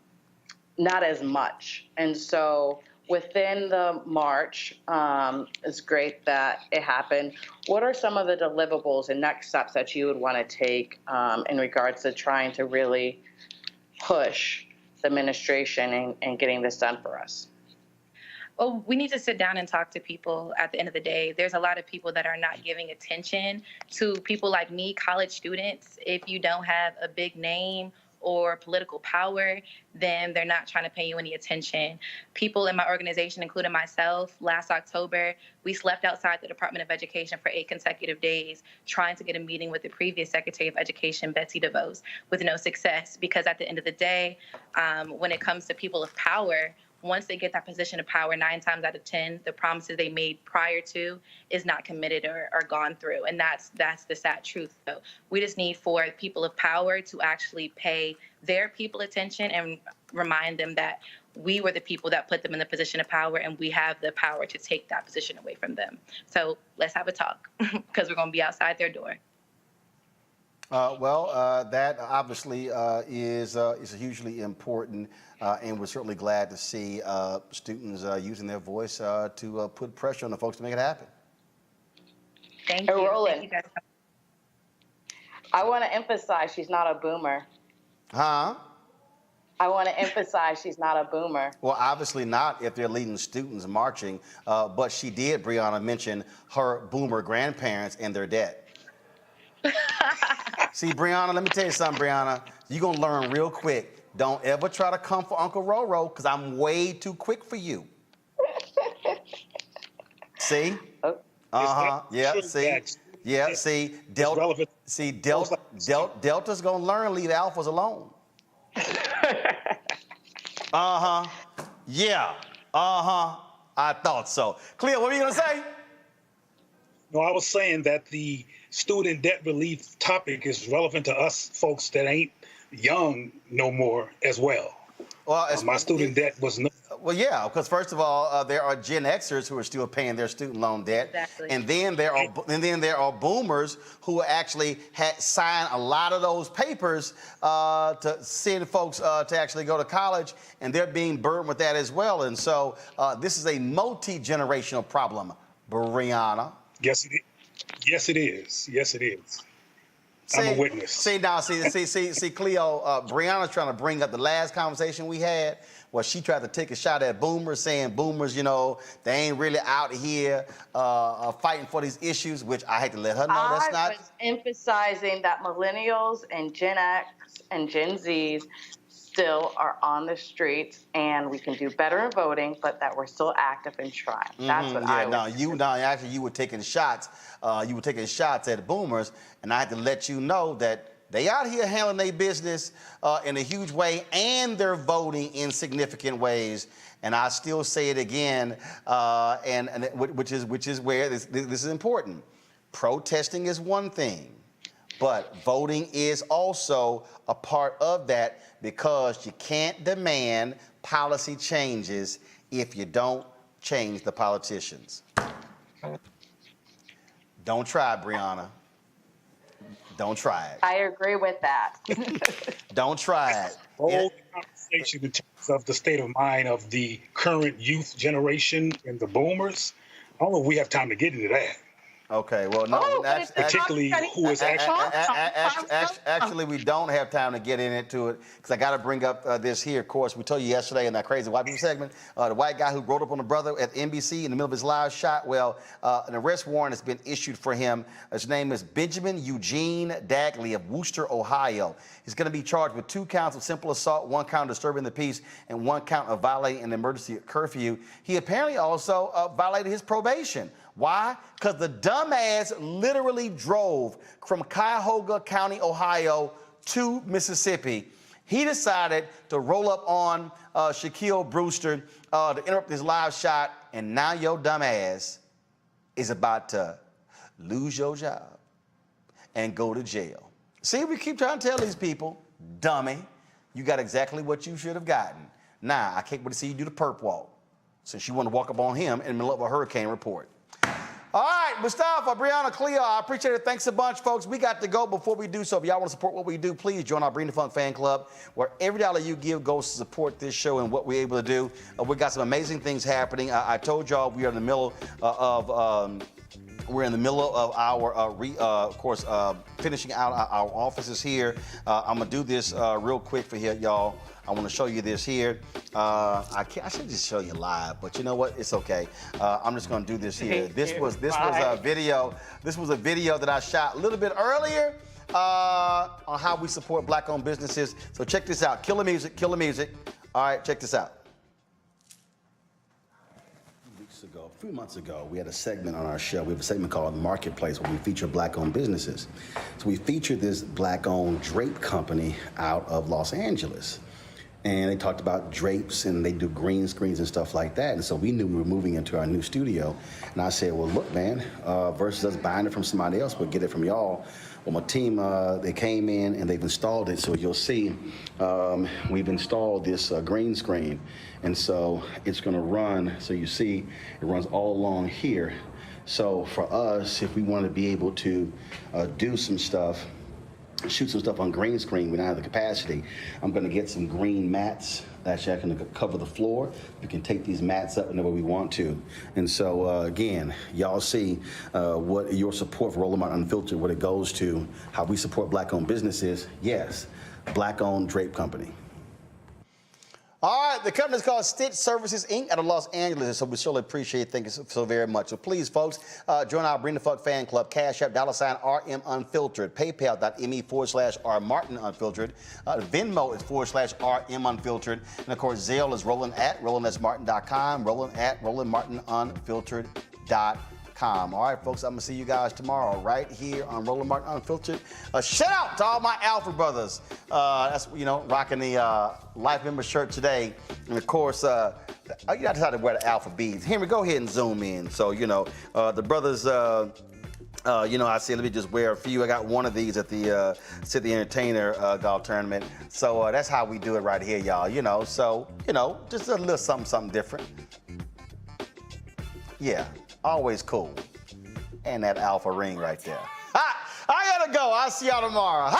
as much. And so within the march, it's great that it happened. What are some of the deliverables and next steps that you would want to take in regards to trying to really push the administration and getting this done for us? Well, we need to sit down and talk to people at the end of the day. There's a lot of people that are not giving attention to people like me, college students. If you don't have a big name or political power, then they're not trying to pay you any attention. People in my organization, including myself, last October, we slept outside the Department of Education for 8 consecutive days trying to get a meeting with the previous Secretary of Education, Betsy DeVos, with no success. Because at the end of the day, when it comes to people of power, once they get that position of power, 9 times out of 10, the promises they made prior to is not committed or gone through. And that's the sad truth. So we just need for people of power to actually pay their people attention and remind them that we were the people that put them in the position of power, and we have the power to take that position away from them. So let's have a talk, because we're going to be outside their door. That obviously is hugely important, and we're certainly glad to see students using their voice to put pressure on the folks to make it happen. Thank you. Roland, Thank you guys. I want to emphasize she's not a boomer. Huh? I want to emphasize she's not a boomer. Well, obviously not if they're leading students marching, but she did, Brianna, mention her boomer grandparents and their debt. See, Brianna, let me tell you something, Brianna. You're going to learn real quick. Don't ever try to come for Uncle Roro, because I'm way too quick for you. See? Yeah, see? Yeah, see? Delta's going to learn, leave alphas alone. Yeah. I thought so. Cleo, what were you going to say? No, I was saying that the student debt relief topic is relevant to us folks that ain't young no more as well. Well, my student debt was no. Well, yeah, because first of all, there are Gen Xers who are still paying their student loan debt, Exactly. and then there are boomers who actually had signed a lot of those papers to send folks to actually go to college, and they're being burdened with that as well. And so this is a multi-generational problem, Brianna. Yes, it is. Yes, it is. Yes, it is. I'm a witness. See, Cleo, Brianna's trying to bring up the last conversation we had where she tried to take a shot at boomers, saying boomers, you know, they ain't really out here fighting for these issues, which I had to let her know that's not. I was emphasizing that millennials and Gen X and Gen Zs still are on the streets, and we can do better in voting, but that we're still active and trying. That's what I was. Actually, you were taking shots. You were taking shots at boomers, and I had to let you know that they out here handling their business in a huge way, and they're voting in significant ways. And I still say it again, which is where this is important. Protesting is one thing, but voting is also a part of that, because you can't demand policy changes if you don't change the politicians. Don't try it, Brianna. Don't try it. I agree with that. Don't try it. Whole conversation in terms of the state of mind of the current youth generation and the boomers. I don't know if we have time to get into that. Okay, well, no, particularly who is actually, we don't have time to get into it, because I got to bring up this here. Of course, we told you yesterday in that crazy white people segment, the white guy who rolled up on the brother at NBC in the middle of his live shot. Well, an arrest warrant has been issued for him. His name is Benjamin Eugene Dagley of Wooster, Ohio. He's going to be charged with 2 counts of simple assault, 1 count of disturbing the peace, and 1 count of violating an emergency curfew. He apparently also violated his probation. Why? Because the dumbass literally drove from Cuyahoga County, Ohio to Mississippi. He decided to roll up on Shaquille Brewster to interrupt his live shot, and now your dumbass is about to lose your job and go to jail. See, we keep trying to tell these people, dummy, you got exactly what you should have gotten. Now, I can't wait to see you do the perp walk, since you want to walk up on him in the middle of a hurricane report. All right, Mustafa, Brianna, Cleo, I appreciate it. Thanks a bunch, folks. We got to go. Before we do so, if y'all want to support what we do, please join our Bring the Funk fan club, where every dollar you give goes to support this show and what we're able to do. We got some amazing things happening. I told y'all we are in the middle of our, of course, finishing out our offices here. I'm going to do this real quick for y'all. I want to show you this here. I should just show you live, but you know what? It's okay. I'm just going to do this here. This was a video. This was a video that I shot a little bit earlier on how we support Black-owned businesses. So check this out. Kill the music. Kill the music. All right, check this out. A few months ago, we had a segment on our show. We have a segment called Marketplace, where we feature Black-owned businesses. So we featured this Black-owned drape company out of Los Angeles. And they talked about drapes, and they do green screens and stuff like that. And so we knew we were moving into our new studio. And I said, well, look, man, versus us buying it from somebody else, we'll get it from y'all. Well, my team, they came in and they've installed it. So you'll see we've installed this green screen. And so it's going to run. So you see it runs all along here. So for us, if we want to be able to do some stuff, shoot some stuff on green screen, we don't have the capacity. I'm going to get some green mats. Actually, I can cover the floor. We can take these mats up whenever we want to. And so, again, y'all see what your support for Roland Martin Unfiltered, what it goes to, how we support Black-owned businesses. Yes, Black-owned drape company. All right, the company is called Stitch Services, Inc. out of Los Angeles, so we surely appreciate it. Thank you so very much. So please, folks, join our Bring the Fuck fan club, Cash App, $RM Unfiltered, PayPal.me/R Martin Unfiltered, Venmo is /RM Unfiltered, and of course, Zelle is Roland@RolandSMartin.com, Roland@RolandMartinUnfiltered.com. All right, folks, I'm going to see you guys tomorrow right here on Roland Martin Unfiltered. Shout out to all my Alpha brothers. That's, rocking the Life Member shirt today. And, of course, you decided to wear the Alpha beads. Henry, go ahead and zoom in. So, the brothers, I said, let me just wear a few. I got one of these at the City Entertainer golf tournament. So that's how we do it right here, y'all. So, just a little something different. Yeah. Always cool. And that Alpha ring right there. I gotta go. I'll see y'all tomorrow.